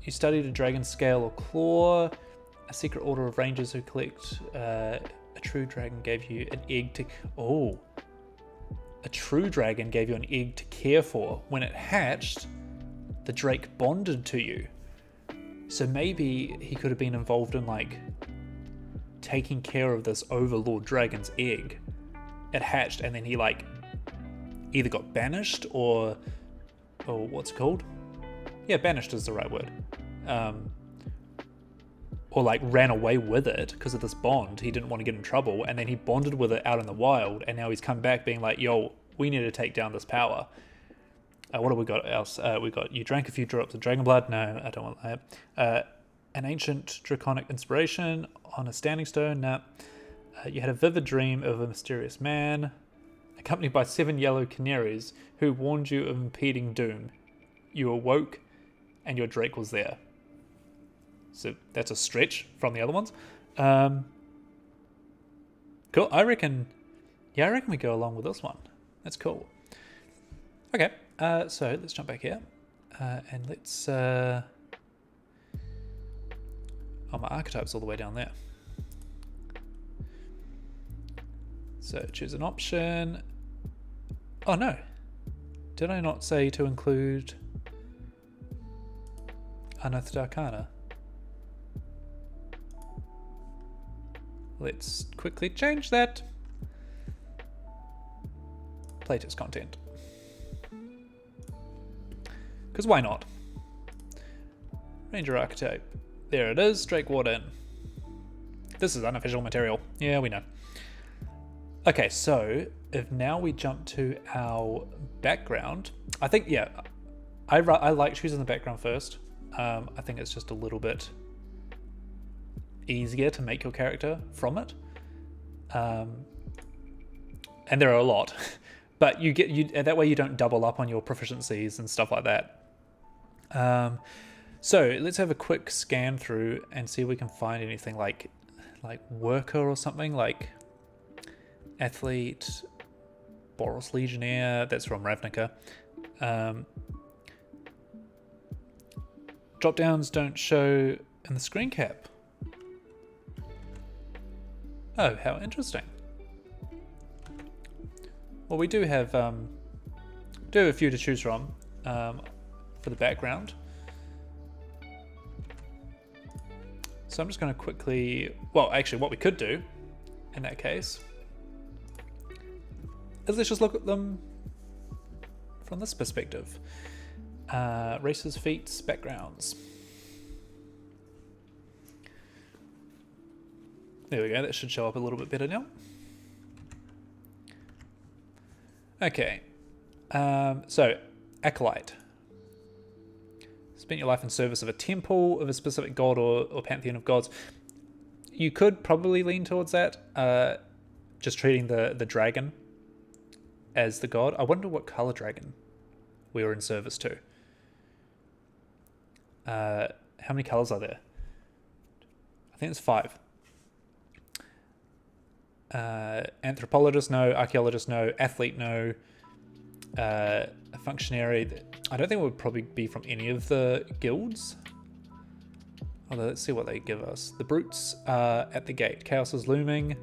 You studied a dragon scale or claw. A secret order of rangers who collect a true dragon gave you an egg to... Oh. A true dragon gave you an egg to care for. When it hatched, the Drake bonded to you. So maybe he could have been involved in like taking care of this overlord dragon's egg. It hatched and then he like either got banished or what's it called? Yeah, banished is the right word. Or like ran away with it because of this bond. He didn't want to get in trouble, and then he bonded with it out in the wild, and now he's come back being like, yo, we need to take down this power. What have we got else? We got, you drank a few drops of dragon blood. No, I don't want that. An ancient draconic inspiration on a standing stone. Nah. You had a vivid dream of a mysterious man, accompanied by 7 yellow canaries who warned you of impending doom. You awoke, and your Drake was there. So that's a stretch from the other ones. Cool. I reckon we go along with this one. That's cool. Okay. So let's jump back here, and let's. Oh, my archetype's all the way down there. So choose an option. Oh no, did I not say to include Unearthed Arcana? Let's quickly change that. Playtest content. Because why not? Ranger Archetype. There it is, Drake Warden. This is unofficial material. Yeah, we know. Okay, so if now we jump to our background, I think, yeah, I like choosing the background first. I think it's just a little bit easier to make your character from it. And there are a lot, but that way you don't double up on your proficiencies and stuff like that. So let's have a quick scan through and see if we can find anything like worker or something, like athlete, Boros Legionnaire. That's from Ravnica. Drop downs don't show in the screen cap. Oh, how interesting. Well, we do have a few to choose from for the background. So I'm just going to quickly, well, actually what we could do in that case is let's just look at them from this perspective. Races, feats, backgrounds. There we go, that should show up a little bit better now. Okay, so Acolyte. Spent your life in service of a temple of a specific god or pantheon of gods. You could probably lean towards that, just treating the dragon as the god. I wonder what color dragon we were in service to. How many colors are there? I think it's 5. Anthropologist, no. Archaeologist, no. Athlete, no. A functionary. I don't think it would probably be from any of the guilds. Although, let's see what they give us. The brutes are at the gate. Chaos is looming.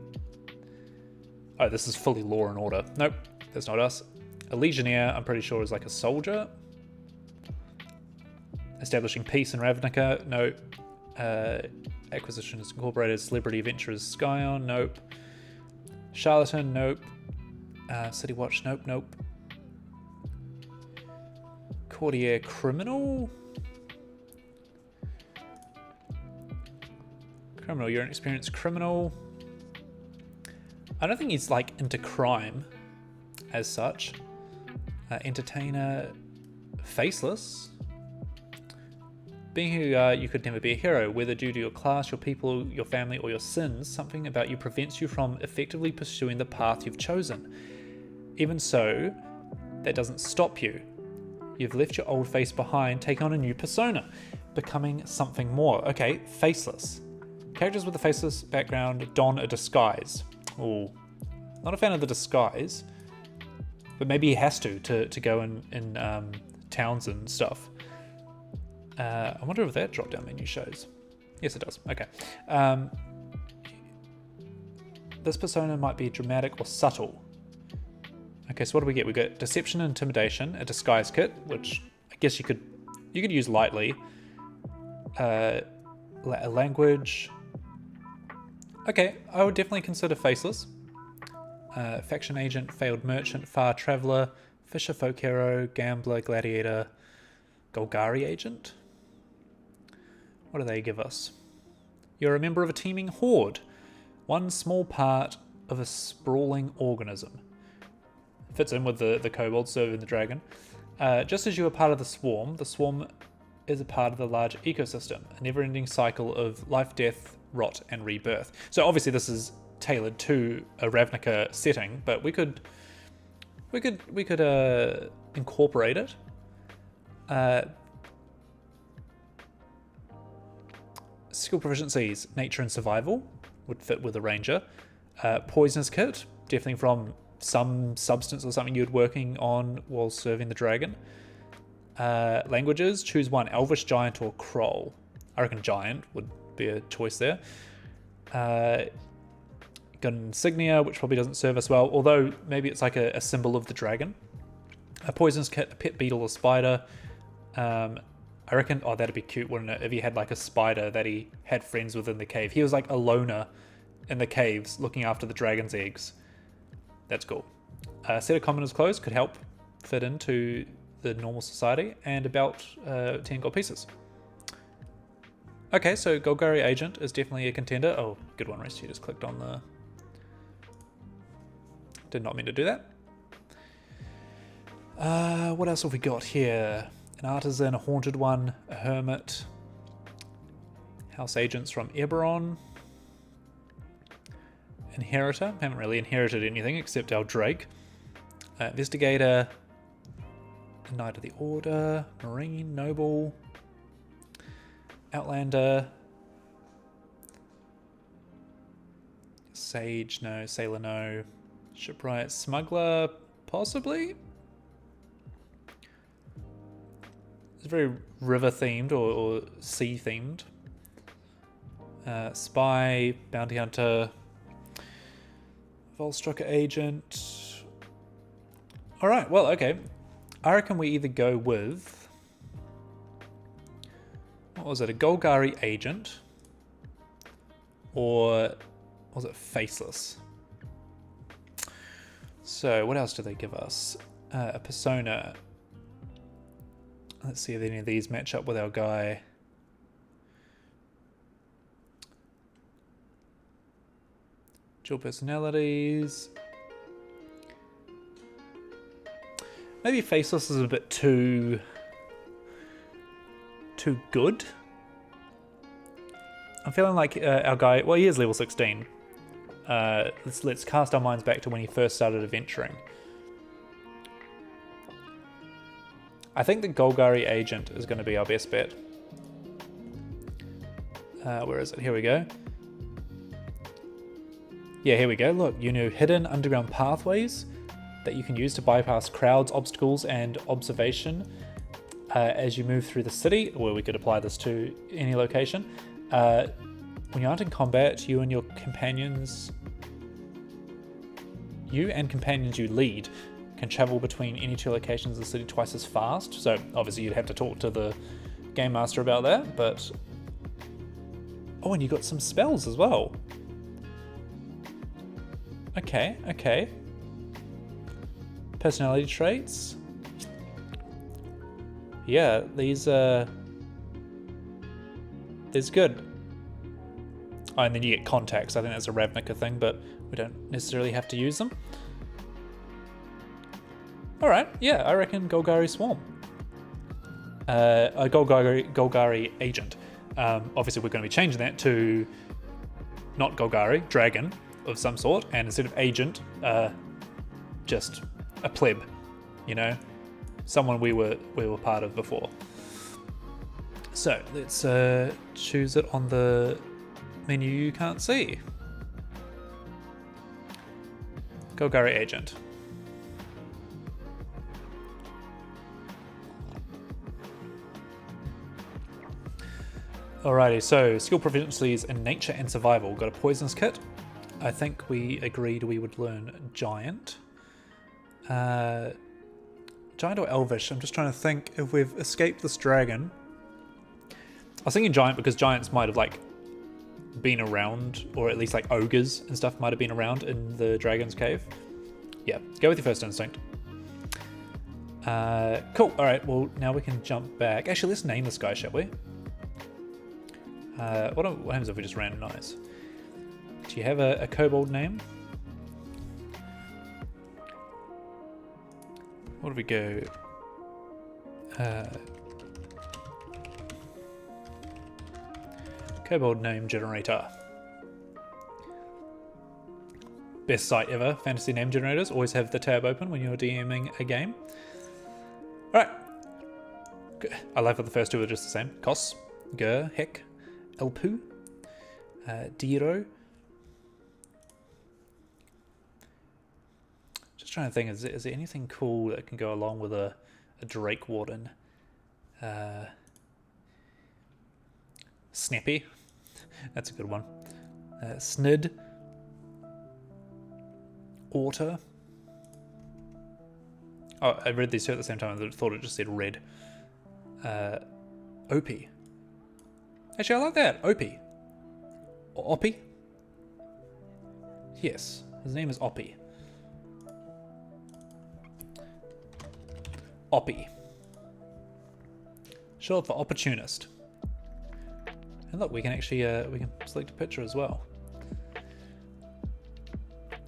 Oh, this is fully law and order. Nope, that's not us. A legionnaire, I'm pretty sure, is like a soldier. Establishing peace in Ravnica. Nope. Acquisitions Incorporated. Celebrity Adventurers Scion. Nope. Charlatan. Nope. City Watch. Nope. Nope. Courtier Criminal. Criminal. You're an experienced criminal. I don't think he's like into crime as such. Entertainer. Faceless. Being who you are, you could never be a hero, whether due to your class, your people, your family, or your sins. Something about you prevents you from effectively pursuing the path you've chosen. Even so, that doesn't stop you. You've left your old face behind, taking on a new persona, becoming something more. Okay, faceless. Characters with a faceless background don a disguise. Ooh, not a fan of the disguise, but maybe he has to go in towns and stuff. I wonder if that drop-down menu shows. Yes, it does. Okay. This persona might be dramatic or subtle. Okay, so what do we get? We get deception and intimidation, a disguise kit, which I guess you could use lightly. A language. Okay, I would definitely consider faceless. Faction agent, failed merchant, far traveler, fisher folk hero, gambler, gladiator, Golgari agent. What do they give us? You're a member of a teeming horde, one small part of a sprawling organism. Fits in with the kobold serving the dragon. Just as you are part of the swarm is a part of the large ecosystem, a never-ending cycle of life, death, rot, and rebirth. So obviously this is tailored to a Ravnica setting, but we could incorporate it. Skill proficiencies, nature and survival would fit with a ranger. Poisonous kit, definitely from some substance or something you're working on while serving the dragon. Languages, choose one, Elvish, Giant, or Kroll. I reckon Giant would be a choice there. Got an insignia, which probably doesn't serve us well, although maybe it's like a symbol of the dragon. A poisonous kit, a pet beetle or spider. I reckon, oh, that'd be cute, wouldn't it? If he had like a spider that he had friends within the cave. He was like a loner in the caves looking after the dragon's eggs. That's cool. A set of commoner's clothes could help fit into the normal society, and about 10 gold pieces. Okay, so Golgari Agent is definitely a contender. Oh, good one, Race. You just clicked on the... Did not mean to do that. What else have we got here? An artisan, a haunted one, a hermit, house agents from Eberron, inheritor, haven't really inherited anything except our Drake, investigator, a knight of the order, marine, noble, Outlander. Sage, no. Sailor, no. Shipwright. Smuggler, possibly? It's very river-themed or sea-themed. Spy, Bounty Hunter, Volstrucker Agent. Alright, well, okay. I reckon we either go with... What was it? A Golgari Agent? Or was it Faceless? So, what else do they give us? A Persona. Let's see if any of these match up with our guy. Dual personalities. Maybe Faceless is a bit too good. I'm feeling like our guy, well, he is level 16. Let's cast our minds back to when he first started adventuring. I think the Golgari Agent is going to be our best bet. Where is it? Here we go. Yeah, here we go. Look, you know, hidden underground pathways that you can use to bypass crowds, obstacles, and observation as you move through the city. Or we could apply this to any location. When you aren't in combat, you and companions you lead can travel between any two locations in the city twice as fast. So obviously you'd have to talk to the game master about that, but... Oh, and you got some spells as well. Okay, okay. Personality traits. Yeah, these are good. Oh, and then you get contacts. I think that's a Ravnica thing, but we don't necessarily have to use them. Alright, yeah, I reckon Golgari Swarm. A Golgari Agent. Obviously we're going to be changing that to not Golgari, Dragon of some sort, and instead of Agent, just a pleb, you know? Someone we were part of before. So, let's choose it on the menu you can't see. Golgari Agent. Alrighty, so skill proficiencies in nature and survival. Got a poisons kit. I think we agreed we would learn Giant. Giant or Elvish? I'm just trying to think if we've escaped this dragon. I was thinking Giant because Giants might have like been around, or at least like ogres and stuff might have been around in the dragon's cave. Yeah, go with your first instinct. Cool, alright, well now we can jump back. Actually, let's name this guy, shall we? What happens if we just randomize? Do you have a kobold name? What do we go? Kobold name generator. Best site ever. Fantasy name generators. Always have the tab open when you're DMing a game. Alright. I like that the first two are just the same. Kos, Ger, Hek, Elpu, Diro. Just trying to think, is there anything cool that can go along with a Drake Warden? Snappy. That's a good one. Snid. Orta. Oh, I read these two at the same time. I thought it just said red. Opie. Actually, I like that. Opie. Or Oppie? Yes, his name is Oppie. Oppie. Short for opportunist. And look, we can actually we can select a picture as well.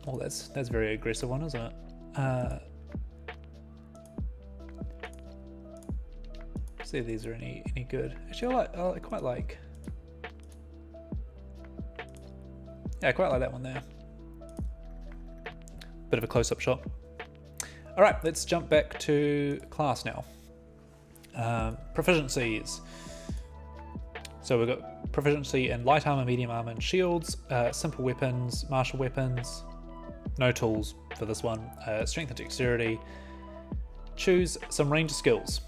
Oh, that's a very aggressive one, isn't it? See if these are any good. Actually, I quite like. Yeah, I quite like that one there. Bit of a close-up shot. All right, let's jump back to class now. Proficiencies. So we've got proficiency in light armor, medium armor, and shields, simple weapons, martial weapons, no tools for this one, strength and dexterity. Choose some range skills.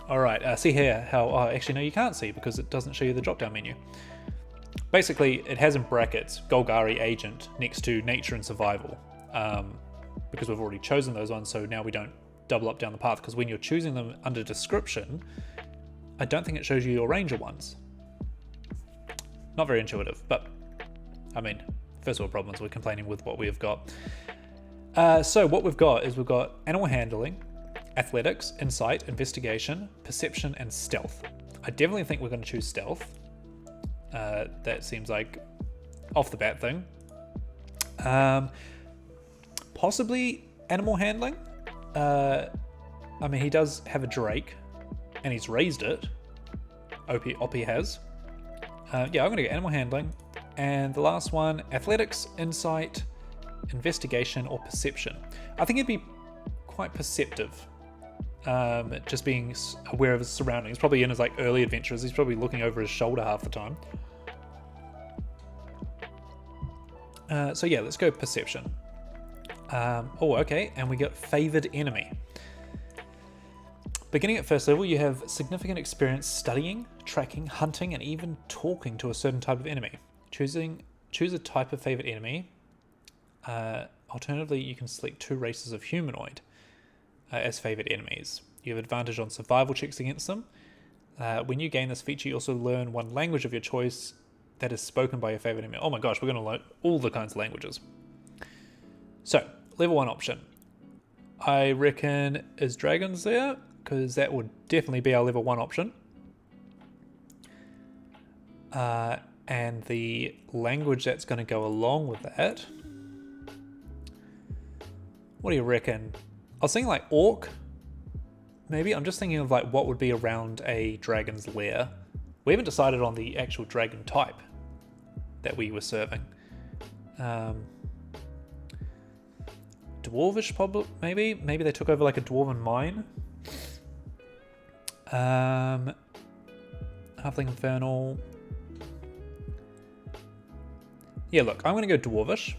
All right, see here how, oh, actually no, you can't see because it doesn't show you the drop-down menu. Basically, it has in brackets Golgari Agent next to Nature and Survival, because we've already chosen those ones, so now we don't double up down the path, because when you're choosing them under description, I don't think it shows you your Ranger ones. Not very intuitive, but I mean, first world problems, we're complaining with what we've got. So what we've got is we've got Animal Handling, Athletics, Insight, Investigation, Perception, and Stealth. I definitely think we're going to choose Stealth. That seems like off the bat thing. Possibly Animal Handling. I mean, he does have a Drake, and he's raised it. Oppie has. Yeah, I'm going to get Animal Handling. And the last one, Athletics, Insight, Investigation, or Perception. I think it'd be quite perceptive. Just being aware of his surroundings. Probably in his like early adventures, he's probably looking over his shoulder half the time. So yeah, let's go Perception. Oh, okay, and we got Favored Enemy. Beginning at first level, you have significant experience studying, tracking, hunting, and even talking to a certain type of enemy. Choose a type of favored enemy. Alternatively, you can select 2 races of humanoid as favored enemies. You have advantage on survival checks against them. When you gain this feature, you also learn one language of your choice that is spoken by your favorite enemy. Oh my gosh, we're going to learn all the kinds of languages. So, level 1 option. I reckon is dragons there, because that would definitely be our level 1 option. And the language that's going to go along with that. What do you reckon? I was thinking like orc. Maybe. I'm just thinking of like what would be around a dragon's lair. We haven't decided on the actual dragon type that we were serving. Dwarvish, probably. Maybe they took over like a dwarven mine. Halfling Infernal. Yeah, look, I'm going to go Dwarvish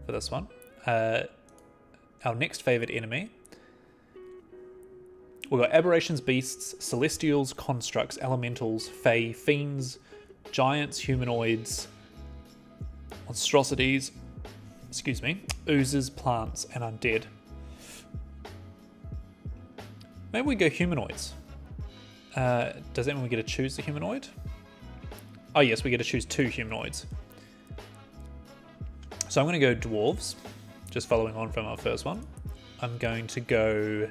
for this one. Our next favored enemy. We've got Aberrations, Beasts, Celestials, Constructs, Elementals, Fae, Fiends, Giants, Humanoids, Monstrosities, Oozes, Plants, and Undead. Maybe we go Humanoids. Does that mean we get to choose the humanoid? Oh yes, we get to choose 2 humanoids. So I'm going to go Dwarves, just following on from our first one. I'm going to go...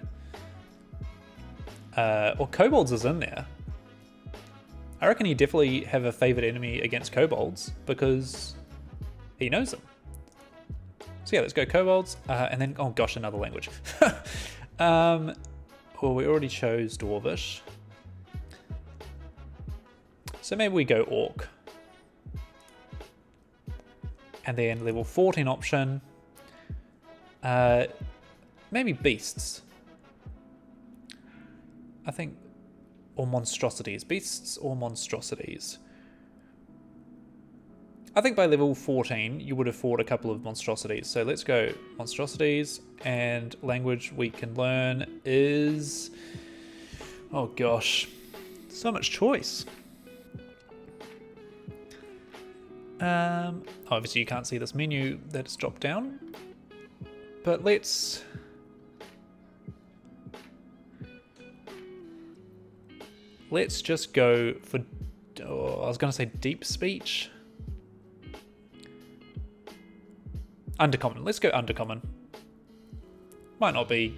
well, Kobolds is in there. I reckon he definitely have a favourite enemy against Kobolds, because he knows them. So yeah, let's go Kobolds, and then, oh gosh, another language. Well, we already chose Dwarvish. So maybe we go Orc. And then level 14 option. Maybe Beasts. I think, or Monstrosities. Beasts or Monstrosities. I think by level 14 you would afford a couple of Monstrosities. So let's go Monstrosities, and language we can learn is... Oh gosh, so much choice. Obviously you can't see this menu that's dropped down, but let's just go for, I was going to say deep speech. Undercommon. Let's go Undercommon. Might not be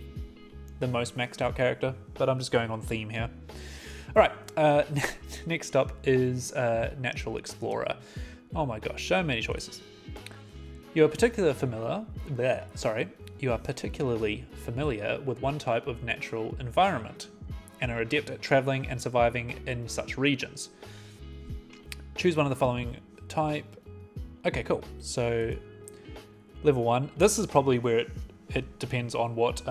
the most maxed out character, but I'm just going on theme here. Alright, next up is Natural Explorer. Oh my gosh, so many choices. You are particularly familiar with one type of natural environment and are adept at traveling and surviving in such regions. Choose one of the following type. Okay, cool. So level 1. This is probably where it depends on what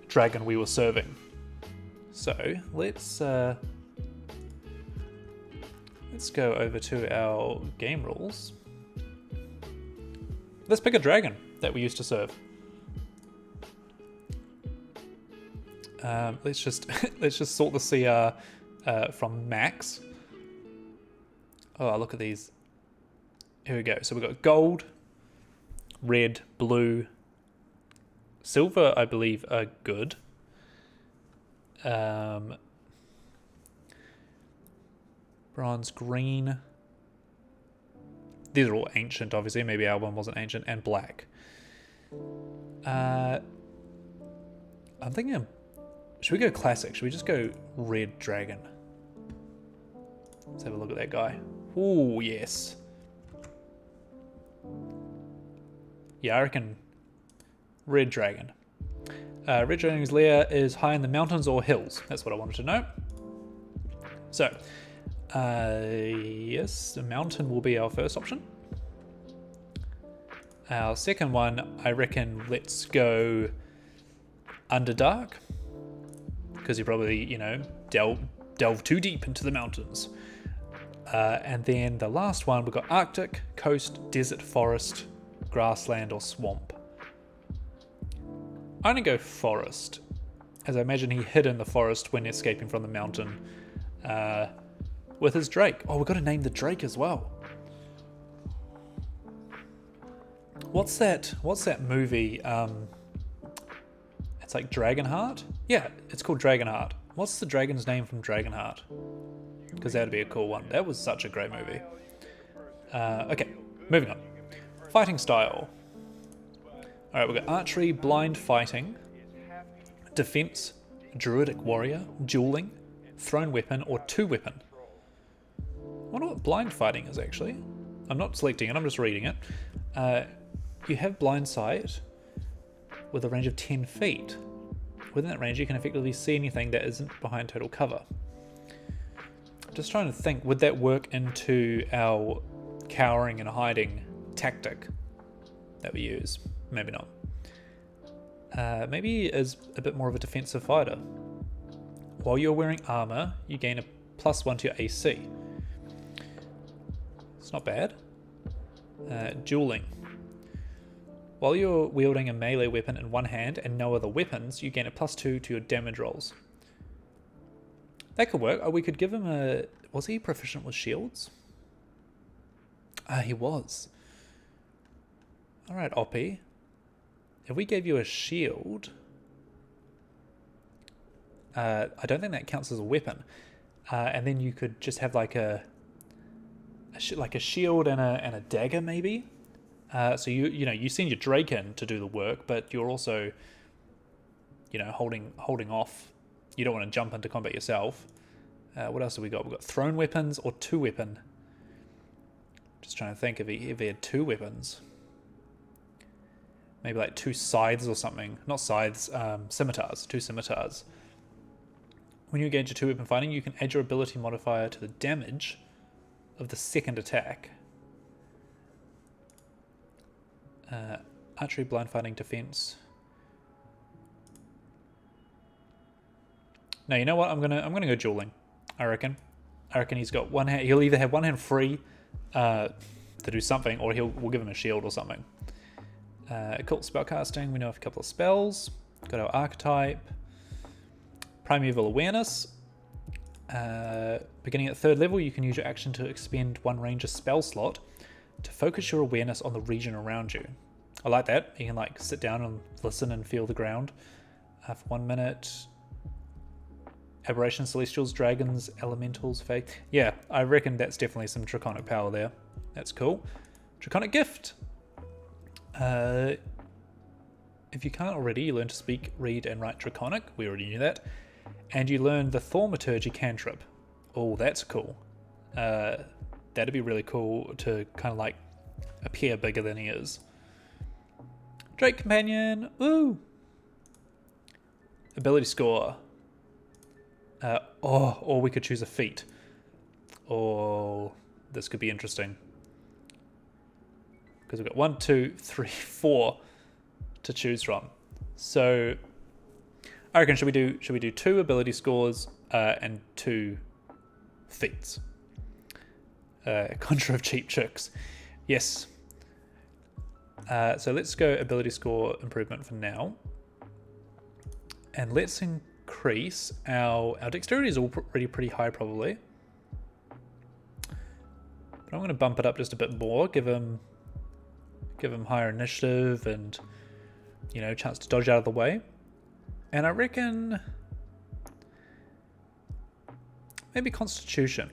dragon we were serving. So let's let's go over to our game rules. Let's pick a dragon that we used to serve. Let's just sort the CR from max. Oh, look at these. Here we go. So we've got gold, red, blue, silver, I believe, are good. Bronze, green. These are all ancient, obviously. Maybe our one wasn't ancient. And black. I'm thinking, should we go classic? Should we just go red dragon? Let's have a look at that guy. Ooh, yes. Yeah, I reckon red dragon. Red dragon's lair is high in the mountains or hills. That's what I wanted to know. So, yes, the mountain will be our first option. Our second one, I reckon let's go Underdark. Because you probably, you know, delve too deep into the mountains. And then the last one, we've got Arctic, coast, desert, forest, grassland, or swamp. I'm going to go forest, as I imagine he hid in the forest when escaping from the mountain with his drake. Oh, we've got to name the drake as well. What's that movie? It's like Dragonheart? Yeah, it's called Dragonheart. What's the dragon's name from Dragonheart? Because that'd be a cool one. That was such a great movie. Okay, moving on. Fighting style. Alright, we've got archery, blind fighting, defense, druidic warrior, dueling, thrown weapon, or two weapon. I wonder what blind fighting is actually. I'm not selecting it, I'm just reading it. You have blind sight with a range of 10 feet. Within that range, you can effectively see anything that isn't behind total cover. I'm just trying to think, would that work into our cowering and hiding tactic that we use? Maybe not. Maybe he is a bit more of a defensive fighter. While you're wearing armor, you gain a +1 to your AC. It's not bad. Dueling. While you're wielding a melee weapon in one hand and no other weapons, you gain a +2 to your damage rolls. That could work. We could give him a... Was he proficient with shields? He was. Alright, Oppie. If we gave you a shield... I don't think that counts as a weapon. And then you could just have like a shield and a dagger, maybe? So you send your drake in to do the work, but you're also, holding off. You don't want to jump into combat yourself. What else have we got? We've got thrown weapons or two weapon. Just trying to think if he had two weapons. Maybe like two scythes or something. Not scythes, scimitars. Two scimitars. When you engage a two weapon fighting, you can add your ability modifier to the damage of the second attack. Archery, blind fighting, defense. No, you know what? I'm gonna go dueling. I reckon he's got one hand. He'll either have one hand free to do something, or we'll give him a shield or something. Cool. Spellcasting. We know of a couple of spells. Got our archetype. Primeval awareness. Beginning at 3rd level, you can use your action to expend one ranger spell slot to focus your awareness on the region around you. I like that. You can sit down and listen and feel the ground for 1 minute. Aberrations, celestials, dragons, elementals, fae. Yeah, I reckon that's definitely some draconic power there. That's cool. Draconic gift. If you can't already, you learn to speak, read, and write draconic. We already knew that. And you learn the thaumaturgy cantrip. Oh, that's cool. That'd be really cool to kind of appear bigger than he is. Drake companion. Ooh. Ability score. Or we could choose a feat. Oh, this could be interesting. Because we've got 1, 2, 3, 4 to choose from. So I reckon should we do 2 ability scores and 2 feats? Conjure of Cheap Chicks. Yes. So let's go ability score improvement for now. And let's increase our dexterity is already pretty high probably. But I'm going to bump it up just a bit more, give him higher initiative and, you know, chance to dodge out of the way. And I reckon maybe Constitution.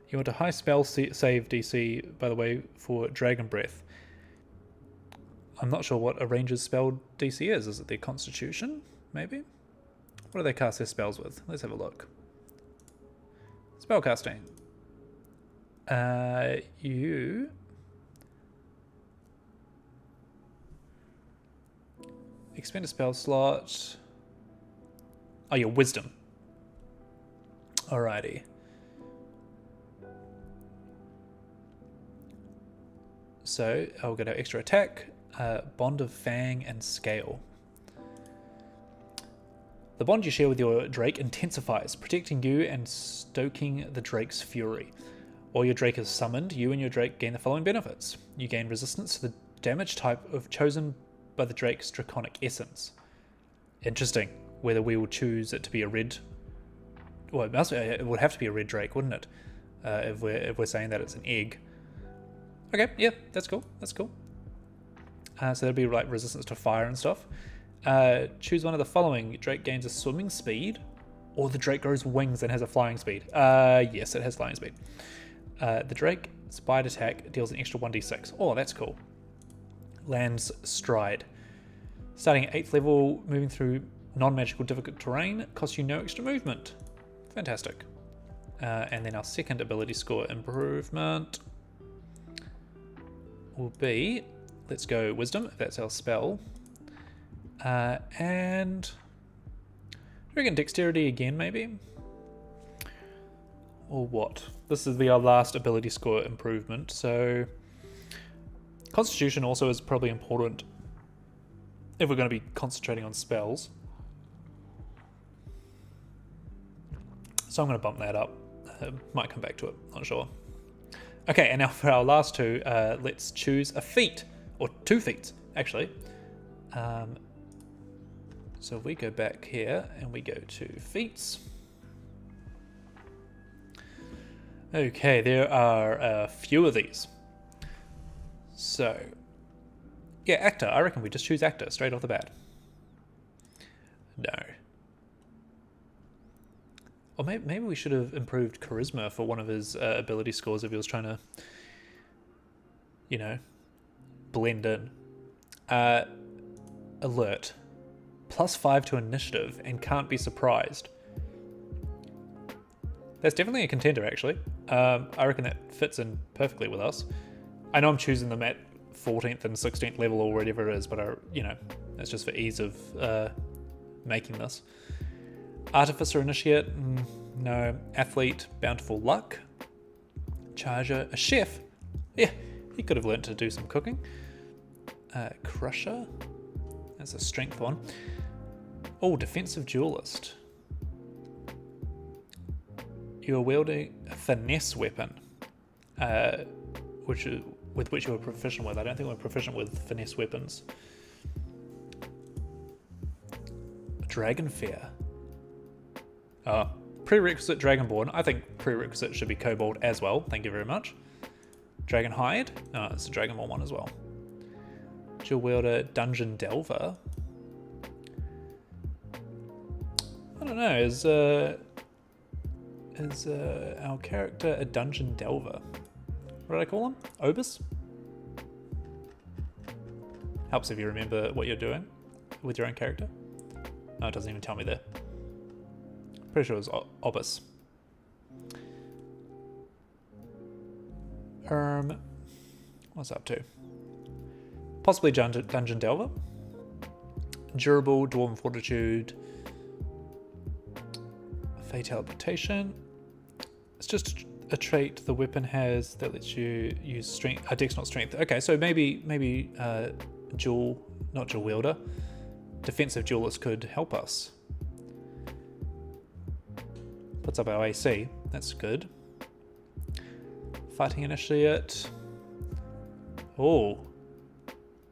You want a high spell save DC, by the way, for Dragon Breath. I'm not sure what a ranger's spell DC is. Is it their Constitution, maybe? What do they cast their spells with? Let's have a look. Spellcasting. You... Expend a spell slot. Oh, your Wisdom. Alrighty. So I'll get our extra attack, Bond of Fang and Scale. The bond you share with your Drake intensifies, protecting you and stoking the Drake's fury. While your Drake is summoned, you and your Drake gain the following benefits. You gain resistance to the damage type of chosen by the Drake's Draconic Essence. Interesting. Whether we will choose it to be a red... Well, it would have to be a red Drake, wouldn't it? If we're saying that it's an egg. Okay, yeah, that's cool. That's cool. So that'd be like resistance to fire and stuff. Choose one of the following. Drake gains a swimming speed, or the Drake grows wings and has a flying speed. Yes, it has flying speed. The Drake Spide attack deals an extra 1d6. Oh, that's cool. Lands Stride. Starting at 8th level, moving through non-magical difficult terrain, costs you no extra movement. Fantastic. And then our second ability score improvement will be, let's go Wisdom, if that's our spell. And I reckon Dexterity again, maybe? Or what? This is our last ability score improvement, so Constitution also is probably important if we're going to be concentrating on spells. So I'm going to bump that up. Might come back to it, not sure. Okay, and now for our last two, let's choose a feat, or 2 feats, actually. So if we go back here and we go to feats. Okay, there are a few of these. So, yeah, actor. I reckon we just choose actor straight off the bat. No. Or maybe we should have improved charisma for one of his ability scores if he was trying to, you know, blend in. Alert. +5 to initiative and can't be surprised. That's definitely a contender, actually. I reckon that fits in perfectly with us. I know I'm choosing them at 14th and 16th level or whatever it is, but that's just for ease of making this. Artificer Initiate, no. Athlete, Bountiful Luck. Charger, a chef. Yeah, he could have learnt to do some cooking. Crusher, that's a strength one. Oh, Defensive Duelist. You are wielding a finesse weapon, with which you are proficient with. I don't think we're proficient with finesse weapons. Dragon Fear. Prerequisite Dragonborn. I think prerequisite should be Kobold as well. Thank you very much. Dragon Hide. Oh, it's a Dragonborn one as well. Dual Wielder Dungeon Delver. I don't know. Is our character a Dungeon Delver? What did I call him? Obus? Helps if you remember what you're doing with your own character. No, it doesn't even tell me there. Pretty sure it was Obus. What's up to? Possibly Dungeon Delver. Durable, Dwarven Fortitude. Teleportation. It's just a trait the weapon has that lets you use strength. Dex, not strength. Okay, so maybe not dual wielder. Defensive duelist could help us. Puts up our AC. That's good. Fighting Initiate. Oh.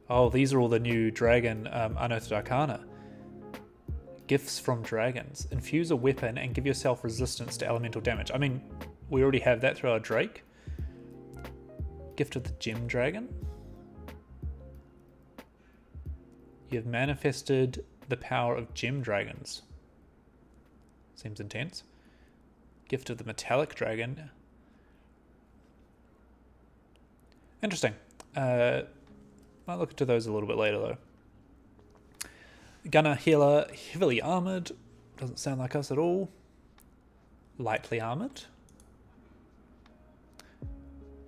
Oh, these are all the new dragon Unearthed Arcana. Gifts from dragons. Infuse a weapon and give yourself resistance to elemental damage. I mean, we already have that through our Drake. Gift of the Gem Dragon. You've manifested the power of gem dragons. Seems intense. Gift of the Metallic Dragon. Interesting. Might look into those a little bit later though. Gunner, healer, heavily armored. Doesn't sound like us at all. Lightly armored.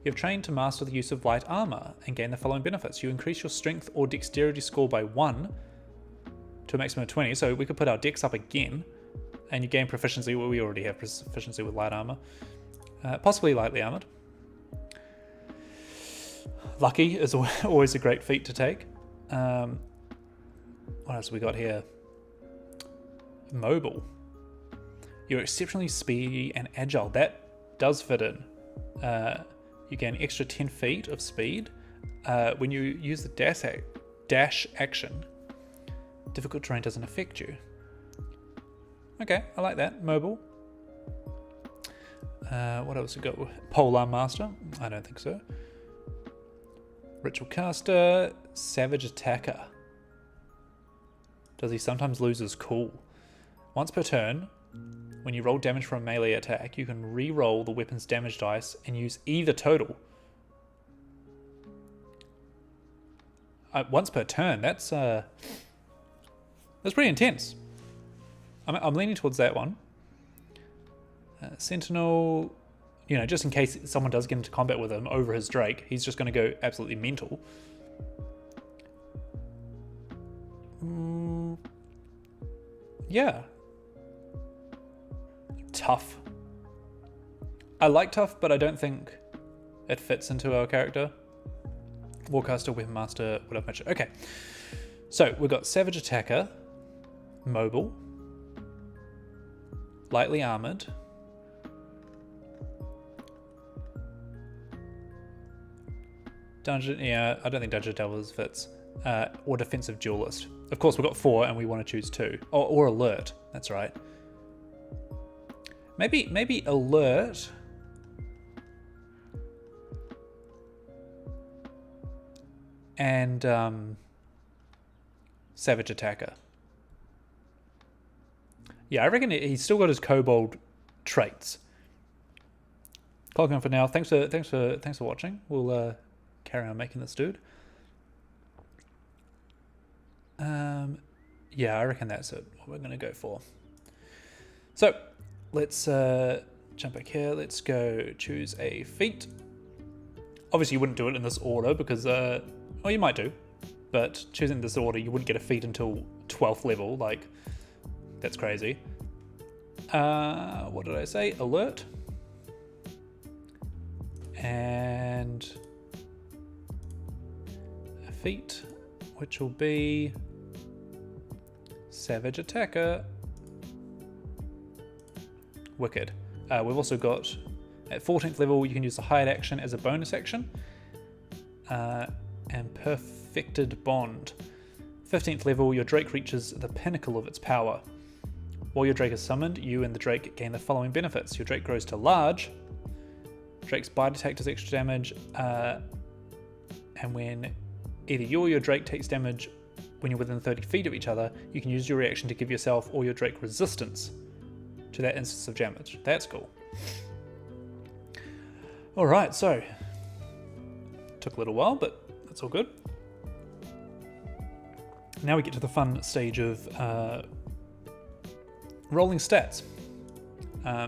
You've trained to master the use of light armor and gain the following benefits. You increase your strength or dexterity score by 1 to a maximum of 20. So we could put our dex up again and you gain proficiency. Well, we already have proficiency with light armor. Possibly lightly armored. Lucky is always a great feat to take. What else have we got here? Mobile. You're exceptionally speedy and agile. That does fit in. You gain extra 10 feet of speed when you use the dash action. Difficult terrain doesn't affect you. Okay, I like that. Mobile. What else we got? Polearm Master. I don't think so. Ritual Caster. Savage Attacker. Does he sometimes lose his cool? Once per turn, when you roll damage for a melee attack, you can re-roll the weapon's damage dice and use either total. Once per turn, that's pretty intense. I'm leaning towards that one. Sentinel, you know, just in case someone does get into combat with him over his Drake, he's just going to go absolutely mental. Yeah. Tough. I like tough, but I don't think it fits into our character. Warcaster, Weapon Master, would have mentioned. Okay. So we've got Savage Attacker, Mobile, Lightly Armored, Dungeon, yeah, I don't think Dungeon Delvers fits. Or Defensive Duelist. Of course, we've got 4 and we want to choose 2. Or Alert, that's right. Maybe Alert. And Savage Attacker. Yeah, I reckon he's still got his kobold traits. Clocking on for now. Thanks for watching. We'll carry on making this dude. Yeah, I reckon that's it. What we're gonna go for. So let's jump back here. Let's go choose a feat. Obviously, you wouldn't do it in this order because, well, you might do, but choosing this order, you wouldn't get a feat until 12th level. Like, that's crazy. What did I say? Alert. And a feat, which will be Savage Attacker. Wicked. We've also got, at 14th level, you can use the Hide action as a bonus action. And Perfected Bond. 15th level, your Drake reaches the pinnacle of its power. While your Drake is summoned, you and the Drake gain the following benefits. Your Drake grows to large. Drake's bite attack does extra damage. And when either you or your Drake takes damage when you're within 30 feet of each other, you can use your reaction to give yourself or your Drake resistance to that instance of damage. That's cool. Alright, so took a little while, but that's all good. Now we get to the fun stage of rolling stats.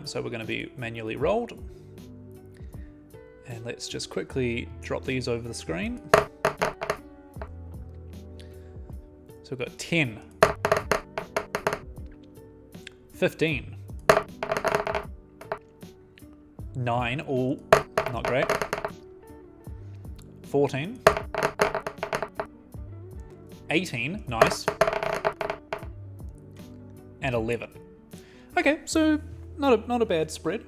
So we're going to be manually rolled. And let's just quickly drop these over the screen. So we've got 10, 15, 9, all not great, 14, 18, nice, and 11. Okay, so not a bad spread.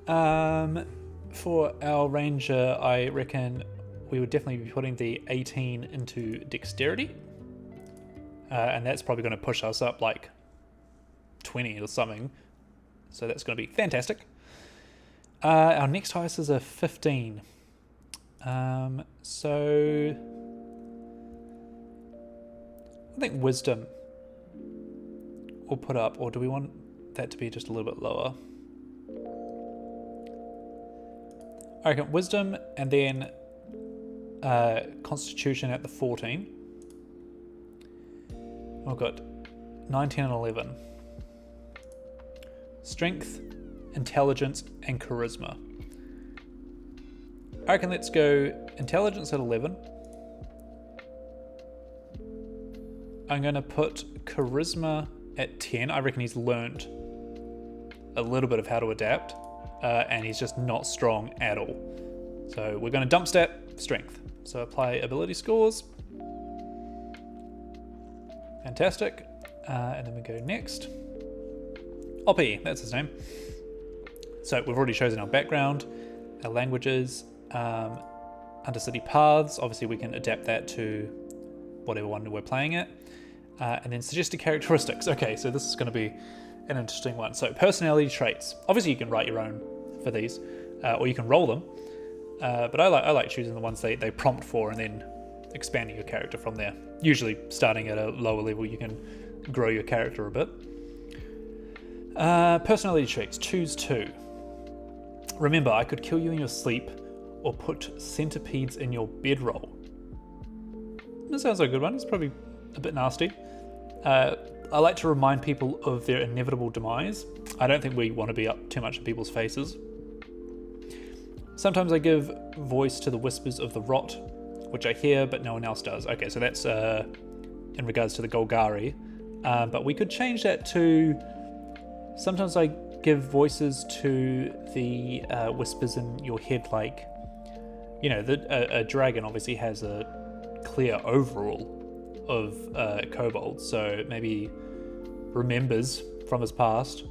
For our ranger, I reckon we would definitely be putting the 18 into dexterity, and that's probably going to push us up like 20 or something. So that's going to be fantastic. Our next highest is a 15. So I think wisdom we'll put up, or do we want that to be just a little bit lower? I reckon wisdom and then constitution at the 14. I've got 19 and 11. Strength, intelligence, and charisma. I reckon let's go intelligence at 11. I'm going to put charisma at 10. I reckon he's learned a little bit of how to adapt, and he's just not strong at all. So we're going to dump stat strength. So apply ability scores. Fantastic. And then we go next. Oppie, that's his name. So we've already chosen our background, our languages, Undercity paths. Obviously we can adapt that to whatever one we're playing at. And then suggested characteristics. Okay, so this is going to be an interesting one. So personality traits. Obviously you can write your own for these, or you can roll them. But I like choosing the ones they prompt for and then expanding your character from there. Usually starting at a lower level, you can grow your character a bit. Personality traits, choose 2. Remember, I could kill you in your sleep or put centipedes in your bedroll. That sounds like a good one. It's probably a bit nasty. I like to remind people of their inevitable demise. I don't think we want to be up too much in people's faces. Sometimes I give voice to the whispers of the rot, which I hear but no one else does. Okay, so that's in regards to the Golgari. But we could change that to sometimes I give voices to the whispers in your head, like, you know, a dragon obviously has a clear overall of kobold, so maybe remembers from his past.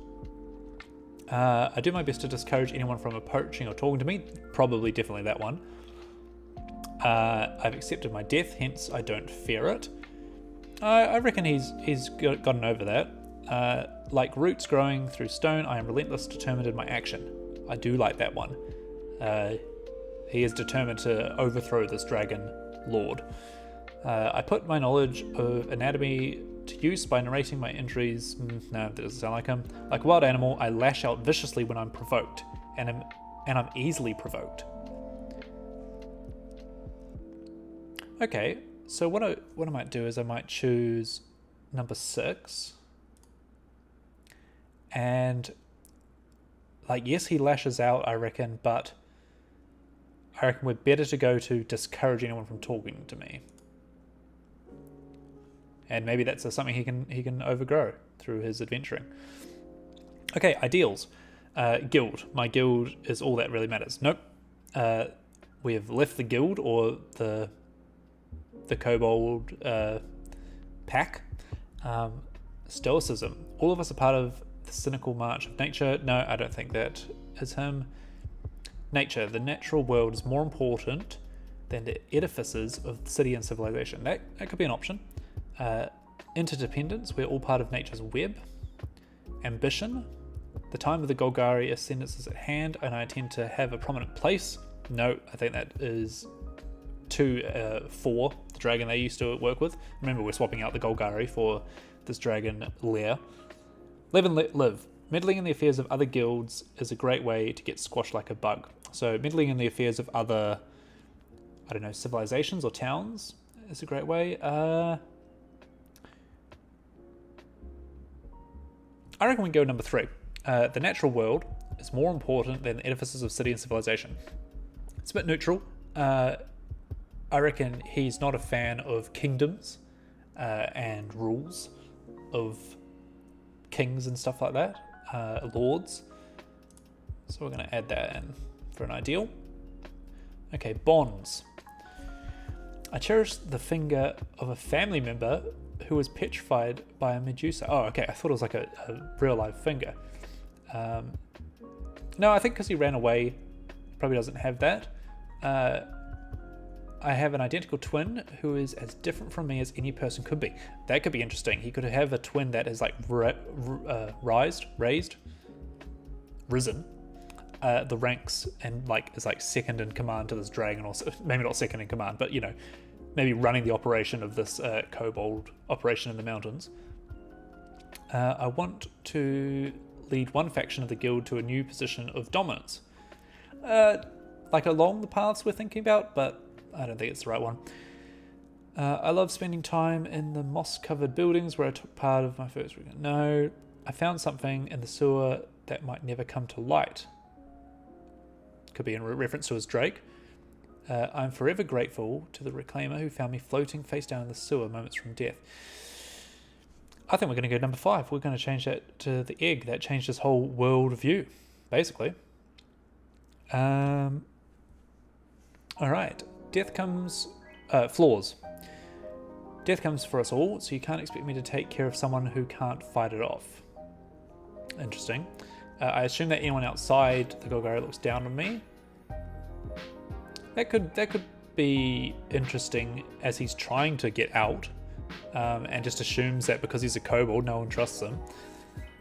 I do my best to discourage anyone from approaching or talking to me. Probably definitely that one. I've accepted my death, hence I don't fear it. I reckon he's gotten over that. Like roots growing through stone, I am relentless, determined in my action. I do like that one. He is determined to overthrow this dragon lord. I put my knowledge of anatomy to use by narrating my injuries. No, that doesn't sound like him. Like a wild animal, I lash out viciously when I'm provoked, and I'm easily provoked. Okay, so what I might do is I might choose number 6. And, like, yes, he lashes out, I reckon, but I reckon we're better to go to discourage anyone from talking to me. And maybe that's something he can overgrow through his adventuring. Okay, ideals. Guild. My guild is all that really matters. Nope. We have left the guild, or the kobold pack. Stoicism. All of us are part of the cynical march of nature. No, I don't think that is him. Nature. The natural world is more important than the edifices of the city and civilization. That could be an option. Interdependence. We're all part of nature's web. Ambition. The time of the Golgari ascendance is at hand, and I intend to have a prominent place. No, I think that is for the dragon they used to work with. Remember, we're swapping out the Golgari for this dragon lair. Live and let live. Meddling in the affairs of other guilds is a great way to get squashed like a bug. So meddling in the affairs of other, I don't know, civilizations or towns is a great way. I reckon we go number 3. The natural world is more important than the edifices of city and civilization. It's a bit neutral. I reckon he's not a fan of kingdoms and rules of kings and stuff like that, lords. So we're going to add that in for an ideal. Okay, bonds. I cherish the finger of a family member who was petrified by a Medusa. Oh, okay, I thought it was like a real life finger. No, I think because he ran away, he probably doesn't have that. I have an identical twin who is as different from me as any person could be. That could be interesting. He could have a twin that is like risen the ranks and like is like second in command to this dragon, or maybe not second in command, but you know, maybe running the operation of this kobold operation in the mountains. I want to lead one faction of the guild to a new position of dominance. Like along the paths we're thinking about, but I don't think it's the right one. I love spending time in the moss-covered buildings where I took part of my first weekend. No, I found something in the sewer that might never come to light. Could be in reference to his Drake. I'm forever grateful to the Reclaimer who found me floating face down in the sewer moments from death. I think we're going to go number 5. We're going to change that to the egg. That changed his whole world view, basically. All right. Death comes... flaws. Death comes for us all, so you can't expect me to take care of someone who can't fight it off. Interesting. I assume that anyone outside the Golgari looks down on me. That could be interesting as he's trying to get out, and just assumes that because he's a kobold, no one trusts him.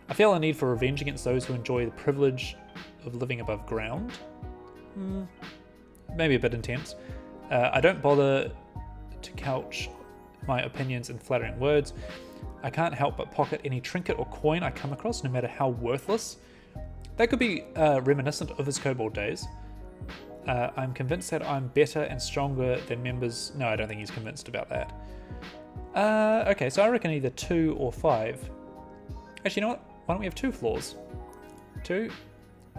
I feel a need for revenge against those who enjoy the privilege of living above ground. Maybe a bit intense. I don't bother to couch my opinions in flattering words. I can't help but pocket any trinket or coin I come across, no matter how worthless. That could be reminiscent of his kobold days. I'm convinced that I'm better and stronger than members... No, I don't think he's convinced about that. Okay, so I reckon either 2 or 5. Actually, you know what? Why don't we have 2 flaws? 2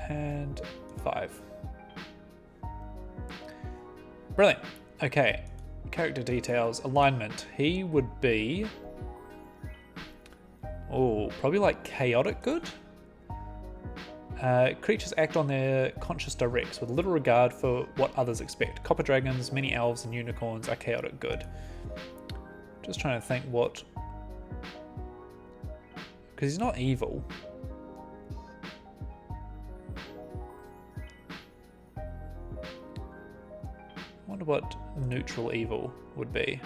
and 5. Brilliant. Okay, character details. Alignment. He would be... Oh, probably like chaotic good? Creatures act on their conscious directs with little regard for what others expect. Copper dragons, many elves, and unicorns are chaotic good. Just trying to think what... Because he's not evil. I wonder what neutral evil would be.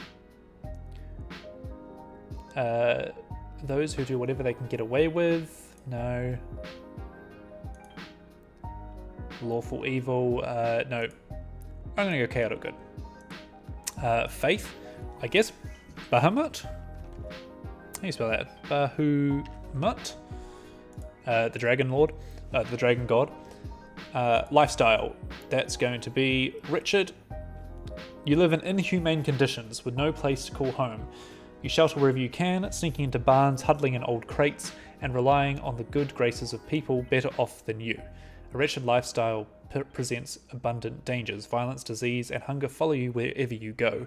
Those who do whatever they can get away with? No. Lawful evil? No. I'm going to go chaotic good. Faith? I guess Bahamut? How do you spell that? Bahumut? The Dragon Lord? The Dragon God? Lifestyle. That's going to be Richard. You live in inhumane conditions with no place to call home. You shelter wherever you can, sneaking into barns, huddling in old crates, and relying on the good graces of people better off than you. A wretched lifestyle presents abundant dangers. Violence, disease, and hunger follow you wherever you go.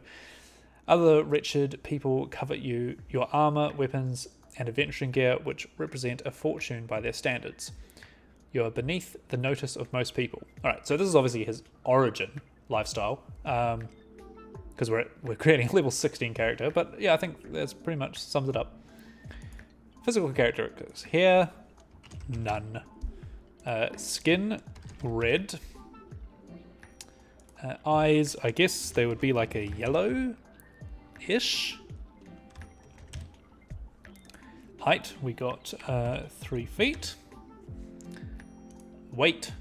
Other wretched people covet you, your armor, weapons, and adventuring gear, which represent a fortune by their standards. You are beneath the notice of most people. Alright, so this is obviously his origin lifestyle, because we're creating a level 16 character, but yeah, I think that's pretty much sums it up. Physical characteristics. Hair, none. Skin, red. Eyes, I guess they would be like a yellow-ish. Height, we got 3 feet. Weight.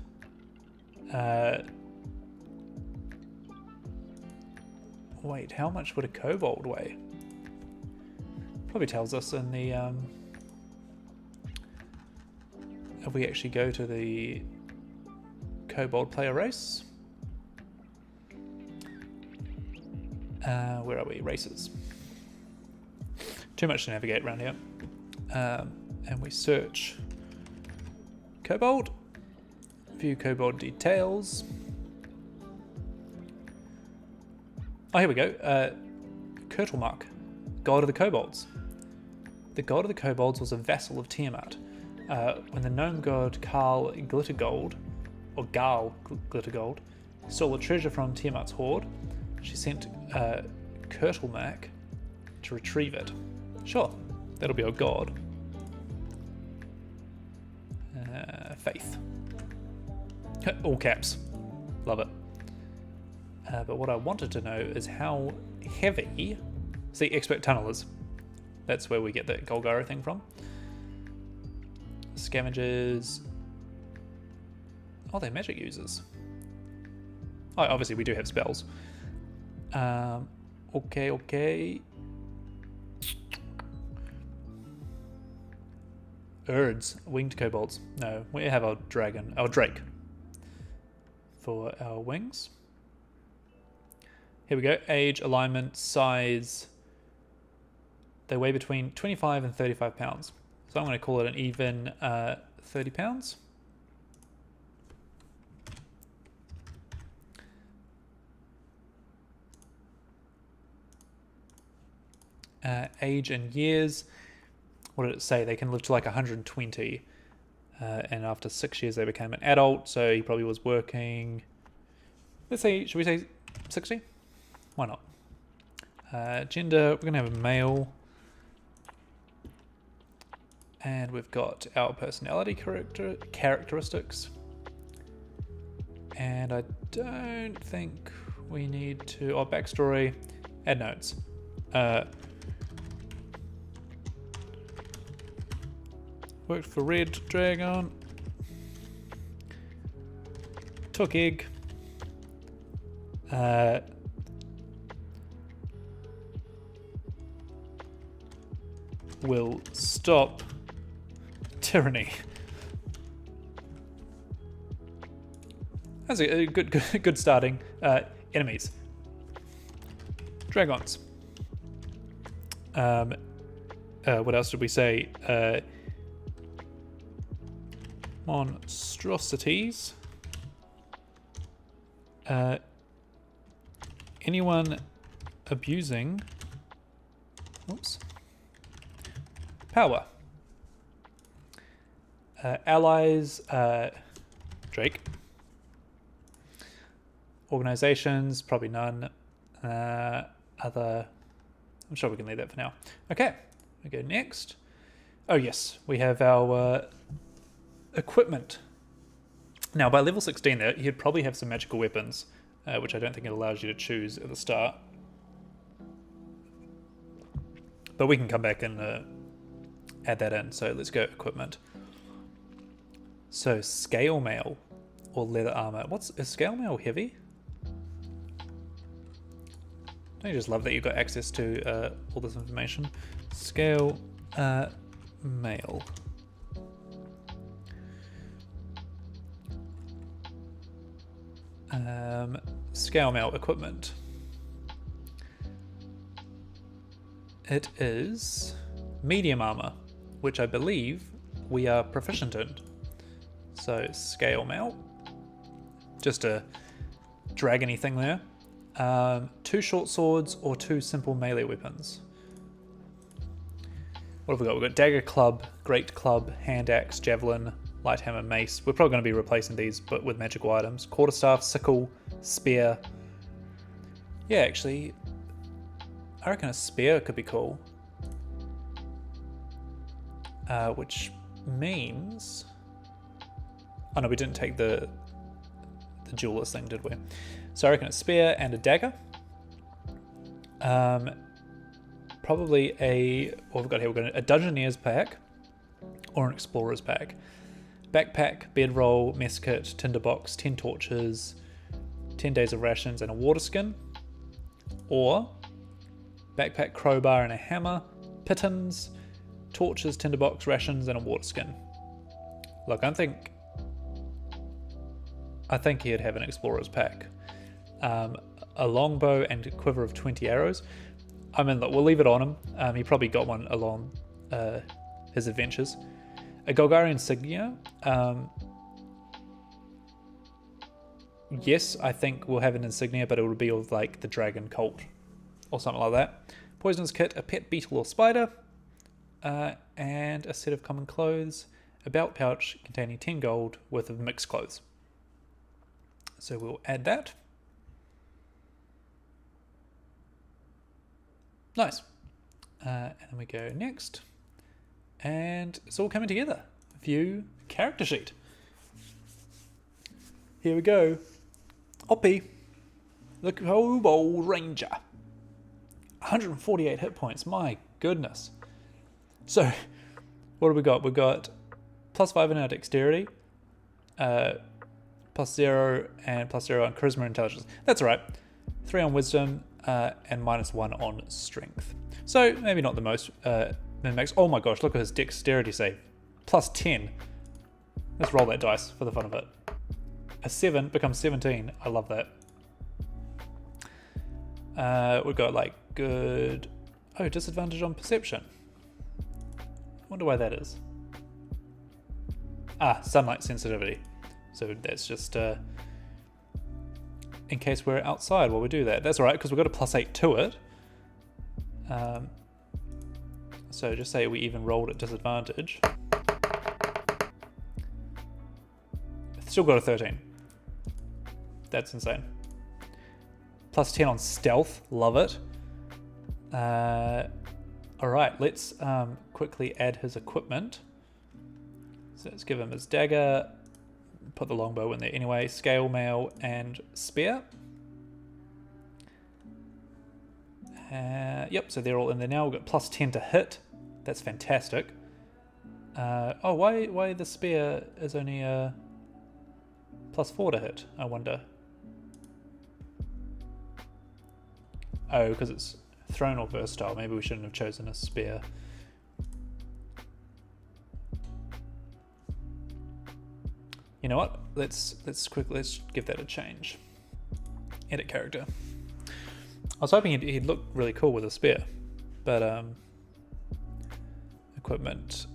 Wait, how much would a kobold weigh? Probably tells us in the... if we actually go to the kobold player race. Where are we? Races. Too much to navigate around here. And we search kobold. View kobold details. Oh, here we go. Kurtlemark, god of the kobolds. The god of the kobolds was a vassal of Tiamat. When the gnome god Karl Glittergold, or Garl Glittergold, stole a treasure from Tiamat's hoard, she sent Kurtlemark to retrieve it. Sure, that'll be our god. All caps. Love it. But what I wanted to know is how heavy... See, expert tunnelers. That's where we get the Golgari thing from. Scavengers. Oh, they're magic users. Oh, obviously we do have spells. Okay. Urds, winged kobolds. No, we have our dragon, our drake for our wings. Here we go. Age, alignment, size. They weigh between 25 and 35 pounds. So I'm going to call it an even 30 pounds. Age and years. What did it say? They can live to like 120. And after 6 years they became an adult. So he probably was working. Let's say, should we say 60? Why not? Gender, we're going to have a male. And we've got our personality characteristics. And I don't think we need to... Oh, backstory. Add notes. Worked for Red Dragon. Took egg. Will stop tyranny. That's a good starting. Enemies. Dragons. What else did we say? Monstrosities. Anyone abusing power. Allies, Drake. Organizations, probably none. Other, I'm sure we can leave that for now. Okay, we go next. Oh yes, we have our equipment. Now by level 16 there, you'd probably have some magical weapons, which I don't think it allows you to choose at the start. But we can come back and add that in. So let's go equipment. So scale mail or leather armor. Is scale mail heavy? Don't you just love that you've got access to all this information? Scale mail. Scale mail equipment. It is medium armor, which I believe we are proficient in. So scale mail, just a dragony thing there. 2 short swords or 2 simple melee weapons. What have we got? We've got dagger, club, great club, hand axe, javelin, light hammer, mace. We're probably going to be replacing these, but with magical items. Quarterstaff, sickle, spear. Yeah, actually, I reckon a spear could be cool. Which means... Oh no, we didn't take the jeweler's thing, did we? So I reckon a spear and a dagger. Probably what we've got here, we've got a Dungeoneer's pack or an Explorer's pack. Backpack, bedroll, mess kit, tinderbox, 10 torches, 10 days of rations and a water skin. Or backpack, crowbar and a hammer, pittons, torches, tinderbox, rations and a water skin. Look, I think he'd have an Explorer's pack. A longbow and a quiver of 20 arrows. I mean, look, we'll leave it on him. He probably got one along his adventures. A Golgari insignia. Yes, I think we'll have an insignia, but it will be of like the dragon cult or something like that. Poisonous kit, a pet beetle or spider, and a set of common clothes, a belt pouch containing 10 gold worth of mixed clothes. So we'll add that. Nice. And then we go next. And it's all coming together. View character sheet. Here we go. Oppie. The Kobold Ranger. 148 hit points. My goodness. So, what have we got? We've got +5 in our dexterity, +0 and +0 on charisma and intelligence. That's all right. 3 on wisdom and -1 on strength. So, maybe not the most min-max. Oh my gosh, look at his dexterity save. +10. Let's roll that dice for the fun of it. A 7 becomes 17. I love that. We've got like good... Oh, disadvantage on perception. Wonder why that is. Ah, sunlight sensitivity. So that's just in case we're outside while we do that. That's alright, because we've got a +8 to it. So just say we even rolled at disadvantage. Still got a 13. That's insane. +10 on stealth. Love it. Alright, let's quickly add his equipment. So let's give him his dagger. Put the longbow in there anyway. Scale mail and spear. Yep, so they're all in there now. We've got +10 to hit. That's fantastic. Oh, why the spear is only +4 to hit, I wonder. Oh, because it's thrown or versatile. Maybe we shouldn't have chosen a spear. You know what? Let's give that a change. Edit character. I was hoping he'd look really cool with a spear, but equipment.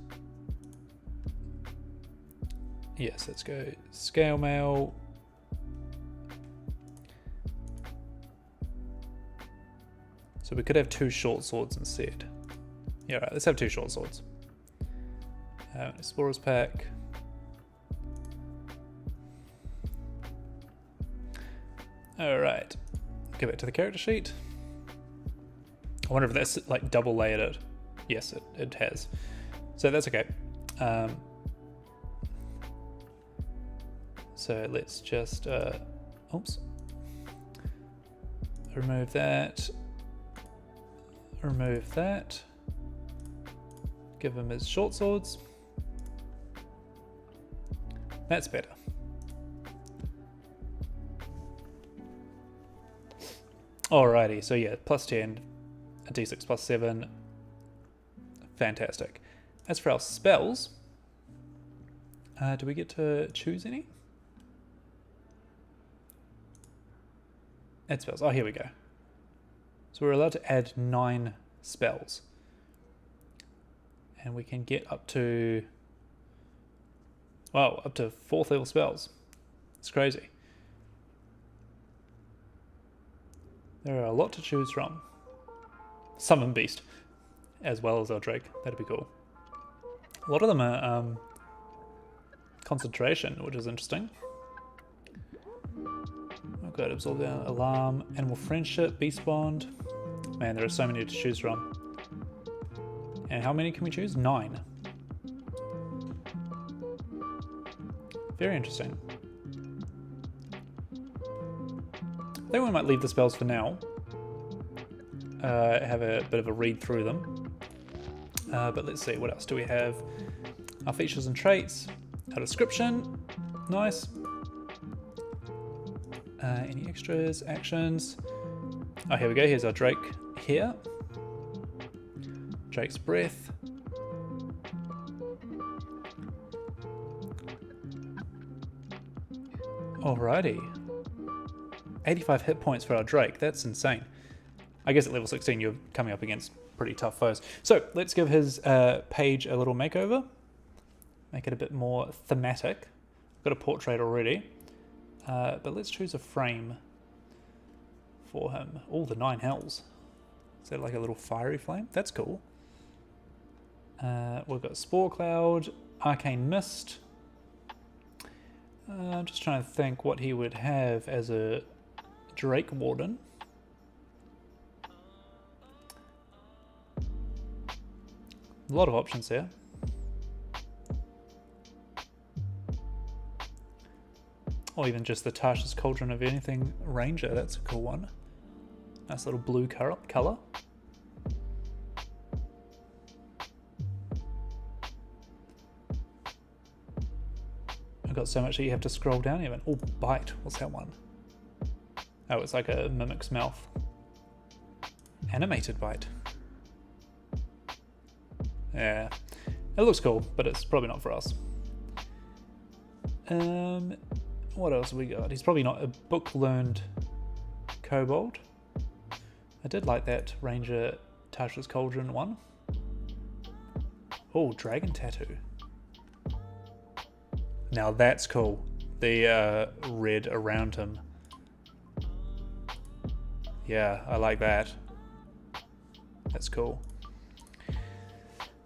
Yes, let's go scale mail. So we could have 2 short swords instead. Yeah, right, let's have 2 short swords. Explorer's pack. Alright, go back to the character sheet. I wonder if that's like double layered it. Yes, it has. So that's okay. So let's just, oops. Remove that. Remove that. Give him his short swords. That's better. Alrighty, so yeah, +10, a d6 +7. Fantastic. As for our spells, do we get to choose any? Add spells. Oh, here we go. So we're allowed to add 9 spells. And we can get up to, wow, up to 4th level spells. It's crazy. There are a lot to choose from. Summon Beast, as well as our Drake. That'd be cool. A lot of them are concentration, which is interesting. Oh god, absorb down, alarm, animal friendship, beast bond. Man, there are so many to choose from. And how many can we choose? 9. Very interesting. I think we might leave the spells for now. Have a bit of a read through them. But let's see, what else do we have? Our features and traits, our description, nice. Any extras, actions? Oh, here we go, here's our Drake here. Drake's breath. Alrighty. 85 hit points for our Drake, that's insane. I guess at level 16 you're coming up against pretty tough foes. So let's give his page a little makeover. Make it a bit more thematic. I've got a portrait already. But let's choose a frame for him. Oh, the 9 hells. Is that like a little fiery flame? That's cool. We've got Spore Cloud, Arcane Mist. I'm just trying to think what he would have as a Drake Warden. A lot of options here. Or even just the Tasha's Cauldron of Anything Ranger. That's a cool one. Nice little blue colour. I've got so much that you have to scroll down even. Oh, Bite. What's that one? Oh, it's like a mimic's mouth. Animated Bite. Yeah. It looks cool, but it's probably not for us. What else have we got? He's probably not a book-learned kobold. I did like that Ranger Tasha's Cauldron one. Oh, Dragon Tattoo. Now that's cool. The red around him. Yeah, I like that. That's cool.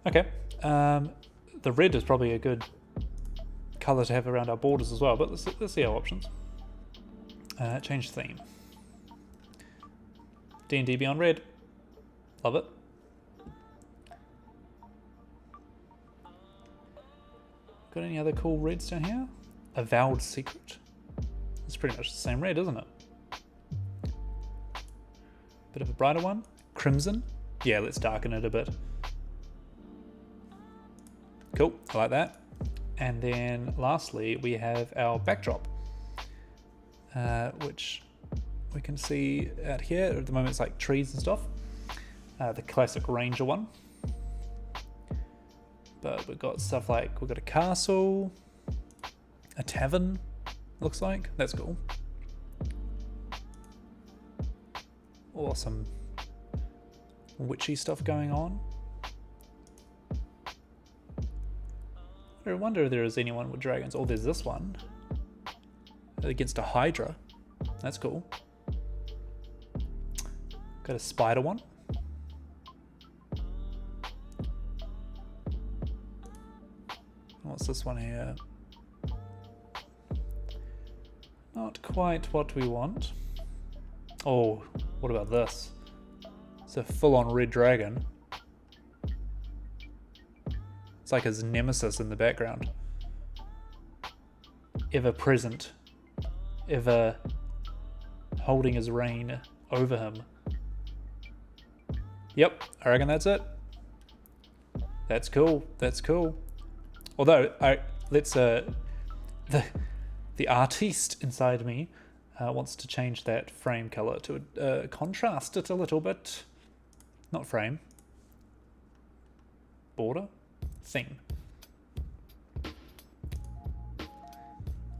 Okay. The red is probably a good colour to have around our borders as well, but let's see our options. Change theme. D&D Beyond Red. Love it. Got any other cool reds down here? Avowed Secret. It's pretty much the same red, isn't it? Bit of a brighter one. Crimson. Yeah, let's darken it a bit. Cool, I like that. And then lastly, we have our backdrop, which we can see out here. At the moment, it's like trees and stuff. The classic Ranger one. But we've got stuff like, we've got a castle, a tavern, looks like. That's cool. Or some witchy stuff going on. I wonder if there is anyone with dragons. Oh, there's this one. Against a Hydra. That's cool. Got a spider one. What's this one here? Not quite what we want. Oh, what about this? It's a full-on red dragon. It's like his nemesis in the background. Ever present. Ever holding his reign over him. Yep, I reckon that's it. That's cool. That's cool. Although, the artiste inside me wants to change that frame color to contrast it a little bit. Not frame. Border? Thing.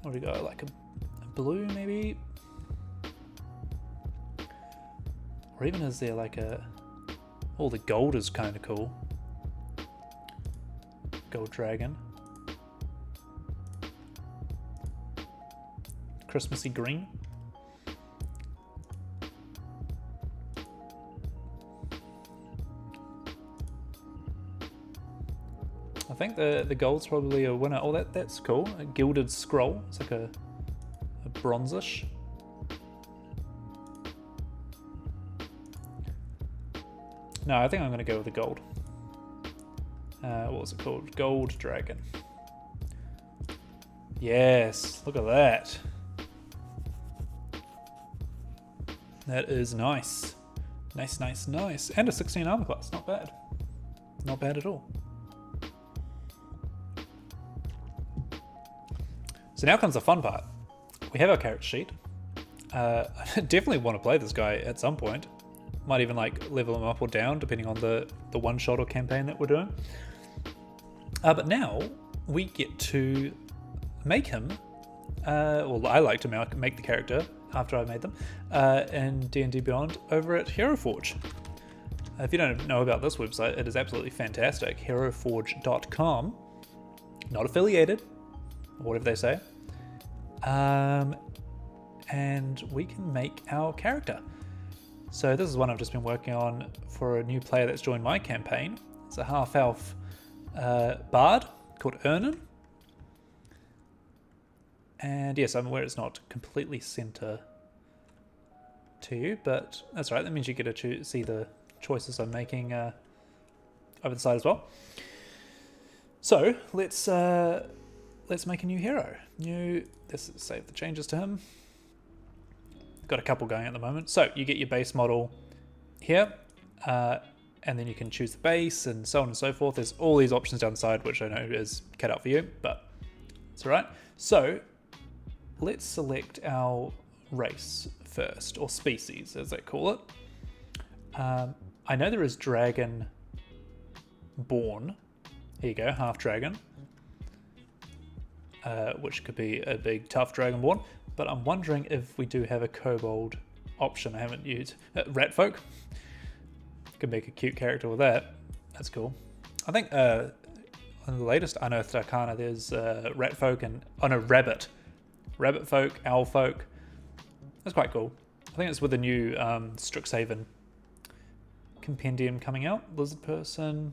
What do we got? Like a blue, maybe? Or even is there like a... Oh, the gold is kind of cool. Gold dragon. Christmassy green. I think the gold's probably a winner. Oh, that's cool. A gilded scroll. It's like a bronzish. No, I think I'm going to go with the gold. What was it called? Gold Dragon. Yes, look at that. That is nice. Nice, nice, nice. And a 16 armor class. Not bad. Not bad at all. So now comes the fun part. We have our character sheet. I definitely want to play this guy at some point. Might even like level him up or down depending on the one shot or campaign that we're doing. But now we get to make him. Well, I like to make the character after I've made them in D&D Beyond over at Hero Forge. If you don't know about this website, it is absolutely fantastic. HeroForge.com. Not affiliated, or whatever they say. And we can make our character. So this is one I've just been working on for a new player that's joined my campaign. It's a half-elf bard called Ernan. And yes, I'm aware it's not completely center to you, but that's all right. That means you get to see the choices I'm making over the side as well. So let's let's make a new hero. Let's save the changes to him. Got a couple going at the moment. So you get your base model here, and then you can choose the base and so on and so forth. There's all these options down the side, which I know is cut out for you, but it's all right. So let's select our race first, or species as they call it. I know there is dragon born. Here you go, half dragon, which could be a big tough dragonborn. But I'm wondering if we do have a kobold option I haven't used. Rat folk. Could make a cute character with that. That's cool. I think on the latest Unearthed Arcana, there's rat folk and rabbit folk, owl folk. That's quite cool. I think it's with the new Strixhaven compendium coming out. Lizard person,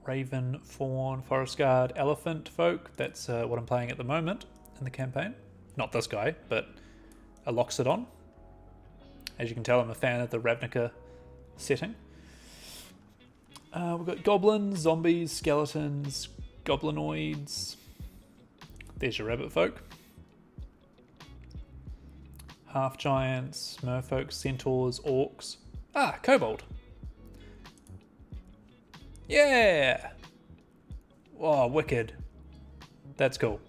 raven, fawn, forest guard, elephant folk. That's what I'm playing at the moment in the campaign. Not this guy, but a Loxodon. As you can tell, I'm a fan of the Ravnica setting. We've got goblins, zombies, skeletons, goblinoids. There's your rabbit folk. Half giants, merfolk, centaurs, orcs. Ah, kobold. Yeah! Wow, wicked. That's cool.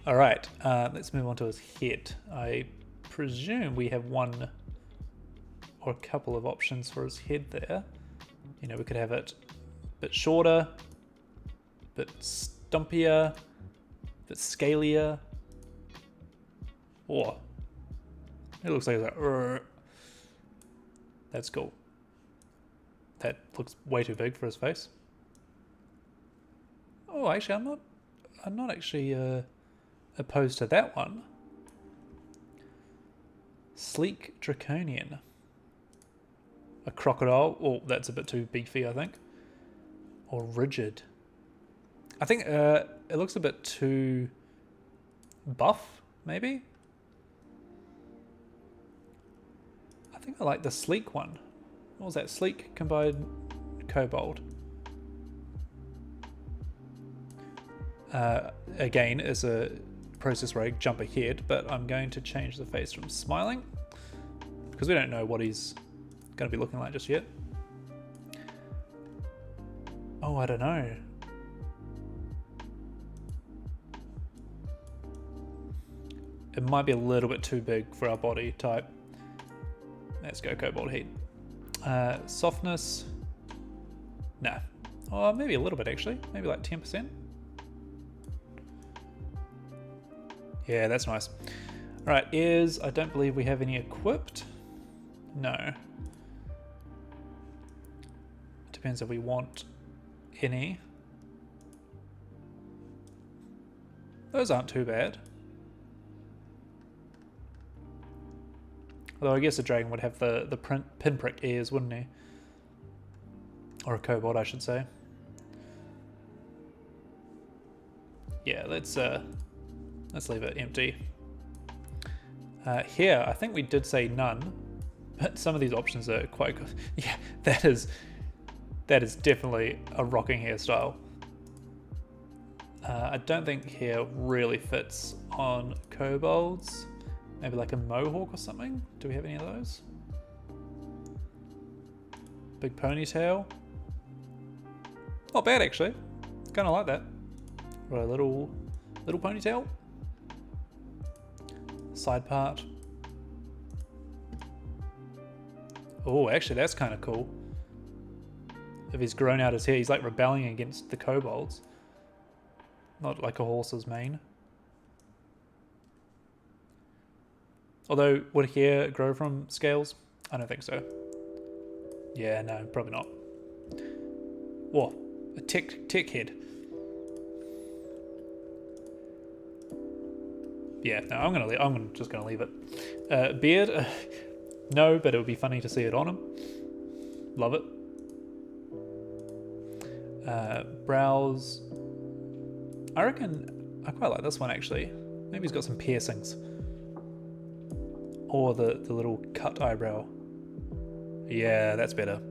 Alright, let's move on to his head. I presume we have one or a couple of options for his head there. You know, we could have it a bit shorter, a bit stumpier, a bit scalier. Oh, it looks like that. That's cool. That looks way too big for his face. Oh, actually, I'm not actually opposed to that one. Sleek Draconian. A crocodile. Oh, that's a bit too beefy, I think. Or rigid. I think it looks a bit too buff, maybe? I think I like the sleek one. What was that? Sleek combined kobold. Again, is a process where I jump ahead, but I'm going to change the face from smiling because we don't know what he's going to be looking like just yet. Oh, I don't know. It might be a little bit too big for our body type. Let's go kobold heat. Softness. Nah. Oh, maybe a little bit actually. Maybe like 10%. Yeah, that's nice. Alright, ears. I don't believe we have any equipped. No. Depends if we want any. Those aren't too bad. Although I guess a dragon would have the pinprick ears, wouldn't he? Or a kobold, I should say. Yeah, let's leave it empty. Here, I think we did say none, but some of these options are quite good. Yeah, that is definitely a rocking hairstyle. I don't think hair really fits on kobolds. Maybe like a mohawk or something? Do we have any of those? Big ponytail. Not bad actually. Kind of like that. Or a little ponytail. Side part. Oh, actually that's kind of cool. If he's grown out his hair, he's like rebelling against the kobolds. Not like a horse's mane. Although, would hair grow from scales? I don't think so. Yeah, no, probably not. Whoa, a tick head. Yeah, no, I'm just gonna leave it. Beard, no, but it would be funny to see it on him. Love it. Brows. I reckon I quite like this one actually. Maybe he's got some piercings. Or the little cut eyebrow. Yeah, that's better.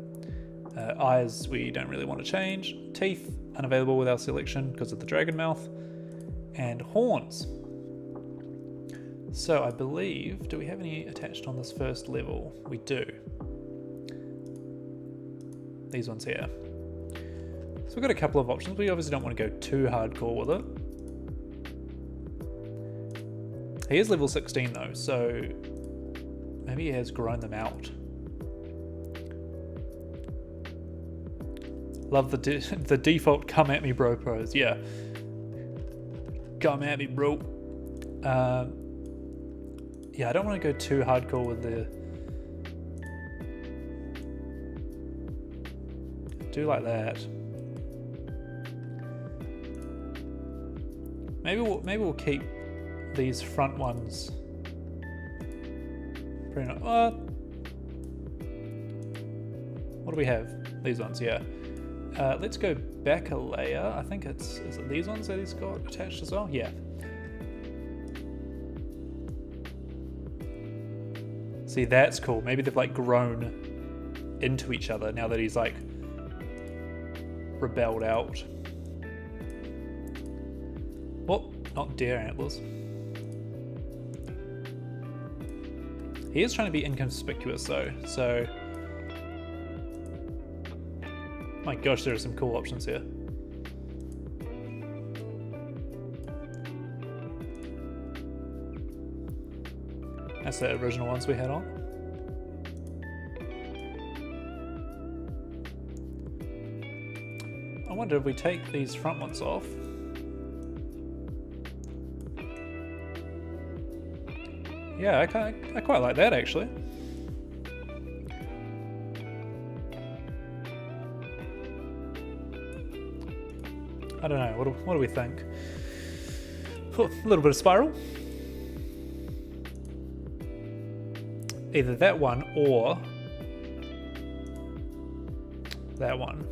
Eyes we don't really want to change. Teeth unavailable with our selection because of the dragon mouth. And horns. So I believe, do we have any attached on this first level? We do. These ones here. So we've got a couple of options. We obviously don't want to go too hardcore with it. He is level 16 though, so maybe he has grown them out. Love the default come at me bro pose, yeah. Come at me bro. Yeah, I don't want to go too hardcore with the... Do like that. Maybe we'll keep these front ones. Pretty nice. What do we have? These ones, yeah. Let's go back a layer. I think is it these ones that he's got attached as well? Yeah. See, that's cool. Maybe they've like grown into each other now that he's like rebelled out. Oh, not deer antlers. He is trying to be inconspicuous though, so... My gosh, there are some cool options here. That's the original ones we had on. I wonder if we take these front ones off. Yeah, I quite like that actually. I don't know, what do we think? Oh, a little bit of spiral. Either that one or that one.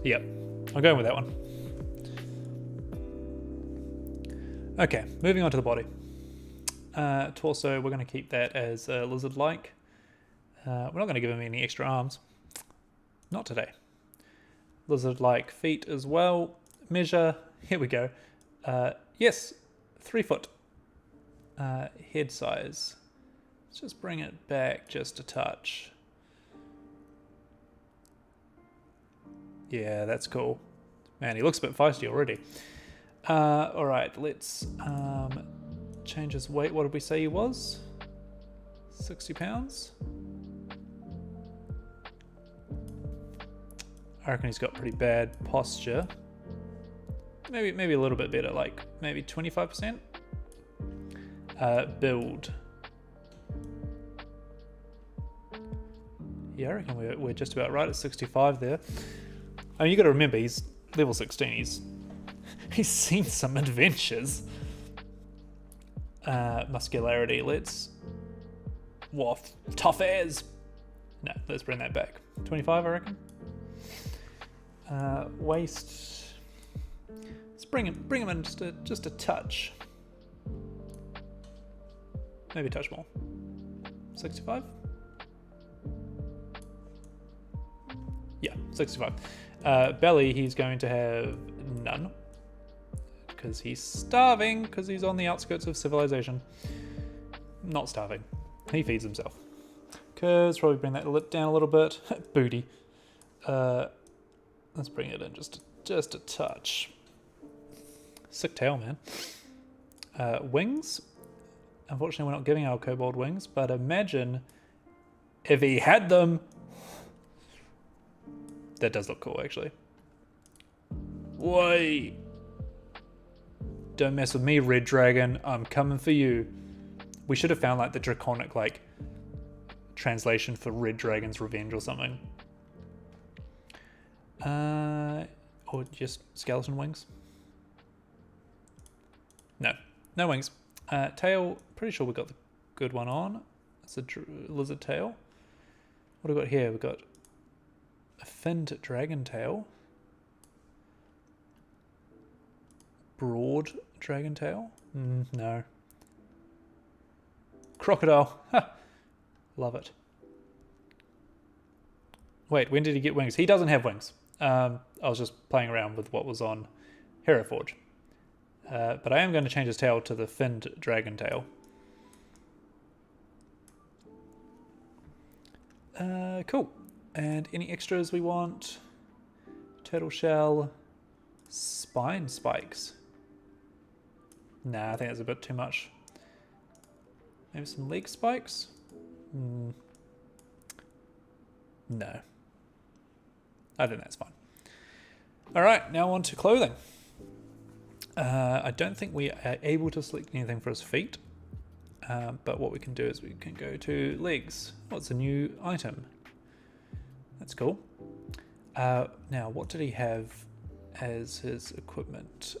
Yep, I'm going with that one. Okay, moving on to the body. Torso, we're going to keep that as lizard-like. We're not going to give him any extra arms. Not today. Lizard-like feet as well. Measure, here we go. Yes, 3 foot. Head size. Let's just bring it back just a touch. Yeah, that's cool. Man, he looks a bit feisty already. Alright, let's change his weight. What did we say he was? 60 pounds? I reckon he's got pretty bad posture. Maybe a little bit better, like maybe 25%. Build. Yeah, I reckon we're just about right at 65 there. I mean, you got to remember, he's level 16. He's seen some adventures. Muscularity, let's... What? Tough as! No, let's bring that back. 25, I reckon. Waist... Let's bring him in just a touch. Maybe a touch more. 65? Yeah, 65. Belly, he's going to have none. Because he's starving, because he's on the outskirts of civilization. Not starving. He feeds himself. Curves, probably bring that down a little bit. Booty. Let's bring it in just a touch. Sick tail, man. Wings. Unfortunately, we're not giving our kobold wings, but imagine if he had them. That does look cool, actually. Why? Don't mess with me, Red Dragon. I'm coming for you. We should have found like the draconic like translation for Red Dragon's Revenge or something. Or just skeleton wings. No wings. Tail, pretty sure we got the good one on. It's a lizard tail. What have we got here? We've got a finned dragon tail. Broad dragon tail? No. Crocodile. Ha! Love it. Wait, when did he get wings? He doesn't have wings. I was just playing around with what was on Heroforge. But I am going to change his tail to the finned dragon tail. Cool. And any extras we want? Turtle shell. Spine spikes. Nah, I think that's a bit too much. Maybe some leg spikes? No. I think that's fine. Alright, now on to clothing. I don't think we are able to select anything for his feet. But what we can do is we can go to legs. Oh, it's a new item. That's cool. Now, what did he have as his equipment?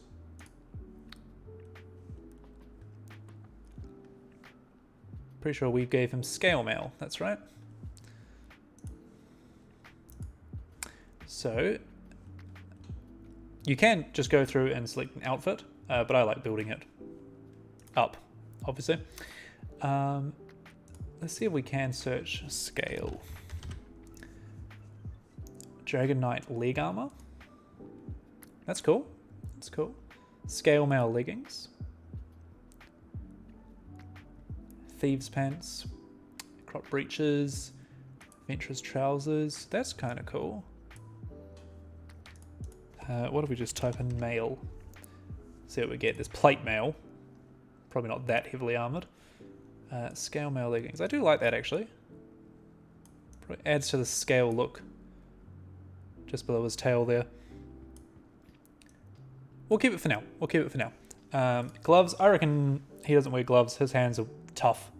Pretty sure we gave him scale mail. That's right. So you can just go through and select an outfit, but I like building it up, obviously. Let's see if we can search scale. Dragon Knight leg armor. That's cool. That's cool. Scale mail leggings. Thieves pants. Crop breeches. Venturous trousers. That's kind of cool. What if we just type in mail? See what we get. There's plate mail. Probably not that heavily armored. Scale mail leggings. I do like that actually. Probably adds to the scale look. Just below his tail there. We'll keep it for now. We'll keep it for now. Gloves. I reckon he doesn't wear gloves. His hands are tough.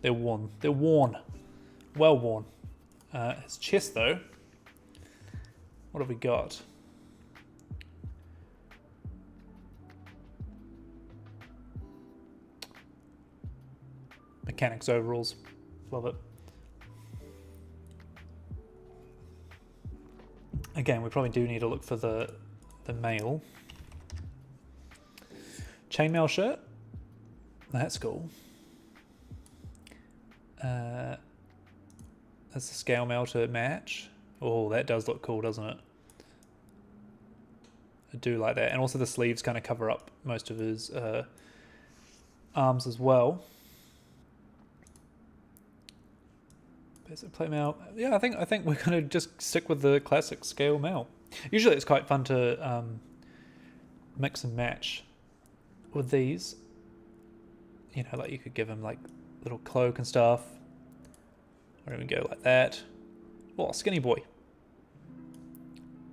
They're worn. They're worn. Well worn. His chest though. What have we got? Mechanics overalls. Love it. Again, we probably do need to look for the mail. Chainmail shirt. That's cool. That's the scale mail to match. Oh, that does look cool, doesn't it? I do like that. And also the sleeves kind of cover up most of his arms as well. Basic plate mail. Yeah, I think we're gonna just stick with the classic scale mail. Usually it's quite fun to mix and match with these. You know, like you could give him like little cloak and stuff. Or even go like that. Oh, skinny boy.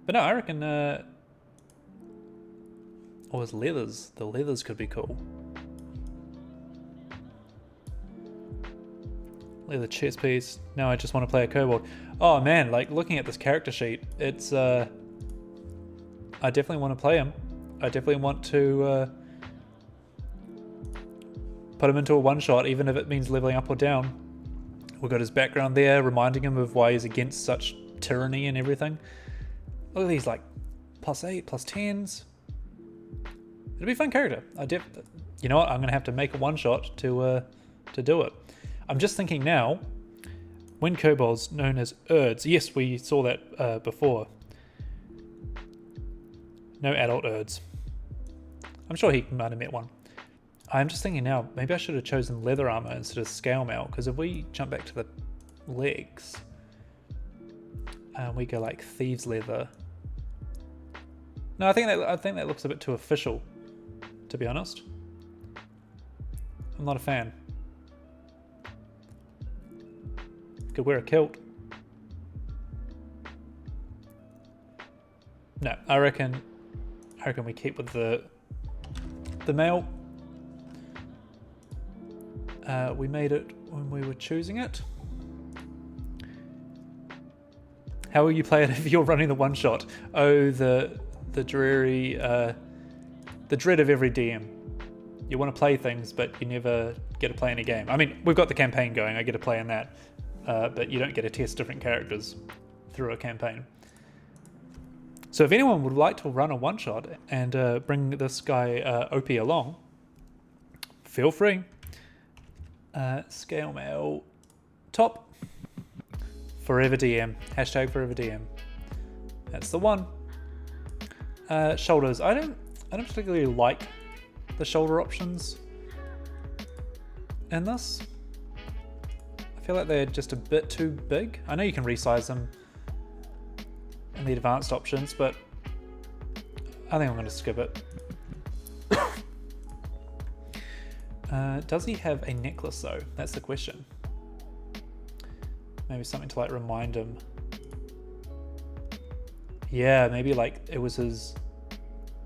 But no, I reckon his leathers. The leathers could be cool. Leather chest piece. Now I just want to play a kobold. Oh man, like looking at this character sheet, it's I definitely want to play him. I definitely want to put him into a one shot, even if it means leveling up or down. We've got his background there, reminding him of why he's against such tyranny and everything. Look at these, like +8, +10s. It'll be a fun character. You know what? I'm gonna have to make a one shot to do it. I'm just thinking now, when kobolds known as Urds, yes, we saw that before. No adult Urds. I'm sure he might have met one. I'm just thinking now, maybe I should have chosen leather armor instead of scale mail, because if we jump back to the legs, and we go like thieves leather. No, I think that looks a bit too official, to be honest. I'm not a fan. Could wear a kilt. No, I reckon we keep with the mail. We made it when we were choosing it. How will you play it if you're running the one shot? Oh, the dreary, the dread of every DM. You want to play things, but you never get to play in a game. I mean, we've got the campaign going. I get to play in that. But you don't get to test different characters through a campaign. So if anyone would like to run a one-shot and bring this guy OP along, feel free. Scale mail top. Forever DM. Hashtag Forever DM. That's the one. Shoulders. I don't particularly like the shoulder options in this. I feel like they're just a bit too big. I know you can resize them in the advanced options, but I think I'm going to skip it. Does he have a necklace though? That's the question. Maybe something to like remind him. Yeah, maybe like it was his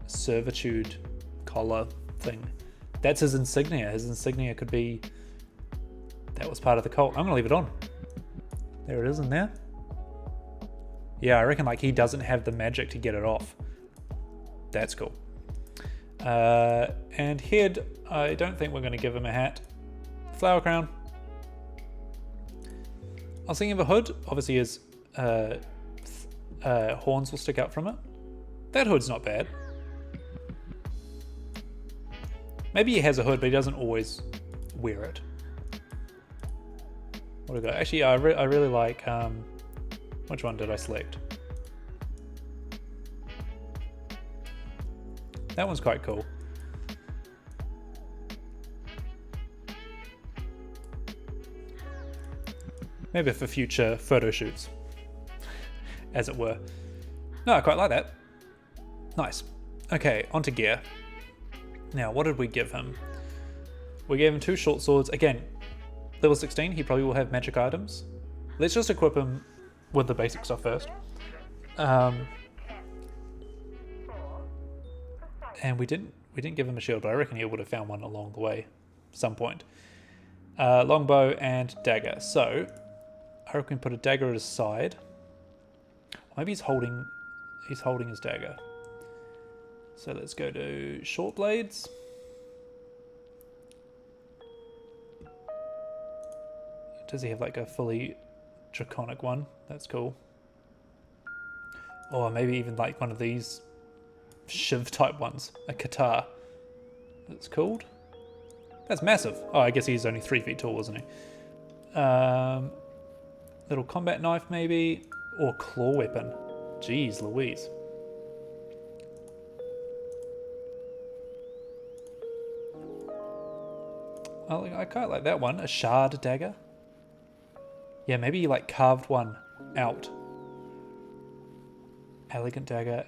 servitude collar thing. That's his insignia. His insignia could be that was part of the cult. I'm gonna leave it on. There it is in there. Yeah, I reckon like he doesn't have the magic to get it off. That's cool. And head, I don't think we're gonna give him a hat. Flower crown. I was thinking of a hood. Obviously his horns will stick out from it. That hood's not bad. Maybe he has a hood, but he doesn't always wear it. What do we got? Actually, I really like... which one did I select? That one's quite cool. Maybe for future photo shoots, as it were. No, I quite like that. Nice. Okay, onto gear. Now, what did we give him? We gave him 2 short swords. Again, level 16, he probably will have magic items. Let's just equip him with the basic stuff first. And we didn't give him a shield, but I reckon he would have found one along the way, at some point. Longbow and dagger. So, I reckon we put a dagger at his side. Maybe he's holding his dagger. So let's go to short blades. Does he have like a fully draconic one? That's cool. Or maybe even like one of these shiv type ones, a katar. That's called. That's massive. Oh, I guess he's only 3 feet tall, isn't he? Little combat knife maybe, or claw weapon. Jeez Louise. I quite like that one, a shard dagger. Yeah, maybe you like carved one out. Elegant dagger.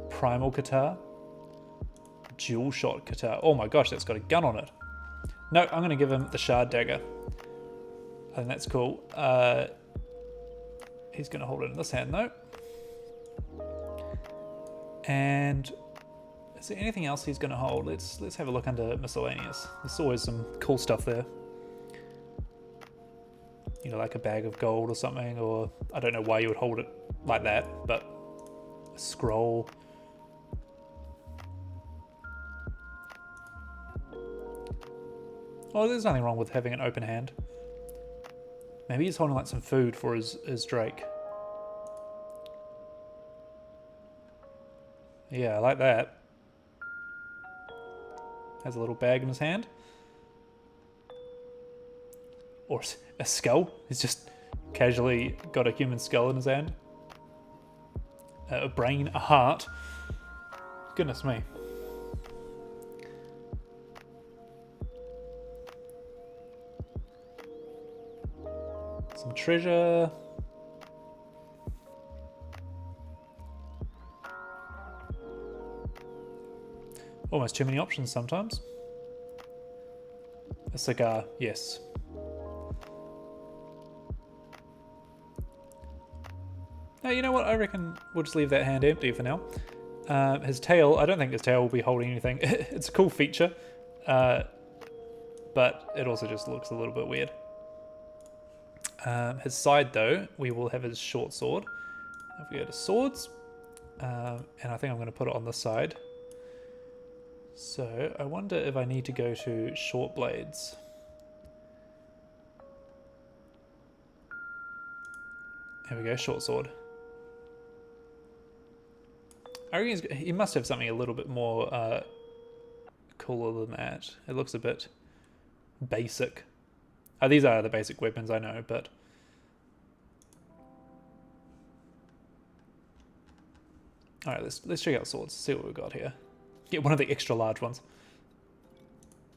Primal katar. Dual shot katar. Oh my gosh, that's got a gun on it. No, I'm going to give him the shard dagger. I think that's cool. He's going to hold it in this hand though. And is there anything else he's going to hold? Let's have a look under miscellaneous. There's always some cool stuff there. You know, like a bag of gold or something, or I don't know why you would hold it like that, but a scroll. Oh, there's nothing wrong with having an open hand. Maybe he's holding like some food for his Drake. Yeah, I like that. Has a little bag in his hand. Or a skull. He's just casually got a human skull in his hand. A brain, a heart. Goodness me. Some treasure. Almost too many options sometimes. A cigar, yes. Now, you know what? I reckon we'll just leave that hand empty for now. His tail, I don't think his tail will be holding anything. It's a cool feature, but it also just looks a little bit weird. His side, though, we will have his short sword. If we go to swords, and I think I'm going to put it on this side. So I wonder if I need to go to short blades. Here we go, short sword. I reckon he must have something a little bit more cooler than that. It looks a bit basic. These are the basic weapons, I know, but all right, let's check out swords. See what we've got here. Get one of the extra large ones.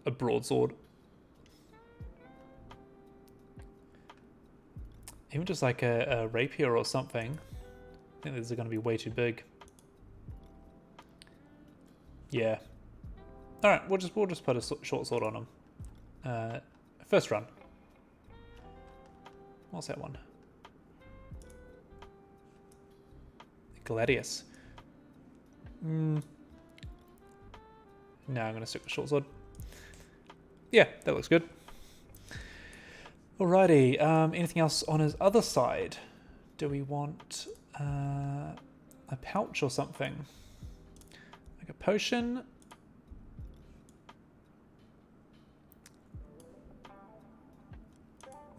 A broadsword. Even just like a rapier or something. I think these are going to be way too big. Yeah. All right, we'll just put a short sword on them. First run. What's that one? Gladius. No, I'm going to stick with short sword. Yeah, that looks good. Alrighty, anything else on his other side? Do we want a pouch or something? Like a potion?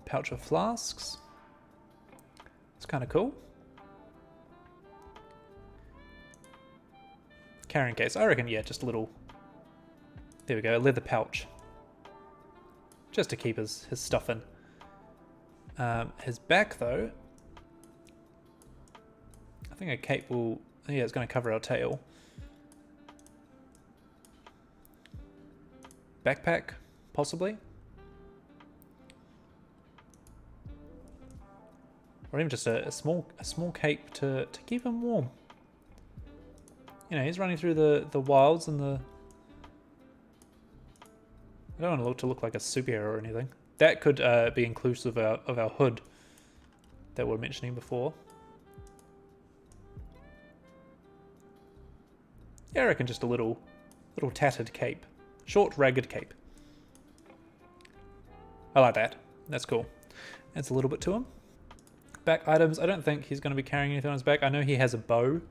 Pouch of flasks. It's kind of cool. Carrying case. I reckon, yeah, just a little. There we go, a leather pouch. Just to keep his stuff in. His back, though. I think a cape will. Yeah, it's going to cover our tail. Backpack, possibly. Or even just a small cape to keep him warm. You know, he's running through the wilds and the. I don't want to look like a superhero or anything. That could be inclusive of our hood that we were mentioning before. Yeah, I reckon just a little tattered cape, short ragged cape. I like that. That's cool. Adds a little bit to him. Back items. I don't think he's going to be carrying anything on his back. I know he has a bow,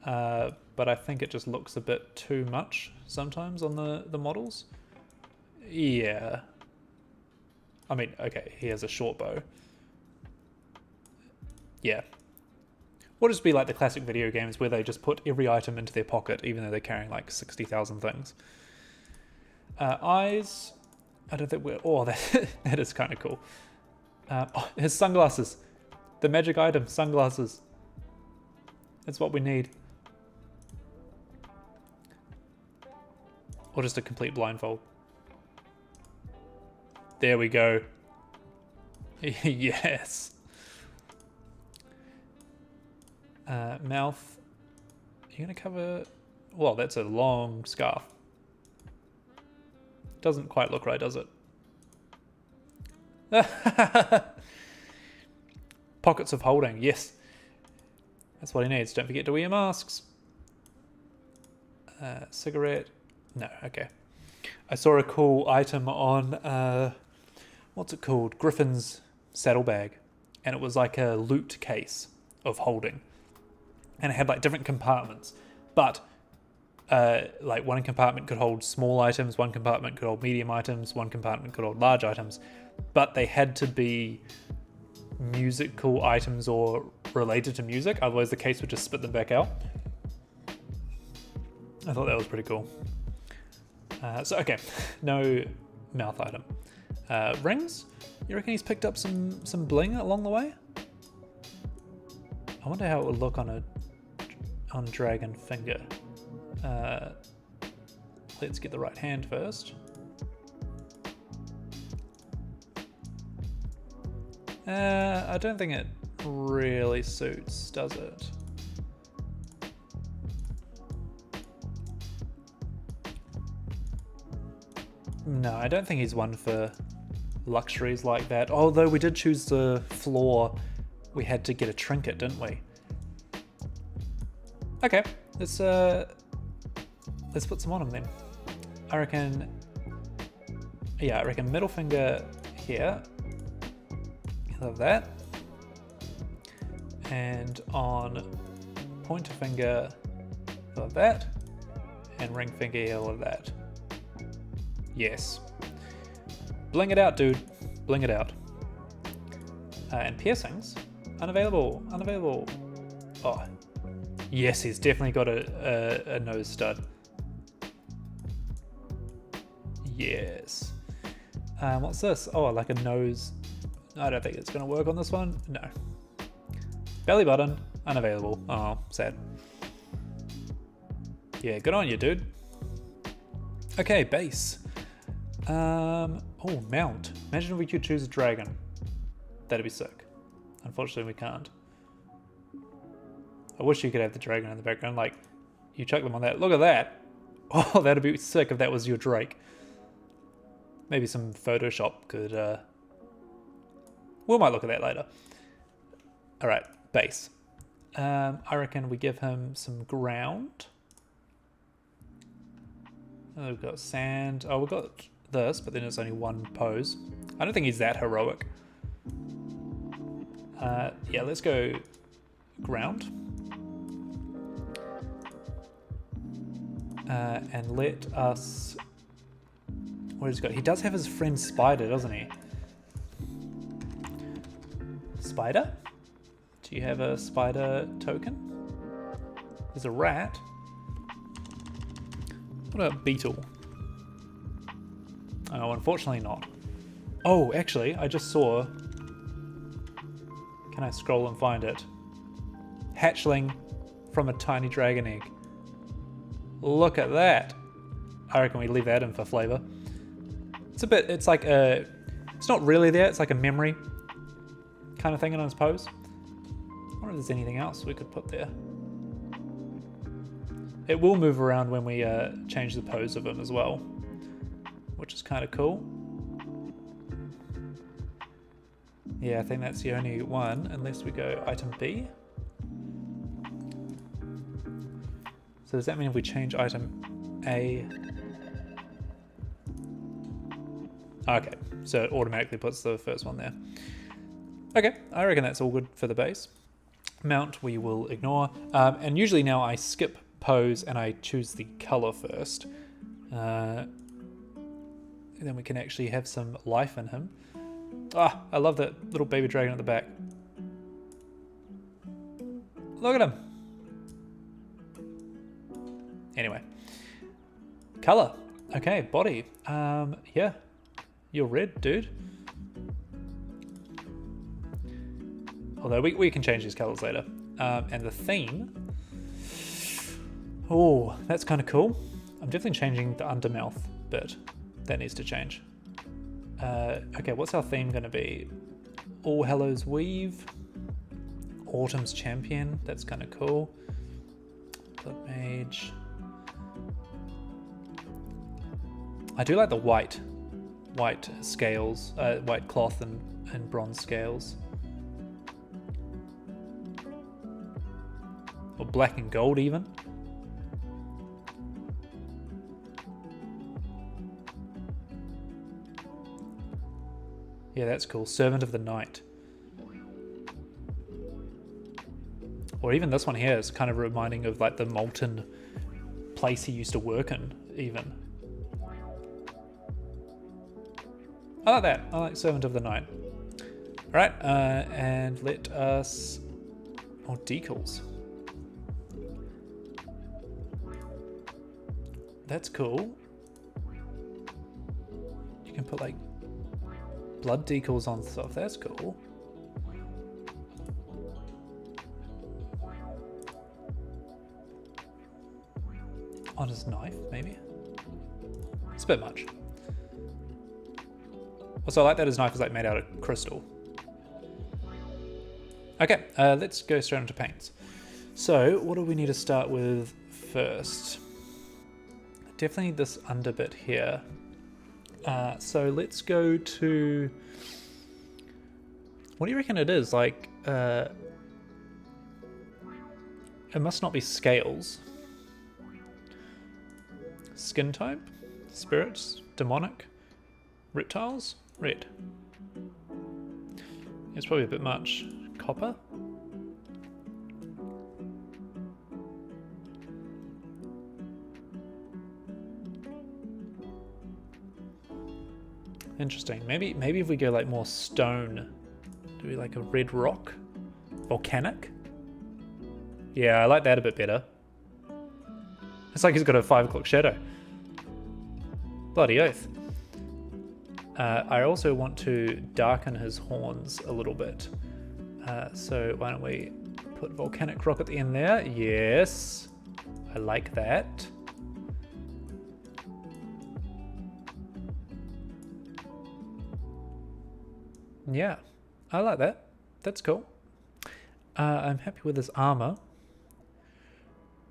but I think it just looks a bit too much sometimes on the models. Yeah. I mean, okay, he has a short bow. Yeah. We'll just be like the classic video games where they just put every item into their pocket, even though they're carrying like 60,000 things. Eyes. I don't think we're... Oh, that is kind of cool. Oh, his sunglasses. The magic item, sunglasses. That's what we need. Or just a complete blindfold. There we go. Yes. Mouth. Are you going to cover... Well, that's a long scarf. Doesn't quite look right, does it? Pockets of holding, yes. That's what he needs. Don't forget to wear your masks. Cigarette. No, okay. I saw a cool item on, what's it called? Griffin's saddlebag. And it was like a loot case of holding. And it had like different compartments. But like one compartment could hold small items, one compartment could hold medium items, one compartment could hold large items. But they had to be musical items or related to music, otherwise the case would just spit them back out. I thought that was pretty cool. So okay, no mouth item. Rings? You reckon he's picked up some bling along the way? I wonder how it would look on Dragon Finger. Let's get the right hand first. I don't think it really suits, does it? No, I don't think he's one for luxuries like that. Although we did choose the floor, we had to get a trinket, didn't we? Okay, let's put some on him then. I reckon middle finger here. Love that. And on pointer finger, love that. And ring finger all of that. Yes. Bling it out, dude. Bling it out. And piercings. Unavailable. Unavailable. Oh. Yes, he's definitely got a nose stud. Yes. What's this? Oh, like a nose. I don't think it's going to work on this one. No. Belly button. Unavailable. Oh, sad. Yeah, good on you, dude. Okay, base. Oh, mount. Imagine if we could choose a dragon. That'd be sick. Unfortunately, we can't. I wish you could have the dragon in the background. Like, you chuck them on that. Look at that. Oh, that'd be sick if that was your Drake. Maybe some Photoshop could... We might look at that later. Alright, base. I reckon we give him some ground. Oh, we've got sand. Oh, we've got this, but then it's only one pose. I don't think he's that heroic. Yeah, let's go ground. And let us... What has he got? He does have his friend Spider, doesn't he? Spider? Do you have a spider token? There's a rat. What about beetle? Oh, unfortunately not. Oh, actually, I just saw... Can I scroll and find it? Hatchling from a tiny dragon egg. Look at that. I reckon we leave that in for flavor. It's a bit, it's like a, it's not really there, it's like a memory kind of thing in his pose. I wonder if there's anything else we could put there. It will move around when we change the pose of him as well, which is kind of cool. Yeah, I think that's the only one, unless we go item B. So does that mean if we change item A? Okay, so it automatically puts the first one there. Okay, I reckon that's all good for the base. Mount we will ignore. And usually now I skip pose and I choose the color first. Then we can actually have some life in him. Ah, I love that little baby dragon at the back. Look at him. Anyway. Color. Okay, body. Yeah. You're red, dude. Although we can change these colors later. And the theme. Oh, that's kind of cool. I'm definitely changing the undermouth bit. That needs to change. Okay, what's our theme going to be? All Hallows Weave. Autumn's Champion. That's kind of cool. Blood Mage. I do like the white scales, white cloth and bronze scales. Or black and gold even. Yeah, that's cool. Servant of the Night. Or even this one here is kind of reminding of like the molten place he used to work in, even. I like that. I like Servant of the Night. Alright, and let us... Oh, decals. That's cool. You can put like blood decals on stuff. That's cool. On his knife, maybe? It's a bit much. Also, I like that his knife is like made out of crystal. Okay, let's go straight into paints. So, what do we need to start with first? Definitely this under bit here. So let's go to... What do you reckon it is? Like, it must not be scales. Skin type? Spirits? Demonic? Reptiles? Red. It's probably a bit much. Copper? Interesting. Maybe if we go like more stone, do we like a red rock? Volcanic? Yeah, I like that a bit better. It's like he's got a 5 o'clock shadow. Bloody oath. I also want to darken his horns a little bit. So why don't we put volcanic rock at the end there? Yes. I like that. Yeah, I like that. That's cool. I'm happy with his armor.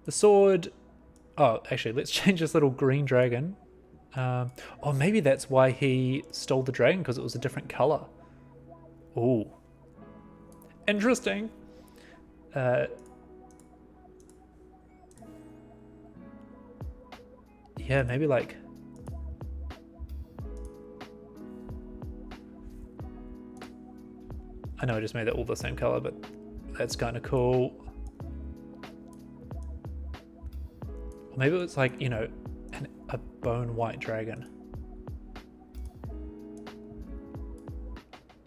The sword... Oh, actually, let's change this little green dragon. Oh, maybe that's why he stole the dragon, because it was a different color. Ooh. Interesting. Yeah, maybe like... I know I just made that all the same color, but that's kind of cool. Or maybe it's like, you know, a bone white dragon.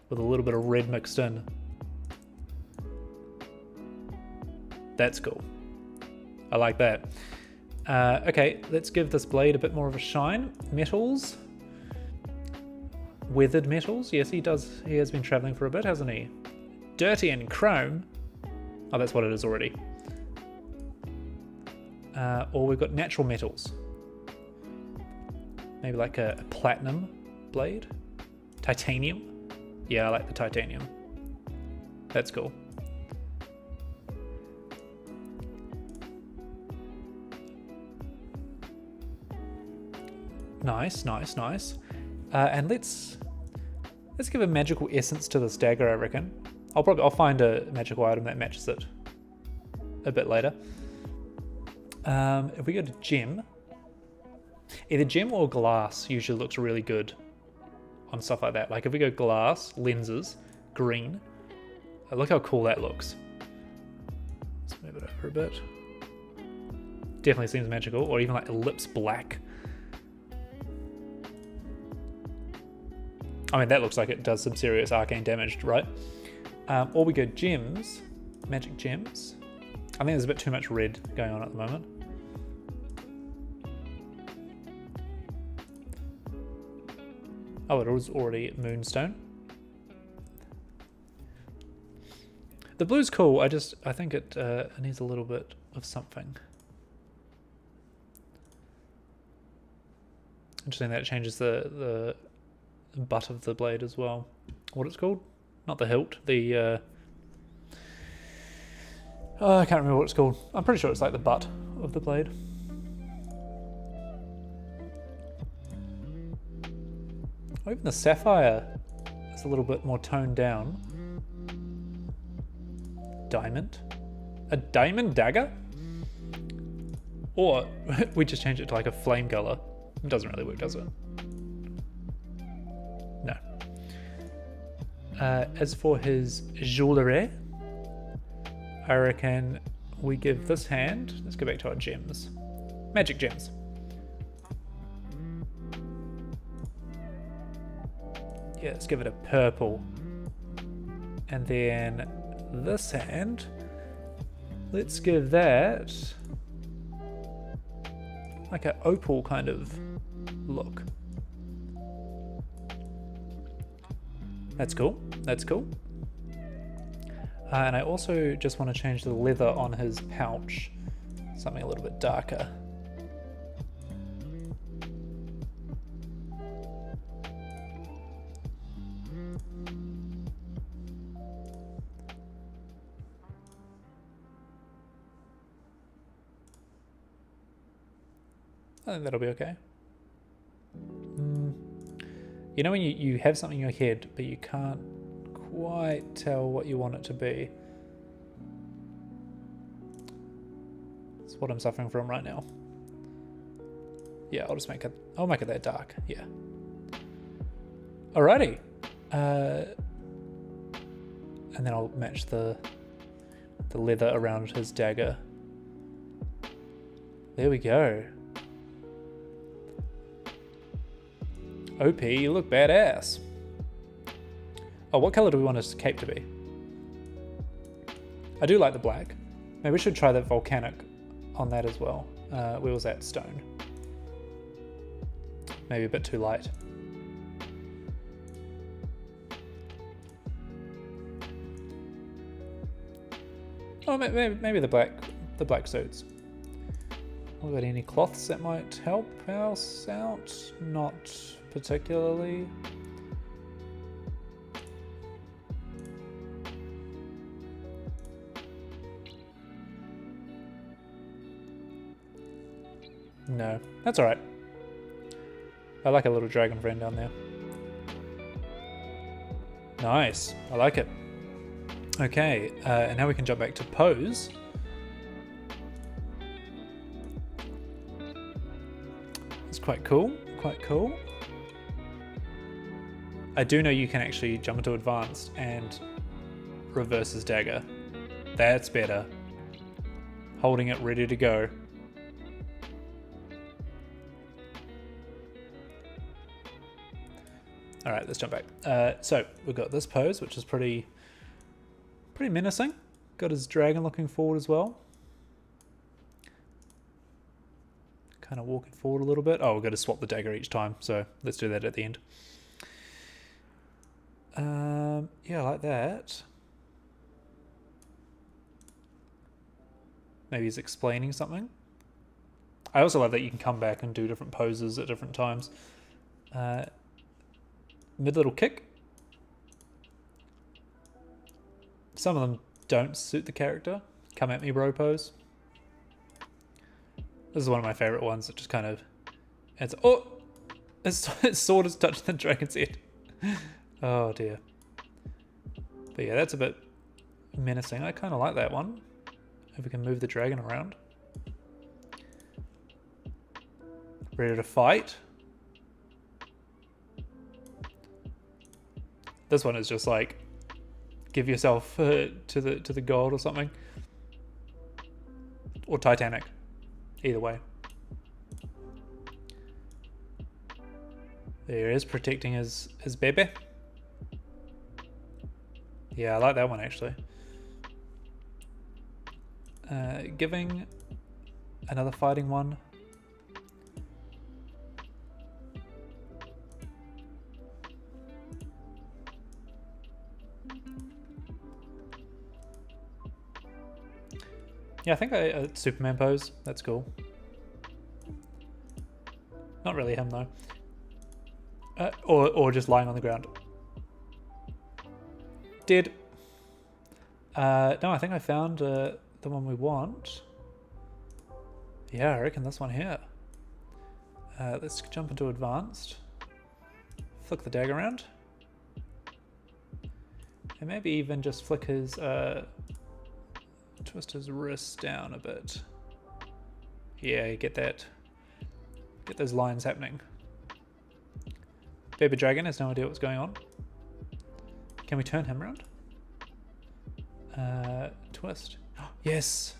With a little bit of red mixed in. That's cool. I like that. Okay, let's give this blade a bit more of a shine. Metals. Weathered metals. Yes, he does. He has been traveling for a bit, hasn't he? Dirty and chrome. Oh, that's what it is already. Or we've got natural metals. Maybe like a platinum blade. Titanium. Yeah, I like the titanium. That's cool. Nice, nice, nice. And let's give a magical essence to this dagger, I reckon. I'll find a magical item that matches it a bit later. If we go to gem, either gem or glass usually looks really good on stuff like that. Like if we go glass, lenses, green, look how cool that looks. Let's move it over a bit. Definitely seems magical, or even like ellipse black. I mean, that looks like it does some serious arcane damage, right? Or we go gems, magic gems. I think there's a bit too much red going on at the moment. Oh, it was already moonstone. The blue's cool. I think it needs a little bit of something. Interesting that it changes the butt of the blade as well. What it's called? Not the hilt. The oh, I can't remember what it's called. I'm pretty sure it's like the butt of the blade. Or even the sapphire is a little bit more toned down. Diamond? A diamond dagger? Or we just change it to like a flame color. It doesn't really work, does it? No. As for his jewellery, I reckon we give this hand, let's go back to our gems. Magic gems. Yeah, let's give it a purple. And then this hand, let's give that like an opal kind of look. That's cool. That's cool. And I also just want to change the leather on his pouch. Something a little bit darker. I think that'll be okay. You know when you have something in your head, but you can't quite tell what you want it to be? That's what I'm suffering from right now. Yeah, I'll make it that dark. Yeah. Alrighty. And then I'll match the leather around his dagger. There we go. OP, you look badass. Oh, what color do we want his cape to be? I do like the black. Maybe we should try that volcanic on that as well. Where was that? Stone. Maybe a bit too light. Oh, maybe the black suits. What about any cloths that might help us out? Not particularly. No, that's alright. I like a little dragon friend down there. Nice, I like it. Okay, and now we can jump back to pose. It's quite cool, quite cool. I do know you can actually jump into advanced and reverse his dagger. That's better. Holding it ready to go. Alright, let's jump back. So, we've got this pose, which is pretty menacing. Got his dragon looking forward as well. Kind of walking forward a little bit. Oh, we've got to swap the dagger each time, so let's do that at the end. Yeah, I like that. Maybe he's explaining something. I also like that you can come back and do different poses at different times. Mid little kick. Some of them don't suit the character. Come at me, bro pose. This is one of my favorite ones. It just kind of adds. Oh, its sword has touched the dragon's head. Oh dear. But yeah, that's a bit menacing. I kind of like that one. If we can move the dragon around. Ready to fight. This one is just like, give yourself to the gold or something, or Titanic. Either way. There he is, protecting his baby. Yeah, I like that one actually. Giving another fighting one. Yeah, I think a Superman pose. That's cool. Not really him though. Or just lying on the ground. Dead. No, I think I found the one we want. Yeah, I reckon this one here. Let's jump into advanced. Flick the dagger around. And maybe even just flick his twist his wrist down a bit. Yeah, you get that. Get those lines happening. Baby Dragon has no idea what's going on. Can we turn him around? Twist. Yes!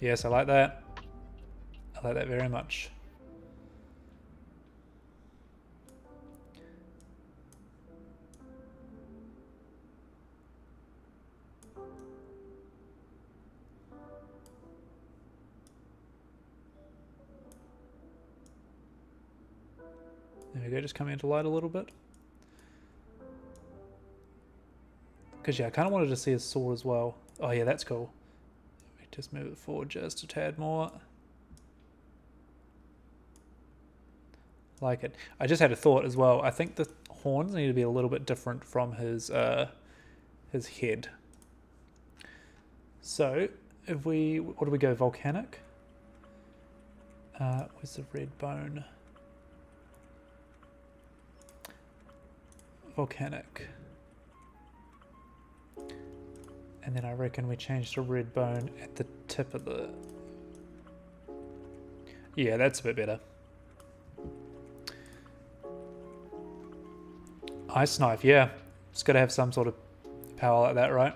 Yes, I like that. I like that very much. There we go, just coming into light a little bit. Because yeah, I kind of wanted to see his sword as well. Oh yeah, that's cool. We just move it forward just a tad more. Like it. I just had a thought as well. I think the horns need to be a little bit different from his head. So if we, what do we go, volcanic? Where's the red bone? Volcanic. And then I reckon we change the red bone at the tip of the... Yeah, that's a bit better. Ice knife, yeah. It's got to have some sort of power like that, right?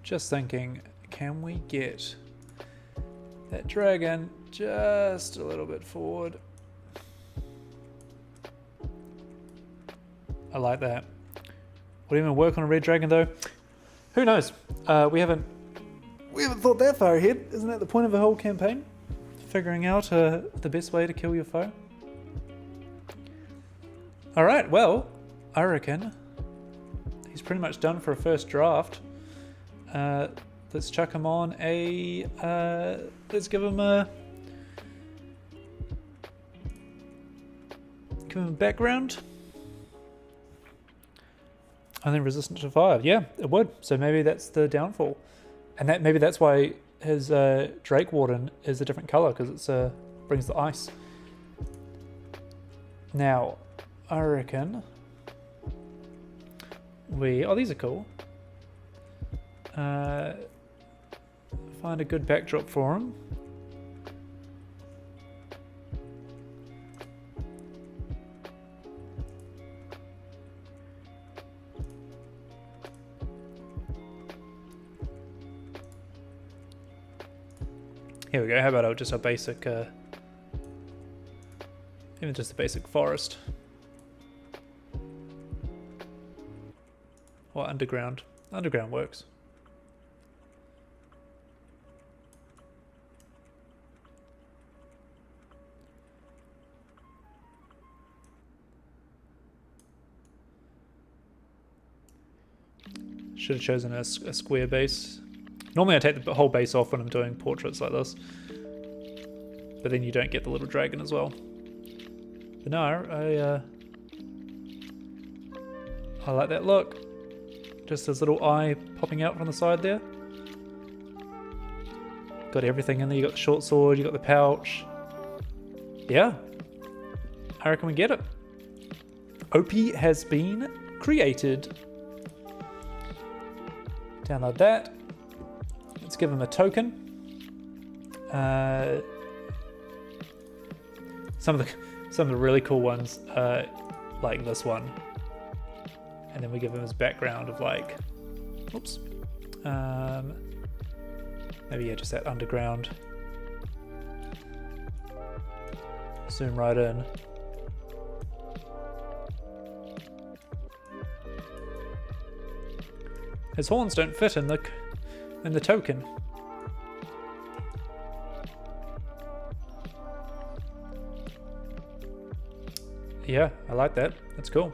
just thinking, can we get that dragon just a little bit forward? I like that. Would even work on a red dragon though? Who knows? We haven't thought that far ahead. Isn't that the point of the whole campaign? Figuring out the best way to kill your foe. All right. Well, I reckon he's pretty much done for a first draft. Let's chuck him on a. Let's give him a background. Only resistant to fire. Yeah, it would. So maybe that's the downfall, and maybe that's why his Drake Warden is a different color, because it brings the ice. Now, I reckon these are cool. Find a good backdrop for him. Here we go. How about just a basic, even just a basic forest, or underground. Underground works. Should have chosen a square base. Normally I take the whole base off when I'm doing portraits like this, but then you don't get the little dragon as well. But no, I like that look. Just his little eye popping out from the side there. Got everything in there. You got the short sword, you got the pouch. Yeah, I reckon we get it. Opie has been created. Download that. Let's give him a token. Some of the really cool ones, like this one, and then we give him his background of like, oops, maybe yeah, just that underground. Zoom right in. His horns don't fit in the token. Yeah, I like that. That's cool.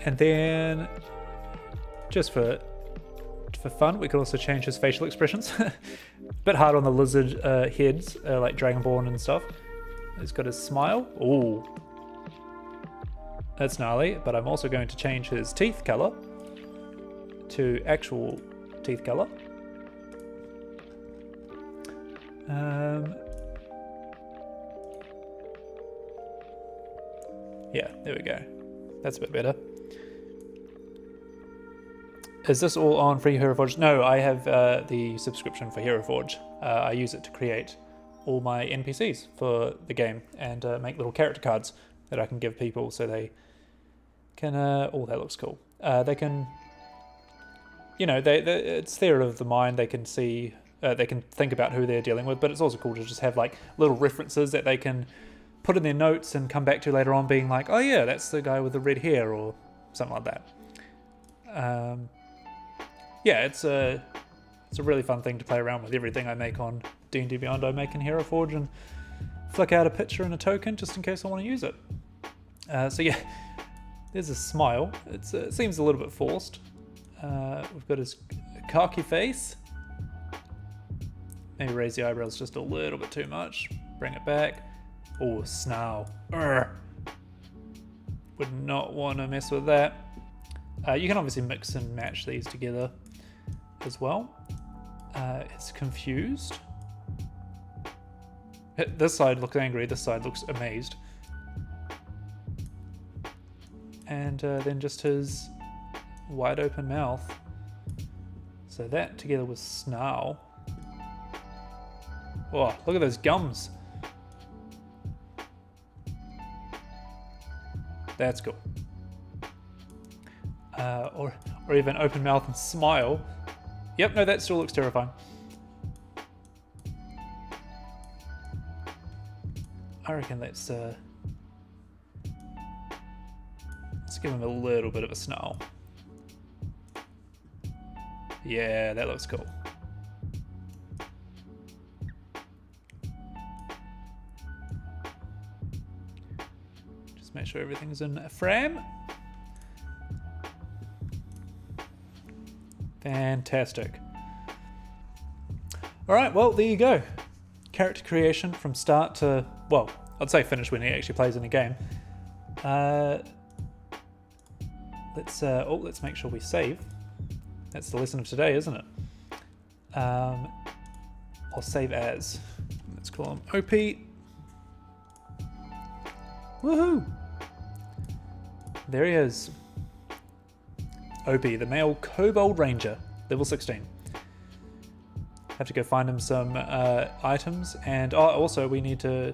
And then, just for fun, we could also change his facial expressions. Bit hard on the lizard heads, like Dragonborn and stuff. He's got his smile. Ooh. That's gnarly, but I'm also going to change his teeth color to actual teeth color. Yeah, there we go. That's a bit better. Is this all on free Hero Forge? No, I have the subscription for Hero Forge. I use it to create all my NPCs for the game and make little character cards that I can give people so they can, oh, that looks cool. They can, you know, it's theater of the mind. They can see, they can think about who they're dealing with, but it's also cool to just have like little references that they can put in their notes and come back to later on being like, oh yeah, that's the guy with the red hair or something like that. Yeah, it's a really fun thing to play around with. Everything I make on D&D Beyond I make in Hero Forge and flick out a picture and a token just in case I want to use it. So yeah, there's a smile. It seems a little bit forced. We've got his cocky face. Maybe raise the eyebrows just a little bit too much. Bring it back. Oh, snarl. Urgh. Would not want to mess with that. You can obviously mix and match these together as well. It's confused. This side looks angry, this side looks amazed. And then just his wide open mouth. So that together with snarl. Oh, look at those gums. That's cool. or even open mouth and smile. Yep, no, that still looks terrifying. I reckon let's give him a little bit of a snarl. Yeah, that looks cool. Just make sure everything's in frame. Fantastic. Alright, well, there you go. Character creation from start to, well, I'd say finish when he actually plays in a game. Let's make sure we save. That's the lesson of today, isn't it? I'll save as. Let's call him OP. Woohoo! There he is. OP, the male Kobold Ranger, level 16. Have to go find him some items, and also we need to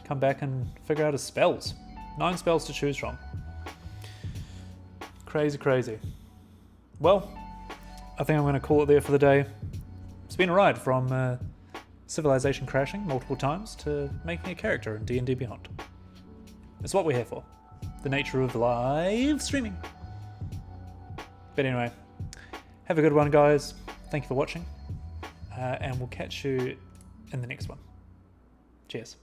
come back and figure out his spells. 9 spells to choose from. Crazy, crazy. Well, I think I'm going to call it there for the day. It's been a ride from civilization crashing multiple times to making a character in D&D Beyond. It's what we're here for. The nature of live streaming. But anyway, have a good one, guys. Thank you for watching. And we'll catch you in the next one. Cheers.